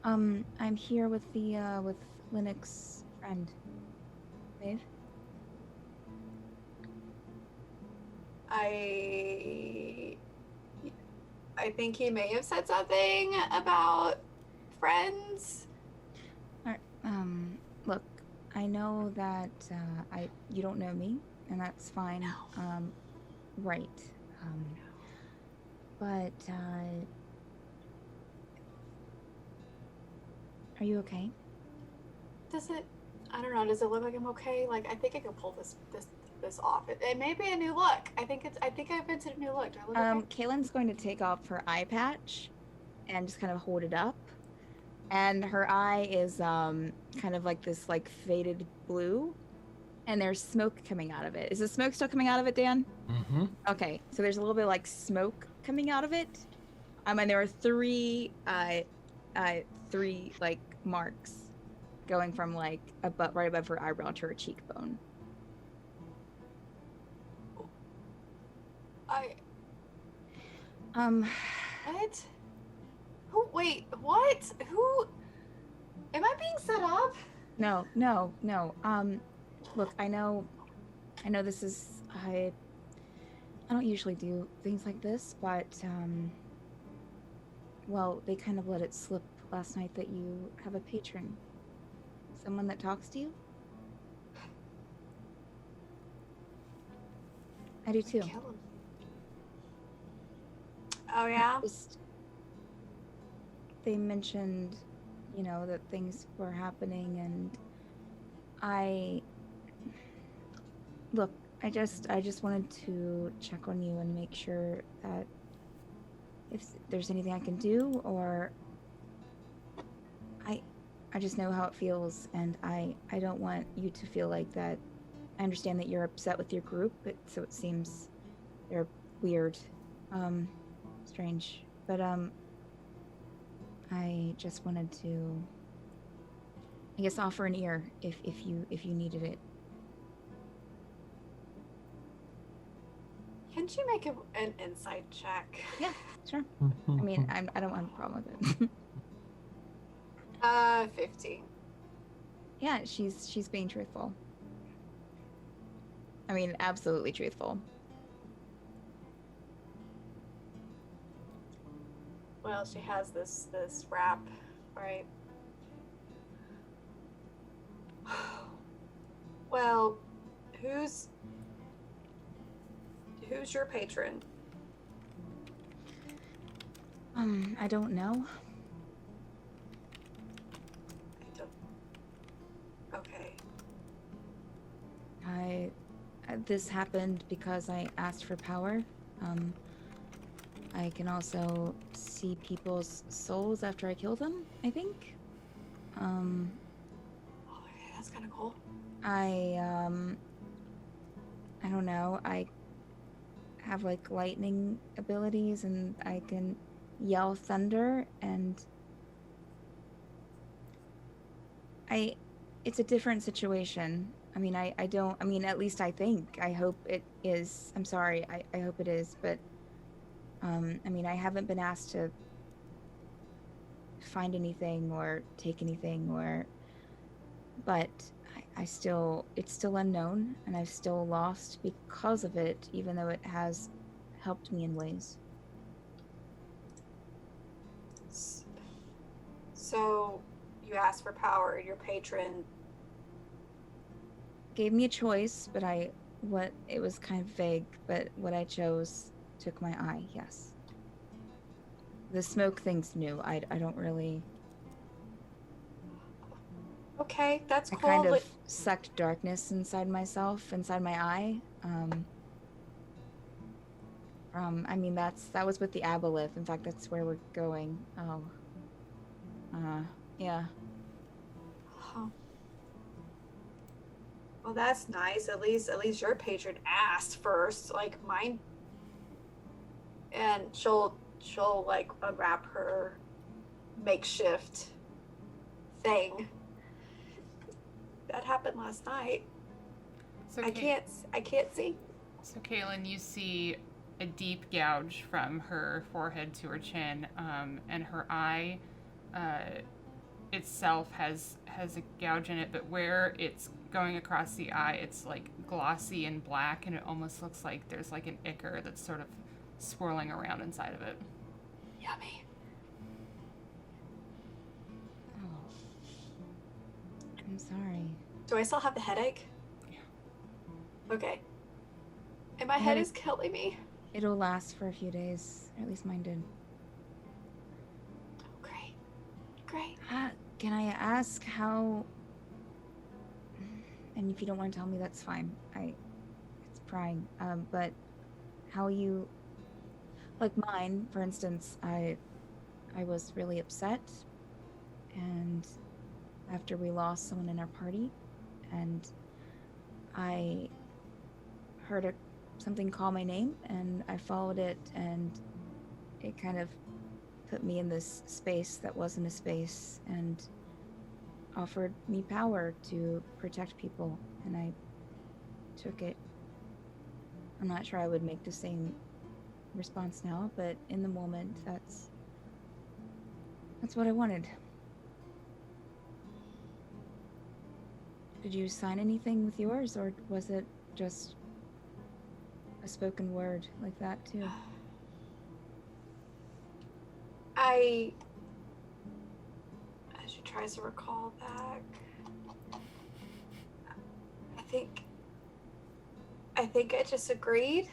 I'm here with the with Lennoc's friend, Maeve.
I think he may have said something about friends.
Look, I know that you don't know me, and that's fine.
No.
Right. But are you okay?
Does it? I don't know. Does it look like I'm okay? Like I think I can pull this off. It may be a new look. I think I invented a new look. Do I look okay?
Caitlin's going to take off her eye patch and just kind of hold it up. And her eye is kind of like this like faded blue, and there's smoke coming out of it. Is the smoke still coming out of it, Dan?
Mm-hmm.
Okay, so there's a little bit like smoke coming out of it. And there are three like marks going from like right above her eyebrow to her cheekbone.
What? Who? Wait. What? Who? Am I being set up?
No. Look, I know this is I don't usually do things like this, but well, they kind of let it slip last night that you have a patron. Someone that talks to you? I do too.
Kill him. Oh yeah.
They mentioned, that things were happening, and look, I just wanted to check on you and make sure that if there's anything I can do, or I just know how it feels, and I don't want you to feel like that. I understand that you're upset with your group, so it seems they're weird, strange, but I just wanted to, I guess, offer an ear if you needed it.
Can you make an insight check?
Yeah, sure. I mean, I don't have a problem with it.
15.
Yeah, she's being truthful. I mean, absolutely truthful.
Well, she has this wrap, right? Well, who's your patron?
I don't know.
Okay.
This happened because I asked for power. I can also see people's souls after I kill them, I think.
Oh, okay, that's kind of cool.
I don't know. I have like lightning abilities, and I can yell thunder, and it's a different situation. I mean, I don't, I mean, at least I think, I hope it is. I'm sorry, I hope it is, but I mean, I haven't been asked to find anything or take anything but I still, it's still unknown, and I've still lost because of it, even though it has helped me in ways.
So you asked for power, and your patron.
Gave me a choice, but it was kind of vague, but what I chose took my eye, yes. The smoke thing's new. I don't really...
Okay, that's
I
cool.
kind of
Like,
sucked darkness inside myself, inside my eye. I mean, that was with the aboleth. In fact, that's where we're going. Oh. Yeah.
huh. Well, that's nice. At least your patron asked first, like mine. And she'll like unwrap her makeshift thing. That happened last night.
So
I can't see.
So Kaylin, you see a deep gouge from her forehead to her chin, and her eye itself has a gouge in it, but where it's going across the eye, it's like glossy and black, and it almost looks like there's like an ichor that's sort of swirling around inside of it.
Yummy.
Oh. I'm sorry.
Do I still have the headache?
Yeah.
Okay. And my head is killing me.
It'll last for a few days, or at least mine did.
Oh, great. Great.
Can I ask how... And if you don't want to tell me, that's fine. It's prying. But how you... Like mine, for instance, I was really upset, and after we lost someone in our party, and I heard something call my name, and I followed it, and it kind of put me in this space that wasn't a space, and offered me power to protect people, and I took it. I'm not sure I would make the same response now, but in the moment, that's what I wanted. Did you sign anything with yours, or was it just a spoken word like that too?
As she tries to recall back, I think I just agreed.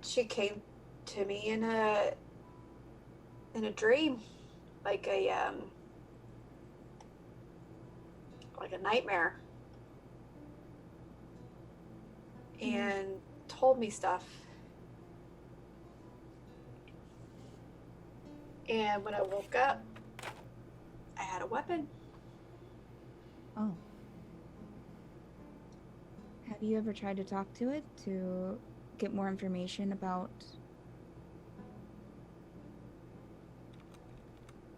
She came to me in a dream, like a nightmare, and told me stuff. And when I woke up, I had a weapon.
Oh. Have you ever tried to talk to it to get more information about...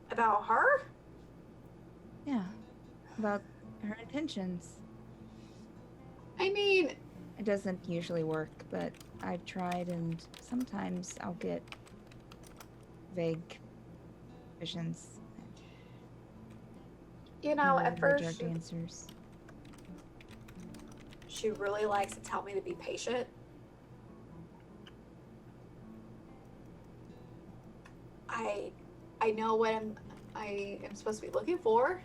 About her?
Yeah, about her intentions?
I mean...
It doesn't usually work, but I've tried, and sometimes I'll get vague visions.
You know,
Never
at
very
first
direct answers.
she really likes to tell me to be patient. I know what I am supposed to be looking for.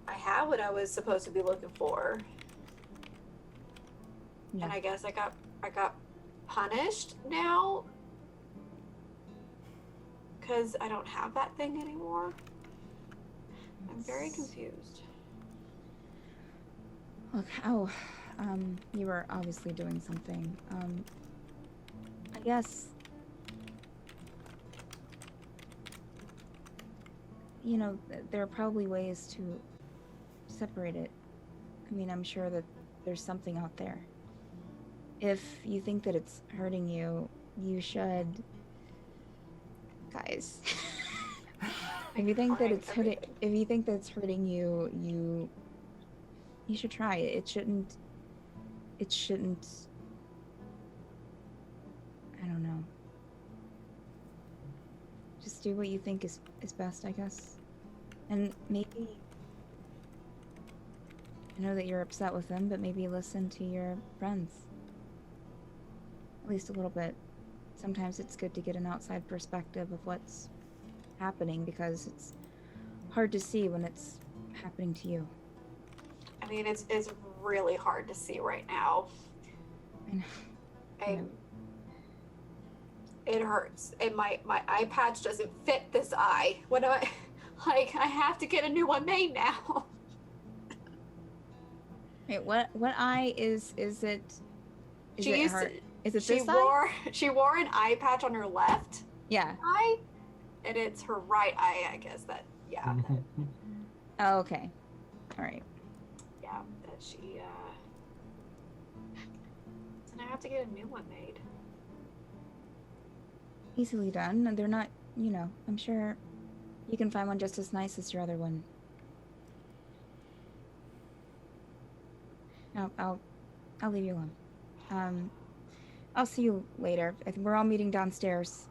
I have what I was supposed to be looking for.
Yeah.
And I guess I got punished now because I don't have that thing anymore. I'm very confused.
Look, you were obviously doing something. I guess, you know, there are probably ways to separate it. I mean, I'm sure that there's something out there. If you think that it's hurting you, you should... Guys. If you think that it's hurting you, you should try it. it shouldn't. I don't know. Just do what you think is best, I guess. And maybe, I know that you're upset with them, but maybe listen to your friends. At least a little bit. Sometimes it's good to get an outside perspective of what's happening, because it's hard to see when it's happening to you.
I mean, it's really hard to see right now.
I know. I know.
It hurts, and my eye patch doesn't fit this eye. What do I, like? I have to get a new one made now.
Wait, what eye is it? Is
She
it
used
her?
to-
Is it
She
this eye?
wore an eye patch on her left
Yeah.
eye, and it's her right eye, I guess. Yeah,
Oh, okay. All right.
that she. And I have to get a new one made.
Easily done. And they're not, you know, I'm sure you can find one just as nice as your other one. No, I'll leave you alone. I'll see you later. I think we're all meeting downstairs.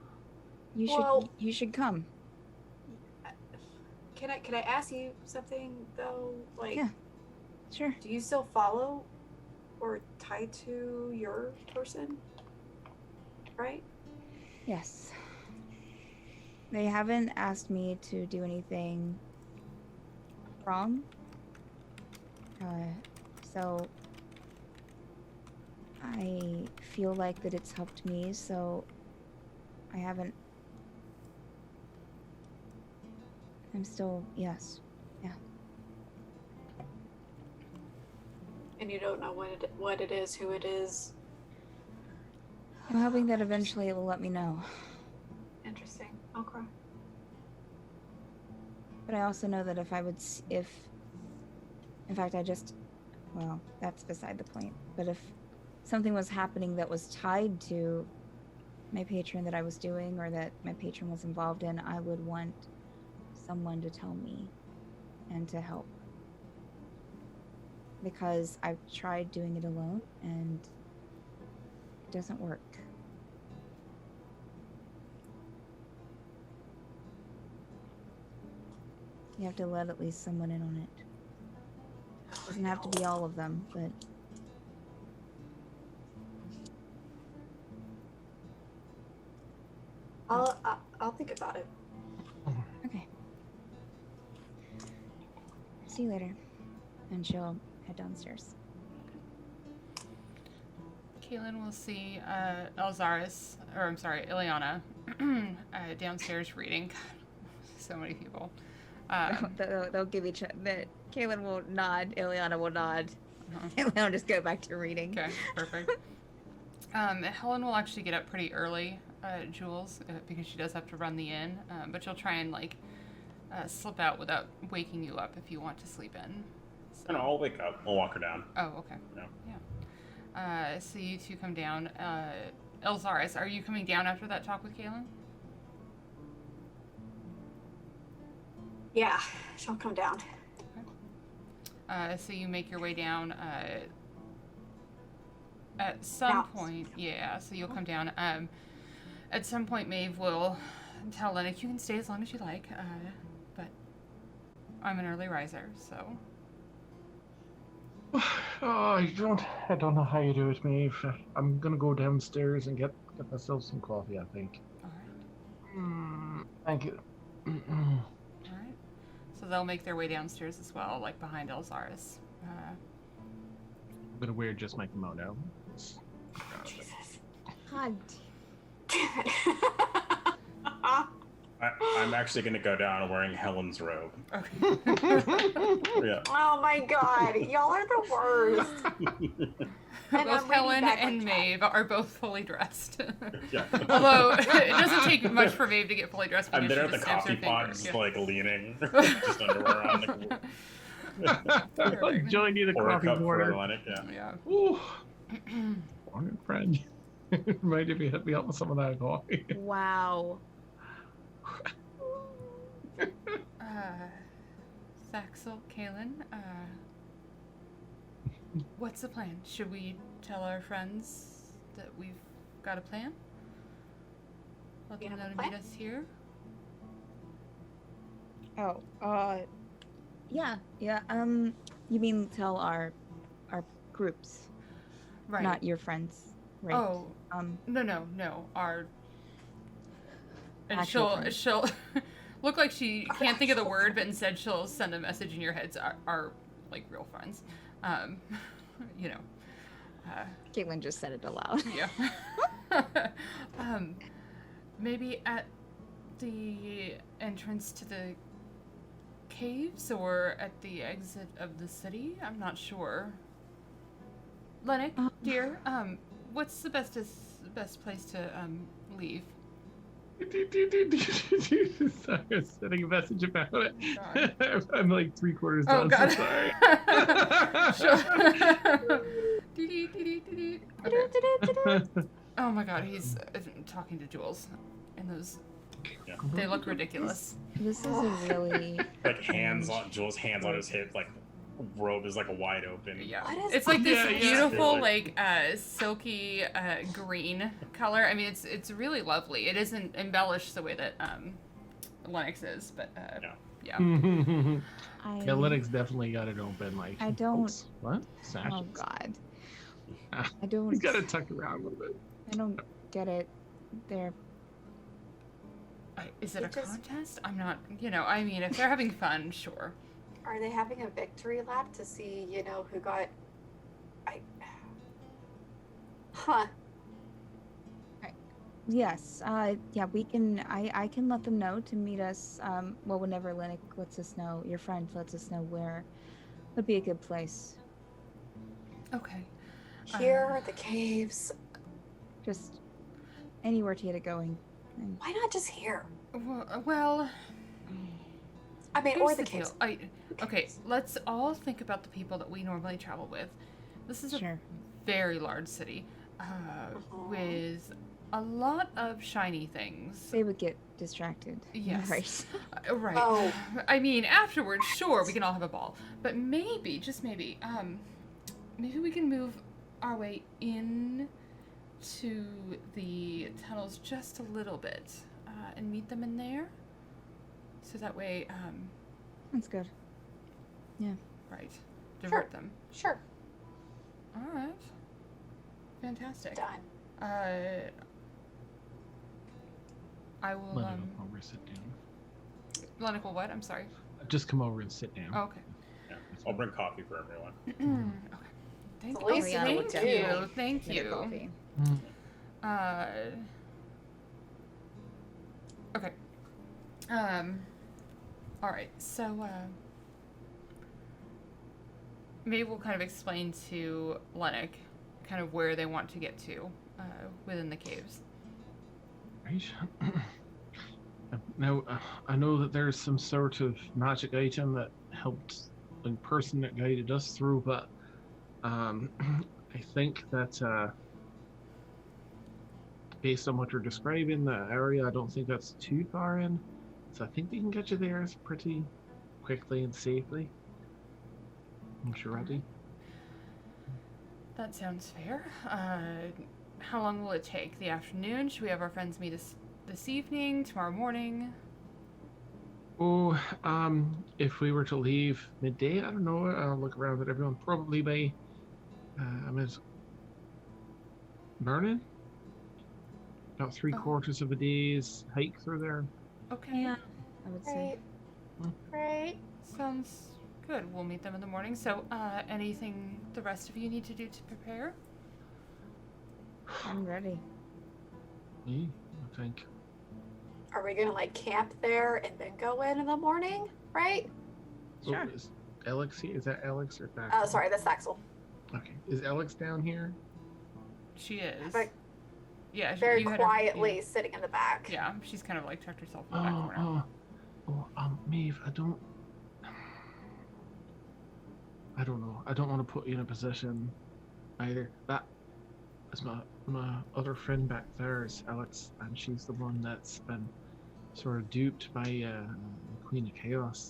You should come.
Can I ask you something though? Like,
Yeah. Sure.
do you still follow or tie to your person? Right?
Yes. They haven't asked me to do anything wrong. So I feel like that it's helped me, so I haven't. I'm still, yes. Yeah.
And you don't know what it is, who it is.
I'm hoping that eventually it will let me know.
Interesting. Okay.
But I also know that if I would, in fact, well, that's beside the point. But if something was happening that was tied to my patron that I was doing, or that my patron was involved in, I would want someone to tell me and to help. Because I've tried doing it alone and it doesn't work. You have to let at least someone in on it. Doesn't have to be all of them, but
I'll think about it.
okay. See you later. And she'll head downstairs.
Kaylin will see Elxaris, or I'm sorry, Ileana, downstairs reading. God, so many people.
They'll give each other. Kaylin will nod. Ileana will nod.
Uh-huh.
Ileana will just go back to reading.
Okay, perfect. Helen will actually get up pretty early, Jules, because she does have to run the inn. But she'll try and slip out without waking you up if you want to sleep in. So.
No, I'll wake up. I'll walk her down.
Oh, okay.
Yeah.
So you two come down. Elxaris, are you coming down after that talk with Kaylin?
Yeah, she'll come down.
Okay. So you make your way down. At some point, yeah. So you'll come down. At some point, Maeve will tell Llennoc, you can stay as long as you like. But I'm an early riser, so.
Oh, I don't know how you do it, Maeve. I'm gonna go downstairs and get myself some coffee, I think.
All right.
Thank you.
All right. So they'll make their way downstairs as well, like behind Elxaris.
I'm gonna wear just my kimono.
Jesus.
God.
Damn it.
I'm actually going to go down wearing Helen's robe.
Okay.
Yeah.
Oh my god, y'all are the worst. And
Both
I'm reading
Helen
back my
and
chat.
Maeve are both fully dressed.
Yeah.
Although it doesn't take much for Maeve to get fully dressed.
I'm
because
there
she
at the
just snaps her
coffee pot,
fingers.
just
Yeah.
leaning, just underwear on.
I'll join you the
Pour a
coffee
cup for
border.
Llennoc, yeah.
Yeah.
Ooh. Morning, friend. Reminded me, hit me up with some of that coffee.
Wow.
Thaxel, Kaylin, what's the plan? Should we tell our friends that we've got a plan? Let
You
them
have
know
a
to meet
plan?
us here?
Oh, yeah. You mean tell our groups,
Right.
not your friends, right?
Oh, no. Our and
Actual friends.
she'll look like she can't think of the word, but instead she'll send a message in your heads. Our like real friends, you know.
Caitlin just said it aloud.
Yeah. Maybe at the entrance to the caves or at the exit of the city. I'm not sure. Llennoc, dear, what's the best place to leave?
Sorry, I was sending a message about it.
God.
I'm like 3/4
Oh
done.
God.
So sorry.
Okay. Oh my God, he's talking to Jules, and those they look ridiculous.
This is a really
Like hands on Jules' hands on his hip, like robe is like wide open.
Yeah,
What is
it's like this
Yeah, yeah.
beautiful,
Really.
like silky green color. I mean, it's really lovely. It isn't embellished the way that Llennoc is, but yeah.
Yeah, Linux definitely got it open. Like
I don't-
oops, what? Sashes.
Oh God.
Ah,
I don't.
He's got it tucked around a little bit.
I don't get it. They're
Is it a
It just-
contest? I'm not. I mean, if they're having fun, sure.
Are they having a victory lap to see, who got? Huh.
yes. Yeah. We can. I can let them know to meet us. Well, whenever Llennoc lets us know, your friend lets us know where would be a good place.
Okay.
Here are the caves.
Just anywhere to get it going.
Why not just here?
Well,
I mean,
here's
or the
the deal.
caves.
Okay, let's all think about the people that we normally travel with. This is a
Sure.
very large city with a lot of shiny things.
They would get distracted.
Yes.
Right.
Right.
Oh.
I mean, afterwards, sure, we can all have a ball. But maybe, just maybe, maybe we can move our way in to the tunnels just a little bit and meet them in there. So that way,
That's good.
right, divert them.
Sure.
All right. Fantastic.
Done.
I will,
Let him come over and sit down.
Llennoc will what? I'm sorry.
Just come over and sit down.
Oh, okay.
Yeah. I'll bring coffee for everyone.
Okay. Thank
The least
you.
you
Thank
would definitely
you. Thank
Get a
you.
coffee.
Okay. All right. So, maybe we'll kind of explain to Llennoc kind of where they want to get to within the caves.
Right. Now, I know that there's some sort of magic item that helped the person that guided us through, but I think that based on what you're describing, the area, I don't think that's too far in. So I think we can get you there pretty quickly and safely. Once you're ready.
That sounds fair. How long will it take? The afternoon? Should we have our friends meet us this evening? Tomorrow morning?
Oh, if we were to leave midday, I don't know. I'll look around at everyone. Probably by, morning. About 3/4 of a day's hike through there.
Okay.
Yeah. I would say.
Right.
Sounds good. We'll meet them in the morning. So, anything the rest of you need to do to prepare?
I'm ready.
Me, I think.
Are we gonna camp there and then go in the morning? Right?
Sure.
Oh, is Alex here? Is that Alex or back?
Oh, sorry, that's Axel.
Okay. Is Alex down here?
She is.
Like,
Yeah.
very
you had her-
quietly sitting in the back.
yeah, she's kind of tucked herself in the back corner.
Maeve, I don't know. I don't want to put you in a position either. That is my other friend back there is Alex, and she's the one that's been sort of duped by the Queen of Chaos.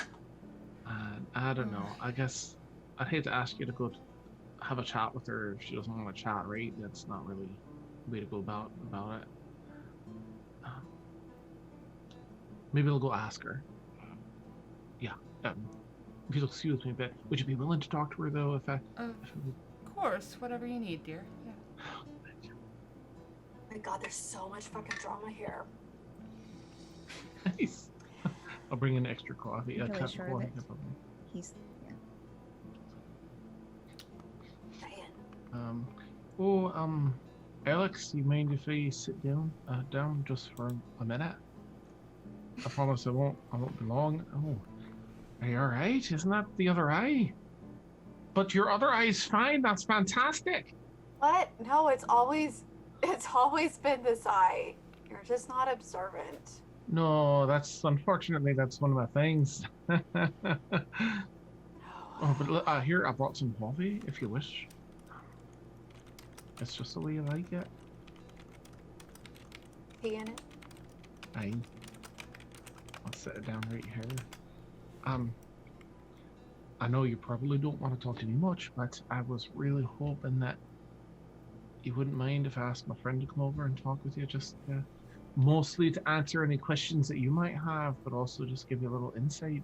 And I don't know. I guess I'd hate to ask you to go have a chat with her if she doesn't want to chat, right? That's not really the way to go about it. Maybe I'll go ask her. Yeah. If you'll excuse me, but would you be willing to talk to her though? If
Of course, whatever you need, dear. Yeah.
Thank you.
My God, there's so much fucking drama here.
Nice. I'll bring in extra coffee.
I'm really
cup of
sure
coffee.
that he's
Diane.
Alex, you mind if I sit down just for a minute? I promise I won't be long. Oh, are you all right? Isn't that the other eye? But your other eye's fine. That's fantastic.
What? No, it's always been this eye. You're just not observant.
No, unfortunately that's one of my things. Oh, but here I brought some coffee if you wish. It's just the way you like it.
Tea in it?
Aye. I'll set it down right here. I know you probably don't want to talk to me much, but I was really hoping that you wouldn't mind if I asked my friend to come over and talk with you, just mostly to answer any questions that you might have, but also just give you a little insight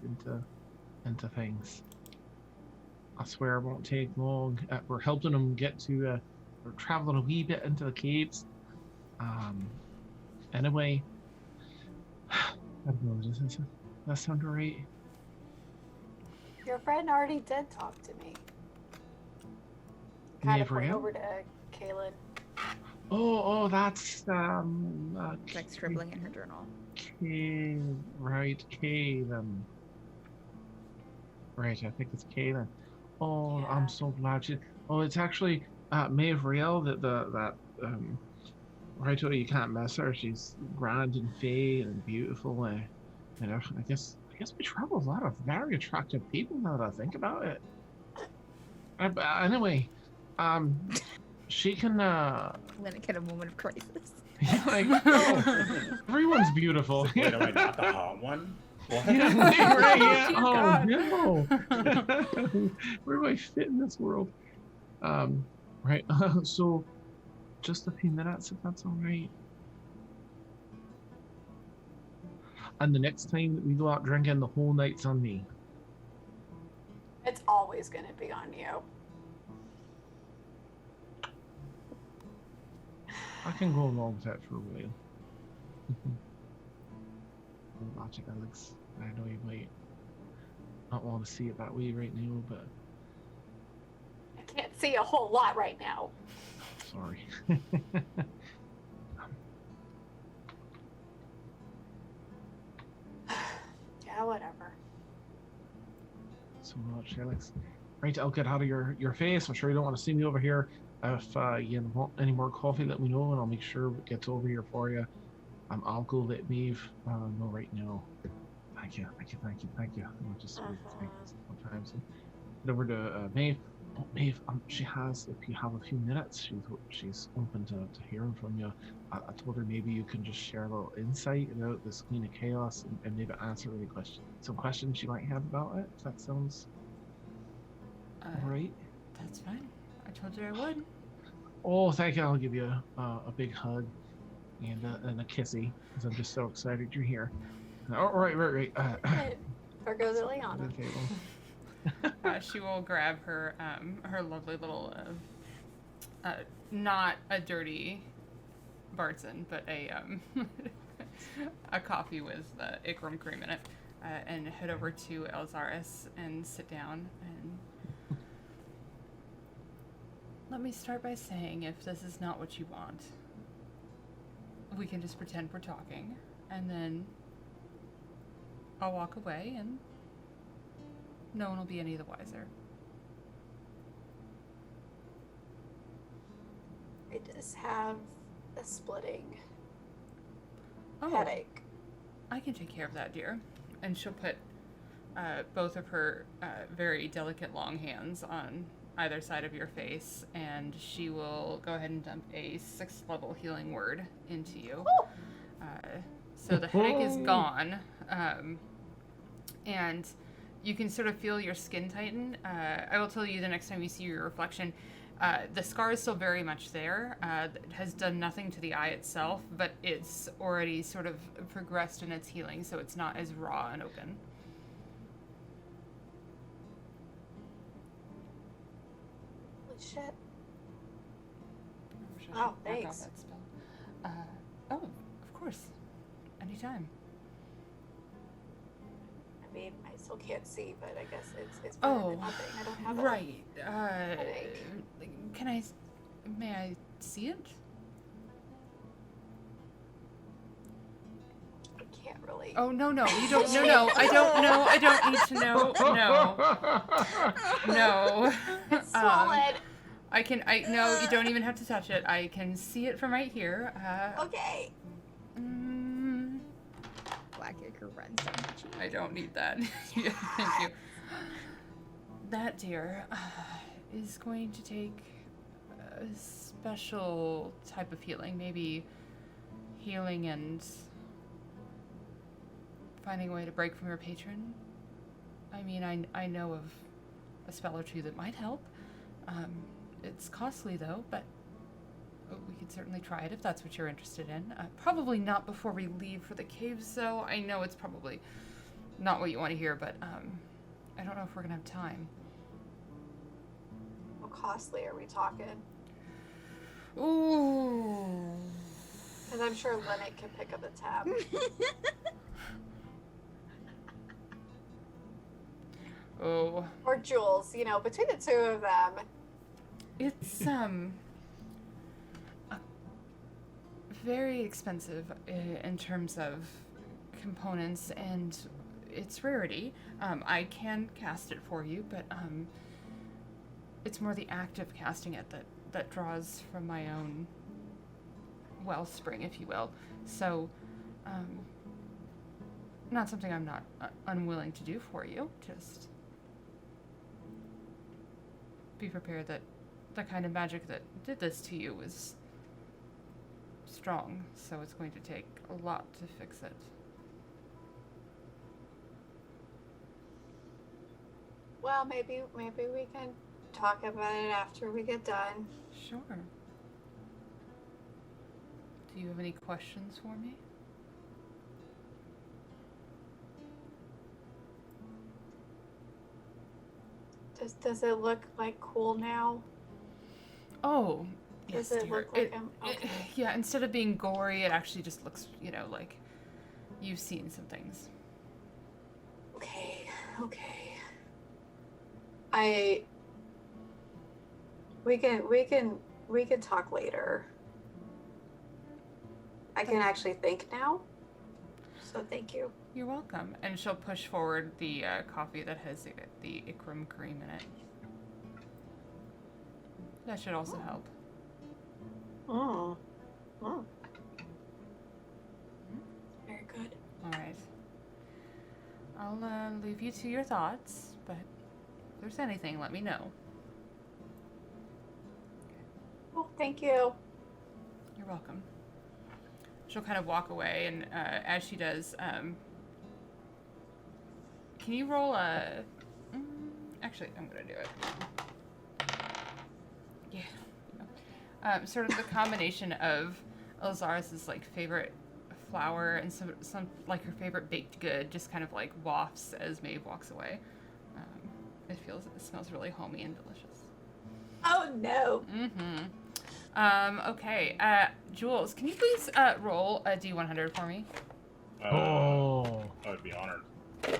into things. I swear it won't take long. We're helping them get to, we're traveling a wee bit into the caves. Anyway, I don't know, does that sound alright?
Your friend already did talk to me. Kind of point
Maeve'riel?
over to Kaylin.
Oh, that's
it's like scribbling in her journal.
Right, Kaylin. Right, I think it's Kaylin. Oh,
Yeah.
I'm so glad she. Oh, it's actually Maeve'riel. That right away you can't miss her. She's grand and fey and beautiful. You know, I guess we travel with a lot of very attractive people now that I think about it. Anyway, she can.
Llennoc had a moment of crisis.
Like, oh, everyone's beautiful.
Wait, am I not the hot one? What?
Yeah, right, yeah.
Dear
Oh
God.
no. Where do I fit in this world? Right. So, just a few minutes, if that's all right. And the next time that we go out drinking, the whole night's on me.
It's always gonna be on you.
I can go along with that for a while. Watch it, Alex. I know you might not want to see it that way right now, but
I can't see a whole lot right now.
sorry.
Yeah, whatever.
So much, Alex. Right, I'll get out of your face. I'm sure you don't want to see me over here. If you want any more coffee, let me know, and I'll make sure it gets over here for you. I'll go let Maeve know right now. Thank you. I'll just sometimes. Head over to Maeve. Oh, Maeve, she has. If you have a few minutes, she's open to hearing from you. I told her maybe you can just share a little insight about this Queen of Chaos and maybe answer some questions she might have about it. If that sounds all right.
That's fine. I told you I would.
Oh, thank you. I'll give you a big hug and a kissy because I'm just so excited you're here. Oh, right.
There goes
to
Ileana.
the table.
She will grab her her lovely little not a dirty Bartzen, but a a coffee with Ikram cream in it, and head over to Elxaris and sit down. And let me start by saying, if this is not what you want, we can just pretend we're talking, and then I'll walk away and no one will be any the wiser.
I just have a splitting
Oh,
headache.
I can take care of that, dear. And she'll put both of her very delicate long hands on either side of your face, and she will go ahead and dump a 6th level healing word into you. So the headache is gone, and you can sort of feel your skin tighten. I will tell you the next time you see your reflection, the scar is still very much there. It has done nothing to the eye itself, but it's already sort of progressed in its healing, so it's not as raw and open.
Holy shit.
I wish I
Oh,
should mark off
thanks.
that spell. Oh, of course. Anytime.
I mean, I still can't see, but I guess it's better
Oh,
than nothing. I don't have
right.
headache.
May I see it?
I can't really.
Oh, no, you don't. No, I don't know. I don't need to know. No.
It's swollen.
No, you don't even have to touch it. I can see it from right here.
Okay.
Blackacre runs so much.
I don't need that. Yeah, thank you. That, dear, is going to take a special type of healing. Maybe healing and finding a way to break from your patron. I mean, I know of a spell or two that might help. It's costly, though, but we could certainly try it if that's what you're interested in. Probably not before we leave for the caves, though. I know it's probably not what you want to hear, but I don't know if we're going to have time.
How costly are we talking?
Ooh.
Because I'm sure Llennoc can pick up the tab.
Oh.
Or Jules, between the two of them.
It's very expensive in terms of components and its rarity. I can cast it for you, but it's more the act of casting it that draws from my own wellspring, if you will. So, not something I'm not unwilling to do for you. Just be prepared that the kind of magic that did this to you was strong, so it's going to take a lot to fix it.
Well, maybe we can talk about it after we get done.
Sure. Do you have any questions for me?
Does it look like cool now?
Oh, yes,
Does it
dear.
look like okay.
Yeah, instead of being gory, it actually just looks, like you've seen some things.
Okay. We can talk later. I can actually think now. So thank you.
You're welcome. And she'll push forward the coffee that has the Ikram cream in it. That should also help.
Very good.
All right. I'll leave you to your thoughts, but if there's anything, let me know.
Well, thank you.
You're welcome. She'll kind of walk away, and as she does, can you roll a... actually, I'm going to do it. Yeah. Sort of the combination of Elxaris' favorite flower and some her favorite baked good just kind of wafts as Maeve walks away. It smells really homey and delicious.
Oh no.
Okay. Jules, can you please roll a D100 for me?
Oh.
I would be honored.
Wow.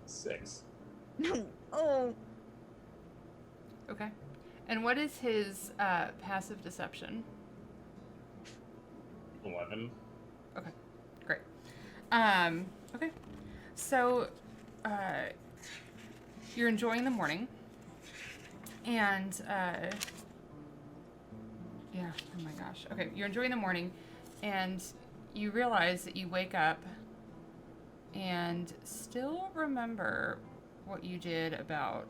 Six.
Oh.
Okay. And what is his passive deception?
11.
Okay, great. Okay. So, you're enjoying the morning, and yeah. Oh my gosh. Okay, you're enjoying the morning, and you realize that you wake up and still remember what you did about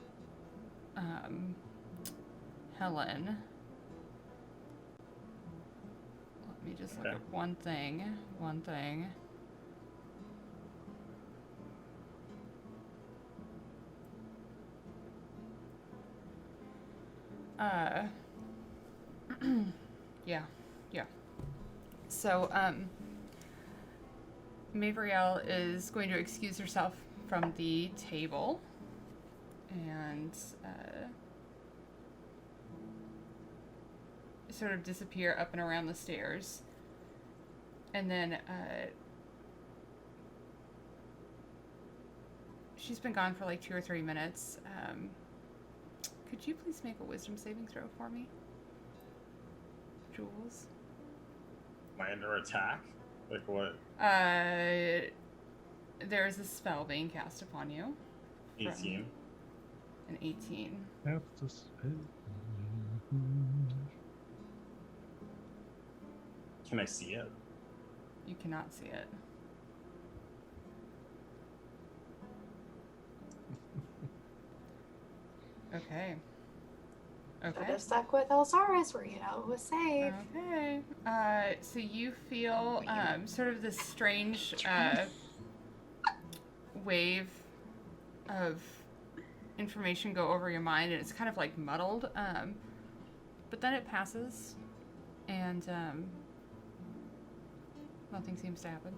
Helen. Let me just look
Okay.
at one thing. Uh, yeah. So, Maeve'riel is going to excuse herself from the table and sort of disappear up and around the stairs. And then she's been gone for like 2 or 3 minutes. Could you please make a wisdom saving throw for me, Jules?
Am I under attack? Like what?
There is a spell being cast upon you.
18.
An 18.
That's just...
Can I see it?
You cannot see it. Okay.
Should have stuck with Elxaris, where it was safe.
Okay. So you feel sort of this strange wave of information go over your mind, and it's kind of like muddled. But then it passes, and nothing seems to happen.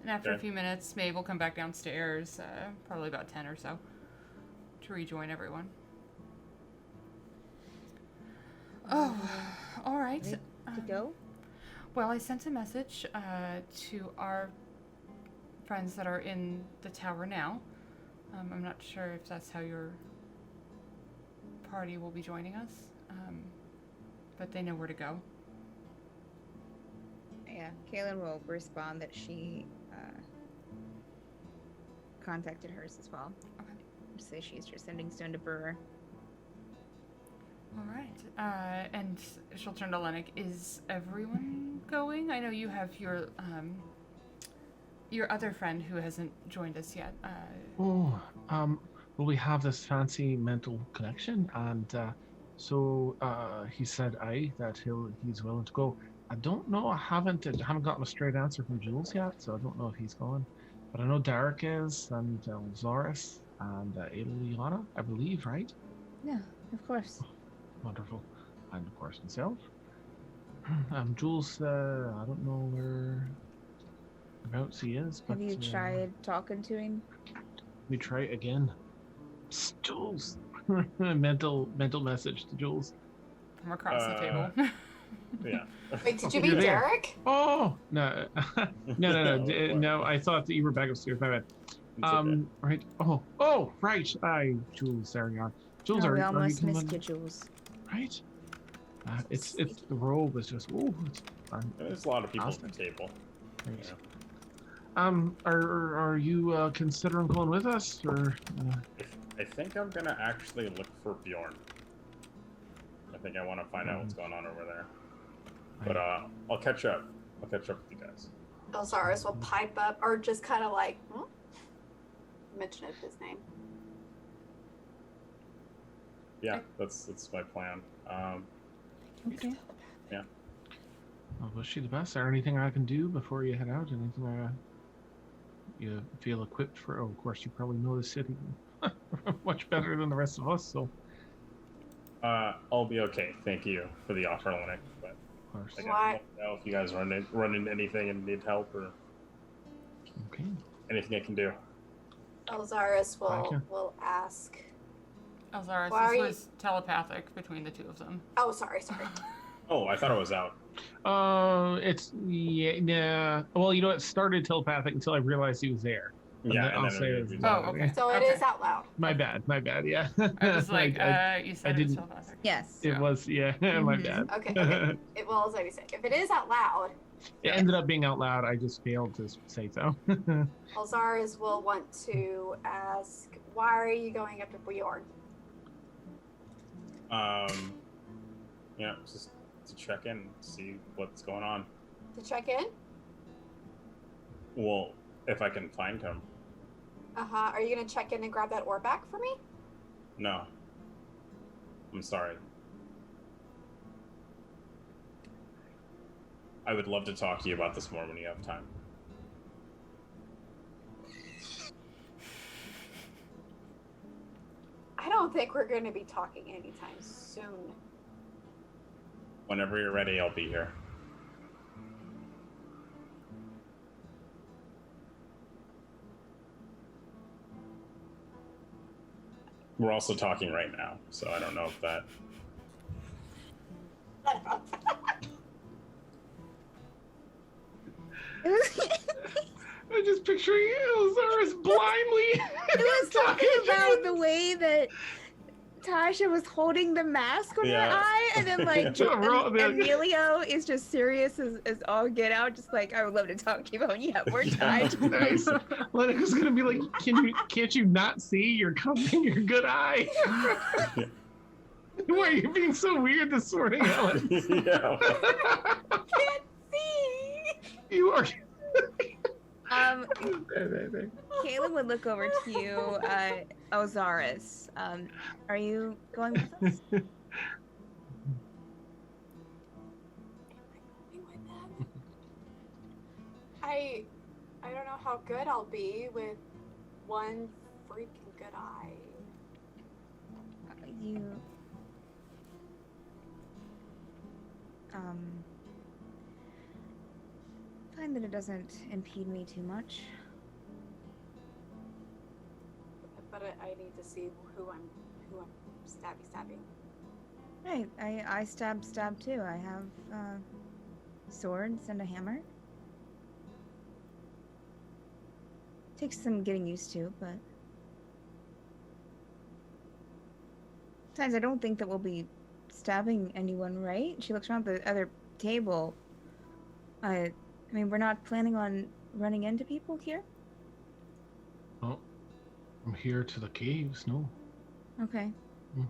And after a
Okay.
few minutes, Maeve will come back downstairs, probably about 10 or so, to rejoin everyone. Oh, all right.
To go?
Well, I sent a message to our friends that are in the tower now. I'm not sure if that's how your party will be joining us, but they know where to go.
Yeah, Kaylin will respond that she contacted hers as well.
Okay.
Say she's just sending stone to Brewer.
All right. And she'll turn to Llennoc. Is everyone going? I know you have your other friend who hasn't joined us yet.
Well, we have this fancy mental connection, and so he said that he's willing to go. I don't know. I haven't gotten a straight answer from Jules yet, so I don't know if he's going. But I know Derik is, and Elxaris, and Eliana, I believe, right?
Yeah, of course.
Wonderful. And of course myself. Jules, I don't know whereabouts he is, but
Have you tried talking to him?
we try again. Psst, Jules. mental message to Jules.
From across the table.
Yeah.
Wait, did you
You're
meet
there.
Derik?
Oh no, no.
What?
No, I thought that you were back upstairs. My bad.
It's okay.
Right. Oh, right. Jules, there you are. Jules,
No,
are
we
you
almost
coming?
missed you, Jules.
Right. It's the robe is just it's fun.
There's a lot of people at the
Awesome.
table.
Right.
Yeah.
Are you considering going with us, or?
I think I'm gonna actually look for Bjorn. I think I want to find out what's going on over there. But I'll catch up. I'll catch up with you guys.
Elxaris will pipe up, or just kind of like, mention of his name.
Yeah, that's my plan.
Okay.
Well, wish you the best. Is there anything I can do before you head out? Anything you feel equipped for? Oh, of course, you probably know the city much better than the rest of us. So,
I'll be okay. Thank you for the offer, Llennoc. But
of course.
I
Why?
don't know if you guys run into anything and need help or
Okay.
anything I can do.
Elxaris
Gotcha.
will ask.
Elxaris,
Why are
this
you-
was telepathic between the two of them.
Oh, sorry.
Oh, I thought I was out.
Yeah. Well, it started telepathic until I realized he was there.
Yeah,
I'll
and
say
then
it was-
Oh, okay.
So it is out loud.
My bad. Yeah.
I was like, you said it was
didn't-
telepathic.
Yes.
It was, yeah. My
Mhm.
bad.
Okay. Well, as I said, if it is out loud,
It ended up being out loud. I just failed to say so.
Elxaris will want to ask, why are you going up to Bjorn?
Just to check in, see what's going on.
To check in?
Well, if I can find him.
Are you going to check in and grab that ore back for me?
No. I'm sorry. I would love to talk to you about this more when you have time.
I don't think we're going to be talking anytime soon.
Whenever you're ready, I'll be here. We're also talking right now, so I don't know if that...
I'm just picturing Elxaris blindly.
It was something about the way that Tasha was holding the mask on her eye, and then like Emilio is just serious as all get out, just like, I would love to talk to you when you have more time.
Nice. Llennoc is gonna be like, can't you not see? You're covering your good eye. Why are you being so weird this morning, Helen?
Yeah.
Can't see.
You are.
Caitlin would look over to you, Elxaris. Are you going with us?
I don't know how good I'll be with one freaking good eye.
You find that it doesn't impede me too much.
But I need to see who I'm stabbing.
Right, I stab too. I have swords and a hammer. Takes some getting used to, but sometimes I don't think that we'll be stabbing anyone, right? She looks around the other table. I mean, we're not planning on running into people here?
Oh, I'm here to the caves, no.
Okay.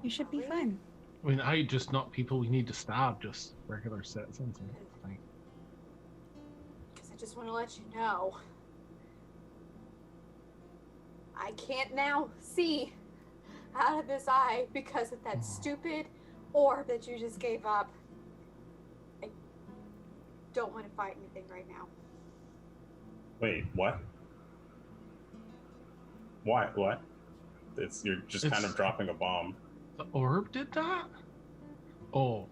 You should be fine.
I mean, not people we need to stab, just regular citizens. Fine.
Because I just want to let you know, I can't now see out of this eye because of that stupid orb that you just gave up. I don't want to fight anything right now.
Wait, what? Why? What? You're just kind of dropping a bomb.
The orb did that? Oh.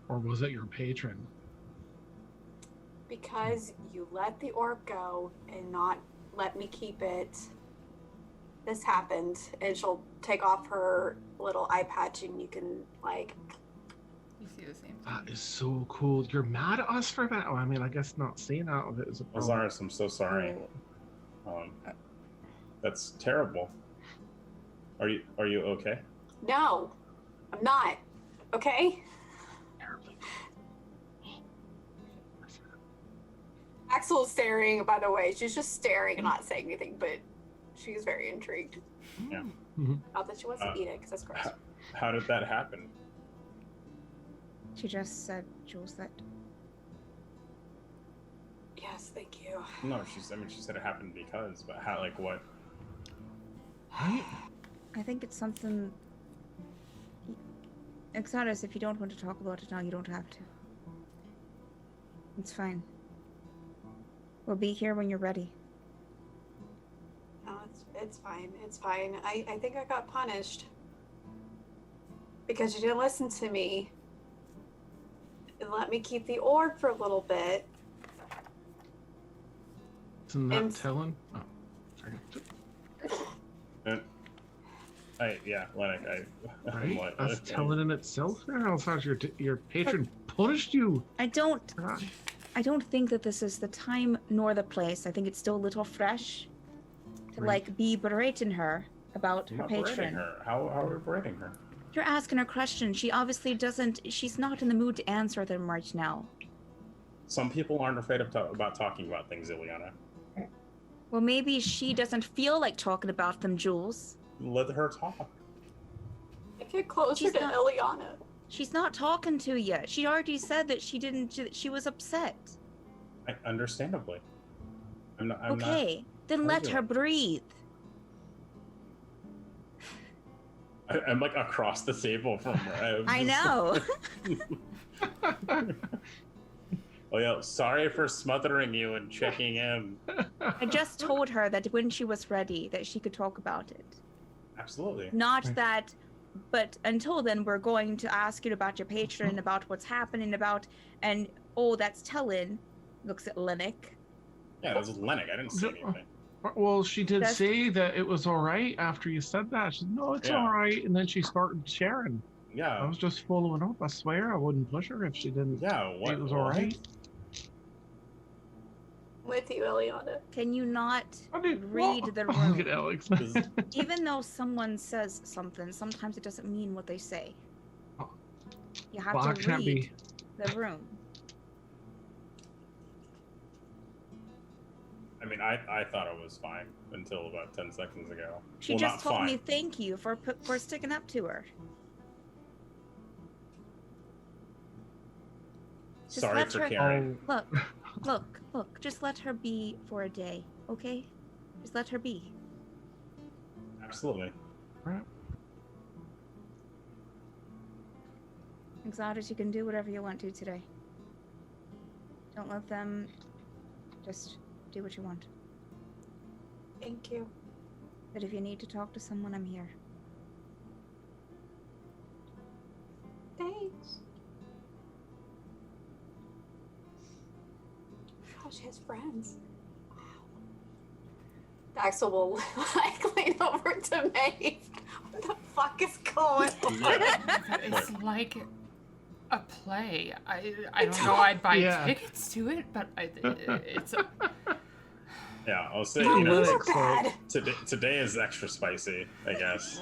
Or was it your patron?
Because you let the orb go and not let me keep it. This happened, and she'll take off her little eye patch, and you can, like...
You see the same thing.
That is so cool. You're mad at us for that? Well, I mean, I guess not saying that of it is a problem.
Elxaris, I'm so sorry. That's terrible. Are you okay?
No, I'm not. Okay?
Terribly.
Axel's staring, by the way. She's just staring and not saying anything, but she's very intrigued.
Yeah.
Mm-hmm.
Not that she wants to eat it, because that's gross.
How did that happen?
She just said, Jules, that...
Yes, thank you.
No, she said it happened because, but how, like, what?
I think it's something... Elxaris, if you don't want to talk about it now, you don't have to. It's fine. We'll be here when you're ready.
No, it's fine. It's fine. I think I got punished. Because you didn't listen to me. And let me keep the orb for a little bit.
Isn't that telling? Oh, sorry.
Llennoc,
Right? That's telling in itself. I thought your patron punished you.
I don't think that this is the time nor the place. I think it's still a little fresh to like be berating her about her patron.
How are we berating her?
You're asking her questions. She obviously doesn't. She's not in the mood to answer them right now.
Some people aren't afraid of about talking about things, Ileana.
Well, maybe she doesn't feel like talking about them, Jules.
Let her talk.
Get closer to Ileana.
She's not talking to you. She already said that she didn't. She was upset.
Understandably.
Okay, then let her breathe.
I'm like across the table from where
I know.
Oh yeah, sorry for smothering you and checking in.
I just told her that when she was ready, that she could talk about it.
Absolutely.
Not
Right.
that, but until then, we're going to ask you about your patron, about what's happening, and that's Helen. Looks at Llennoc.
Yeah, that was Llennoc. I didn't see anything.
Well, she did
That's-
say that it was all right after you said that. She said, no, it's
Yeah.
all right. And then she started sharing. I
Yeah.
was just following up. I swear I wouldn't push her if she didn't
Yeah.
say
What?
it was all right.
With you, Eliana.
Can you not
I mean,
read the
Look at
room?
Alex.
This is-
Even though someone says something, sometimes it doesn't mean what they say.
Oh.
You have
Well, I
to
can't
read
be.
the room.
I mean, I thought it was fine until about 10 seconds ago.
She
Well,
just
not
told me
fine.
thank you for sticking up to her. Just
Sorry
let
for
her-
caring.
Oh,
Look. Just let her be for a day, okay? Just let her be.
Absolutely.
Elxaris, you can do whatever you want to today. Don't let them. Just do what you want.
Thank you.
But if you need to talk to someone, I'm here.
Thanks. Oh, she has friends. Wow. Daxel will like lean over to Maeve. What the fuck is going on?
It's like a play. I don't know. I'd buy
Yeah.
tickets to it, but it's a,
Yeah, I'll say,
Oh,
you know,
these are
Llennoc, so-
bad.
today is extra spicy, I guess.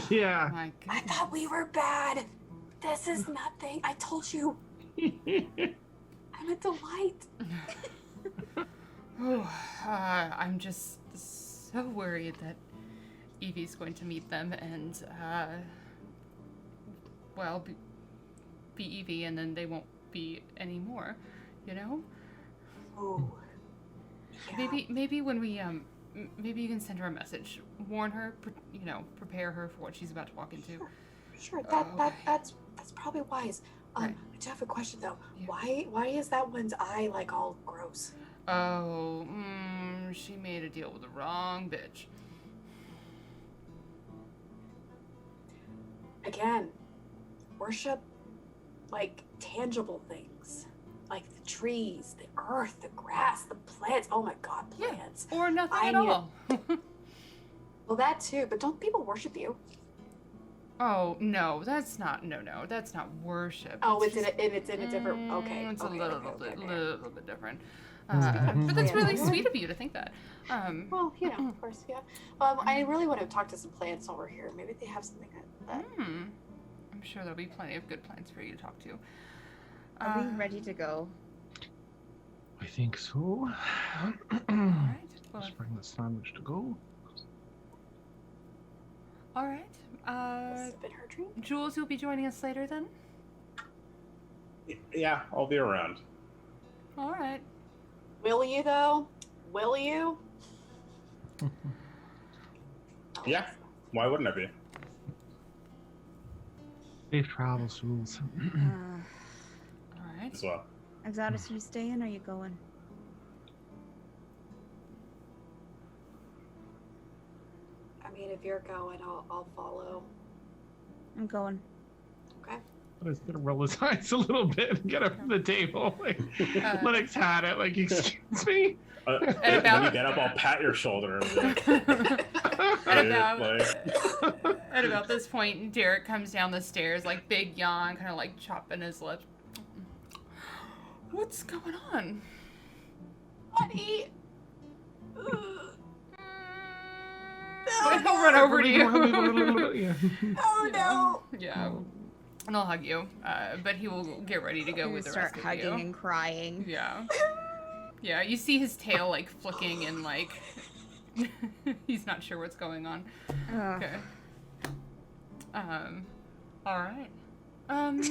yeah.
my
I
goodness.
thought we were bad. This is nothing. I told you. I'm a delight.
I'm just so worried that Evie's going to meet them and, well, be Evie, and then they won't be anymore, you know?
Ooh. Yeah.
Maybe when we, maybe you can send her a message, warn her, prepare her for what she's about to walk into.
Sure.
Okay.
That's probably wise.
Right.
I do have a question though.
Yeah.
Why is that one's eye like all gross?
Oh, she made a deal with the wrong bitch.
Again, worship like tangible things. Like the trees, the earth, the grass, the plants. Oh my god,
Yeah.
plants.
Or nothing
I
at
need-
all.
Well, that too, but don't people worship you?
Oh, no, that's not worship.
Oh, it's
just-
in a different. Okay.
It's
okay,
a little
okay, okay.
little bit different.
Mhm.
But that's really
plants.
sweet of you to think that.
Well, you know, of course, yeah. I really want to talk to some plants over here. Maybe they have something that.
I'm sure there'll be plenty of good plants for you to talk to.
Are we ready to go?
I think so.
All right. Well,
Just bring the sandwich to go.
all right.
Has it been her dream?
Jules, you'll be joining us later then.
Yeah, I'll be around.
All right.
Will you though? Will you?
Yeah, why wouldn't I be?
Safe travels, Jules.
All right.
As well.
Elxaris, you staying or are you going?
I mean, if you're going, I'll follow.
I'm going.
Okay.
I was gonna roll his eyes a little bit and get up from the table. Like, Lennox had it. Like, excuse me.
And about-
when you get up, I'll pat your shoulder. And be like,
At
Like-
about this point, Derik comes down the stairs, like big yawn, kind of like chopping his lips. What's going on?
Honey.
He'll run over to you.
Yeah.
Oh no.
Yeah. And I'll hug you. But he will get ready to go
I'm
with
gonna
the rest
start
of
hugging
you.
and crying.
Yeah. Yeah, you see his tail like flicking and like he's not sure what's going on.
Ugh.
Okay. All right.
Anne, what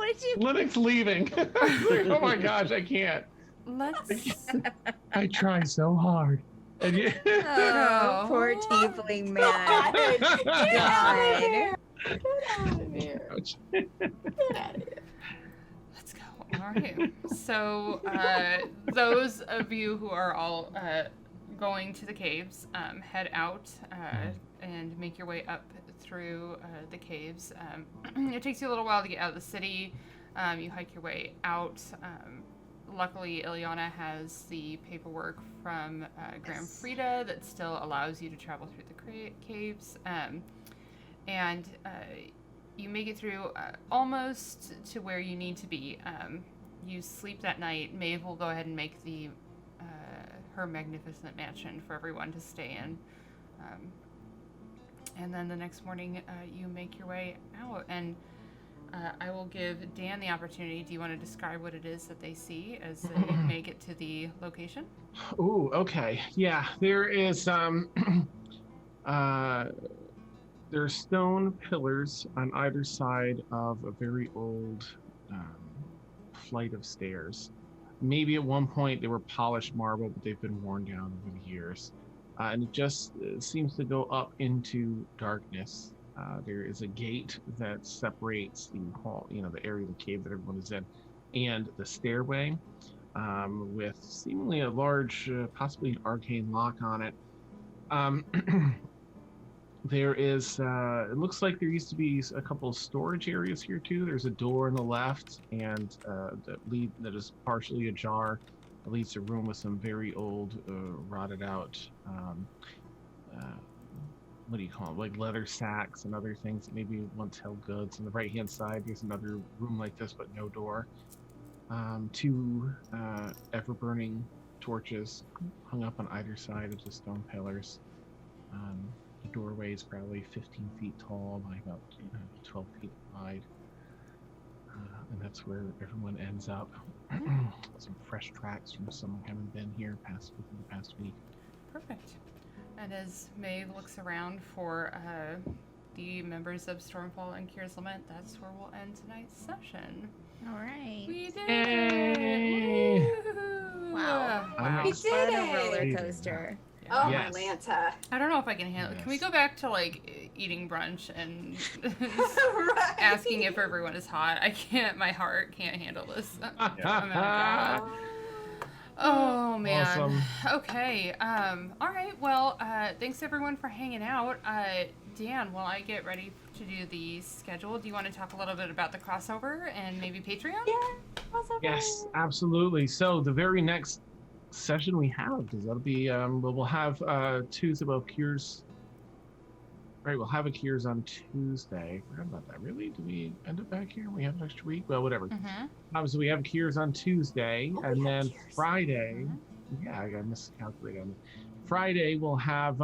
did you?
Lennox leaving. Like, oh my gosh, I can't.
Let's
I try so hard. And you,
Oh, poor tiefling man.
Get out of here! Get out of here!
Ouch.
Get out of here!
Let's go. All right. So, those of you who are all going to the caves, head out and make your way up through the caves. It takes you a little while to get out of the city. You hike your way out. Luckily, Ileana has the paperwork from Graham Frida that still allows you to travel through the caves. And you make it through almost to where you need to be. You sleep that night. Maeve will go ahead and make the her magnificent mansion for everyone to stay in. And then the next morning, you make your way out. And I will give Dan the opportunity. Do you want to describe what it is that they see as they make it to the location?
Ooh, okay. Yeah, there is there's stone pillars on either side of a very old flight of stairs. Maybe at one point they were polished marble, but they've been worn down over the years. And it just seems to go up into darkness. There is a gate that separates the hall, the area of the cave that everyone is in, and the stairway, with seemingly a large, possibly an arcane lock on it. There is, it looks like there used to be a couple of storage areas here too. There's a door on the left, and that is partially ajar. It leads to a room with some very old, rotted out, what do you call it? Like leather sacks and other things that maybe once held goods. On the right-hand side, there's another room like this, but no door. Two ever-burning torches hung up on either side of the stone pillars. The doorway is probably 15 feet tall by about 12 feet wide. And that's where everyone ends up. Some fresh tracks from someone having been here within the past week.
Perfect. And as Maeve looks around for the members of Stormfall and Kier's Lament, that's where we'll end tonight's session.
All right.
We did
Yay!
it! Woo!
Wow.
I'm
We
What
did
a
it!
roller coaster.
Oh,
Yes.
my Lanta.
I don't know if I can handle it. Can we
Yes.
go back to like eating brunch and
Right.
asking if everyone is hot? I can't. My heart can't handle this. I'm gonna die. Oh man.
Awesome.
Okay. All right. Well, thanks everyone for hanging out. Dan, while I get ready to do the schedule, do you want to talk a little bit about the crossover and maybe Patreon?
Yeah. Crossover.
Yes, absolutely. So the very next session we have, because that'll be, we'll have Tuesday about Cures. Right, we'll have a Cures on Tuesday. I forgot about that. Really? Do we end up back here? We have an extra week? Well, whatever.
Mm-hmm.
So we have Cures on Tuesday,
Oh, we
and
have
then
Cures.
Friday. Yeah, I got miscalculated on it. Friday we'll have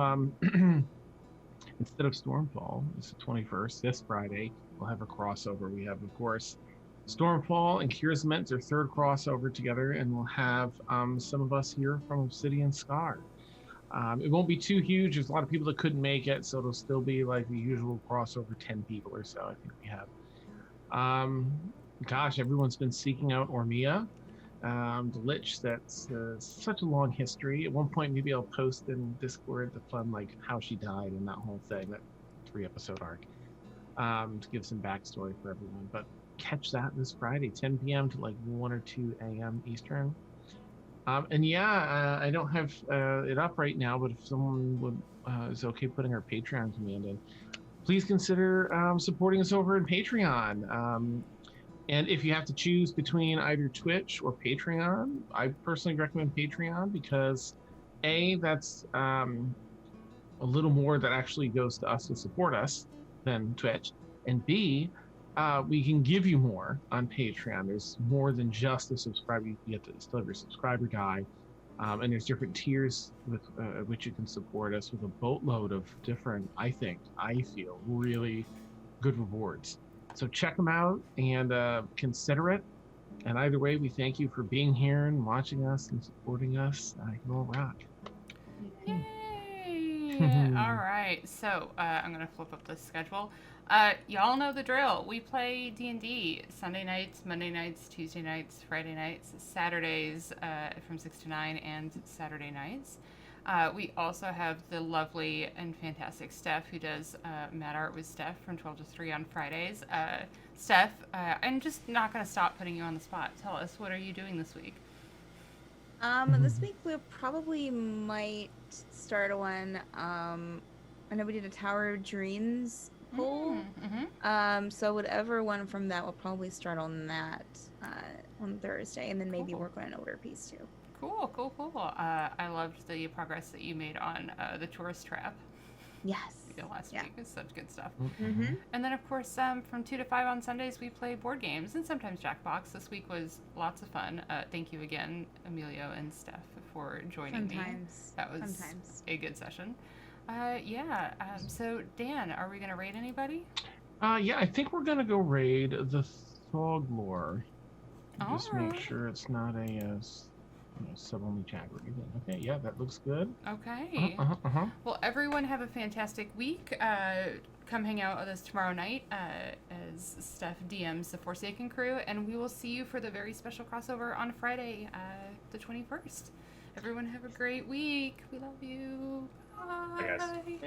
instead of Stormfall, it's the 21st. This Friday we'll have a crossover. We have, of course, Stormfall and Kier's Lament, their third crossover together, and we'll have some of us here from Obsidian Scar. It won't be too huge. There's a lot of people that couldn't make it, so it'll still be like the usual crossover, 10 people or so, I think we have. Gosh, everyone's been seeking out Ormia, the Lich. That's such a long history. At one point, maybe I'll post in Discord the fun, like, how she died and that whole thing, that 3-episode arc, to give some backstory for everyone. But catch that this Friday, 10 p.m. to like 1 or 2 a.m. Eastern. And yeah, I don't have it up right now, but if someone would is okay putting our Patreon command in, please consider supporting us over in Patreon. And if you have to choose between either Twitch or Patreon, I personally recommend Patreon because A, that's a little more that actually goes to us to support us than Twitch, and B, we can give you more on Patreon. There's more than just a subscriber. You get to still have your subscriber guide, and there's different tiers with which you can support us with a boatload of different, I feel, really good rewards. So check them out and consider it. And either way, we thank you for being here and watching us and supporting us. You all rock.
Yay! All right, so I'm gonna flip up the schedule. Y'all know the drill. We play D&D Sunday nights, Monday nights, Tuesday nights, Friday nights, Saturdays from 6 to 9, and Saturday nights. We also have the lovely and fantastic Steph, who does Mad Art with Steph from 12 to 3 on Fridays. Steph, I'm just not going to stop putting you on the spot. Tell us, what are you doing this week?
This week we probably might start one. I know we did a Tower of Dreams poll.
Mm-hmm.
So whatever one from that, we'll probably start on that on Thursday, and then maybe
Cool.
work on an older piece too.
Cool. I loved the progress that you made on the tourist trap
Yes.
last week. It's such good stuff.
Mm-hmm.
And then, of course, from 2 to 5 on Sundays, we play board games and sometimes Jackbox. This week was lots of fun. Thank you again, Emilio and Steph, for joining me.
Sometimes.
That was
Sometimes.
a good session. So, Dan, are we going to raid anybody?
Yeah, I think we're gonna go raid the Thoglore. Just make
Alright.
sure it's not a sub-only chat or anything. Okay, yeah, that looks good.
Okay. Well, everyone have a fantastic week. Come hang out with us tomorrow night as Steph DMs the Forsaken crew, and we will see you for the very special crossover on Friday, the 21st. Everyone have a great week. We love you.
Bye, guys.
Bye.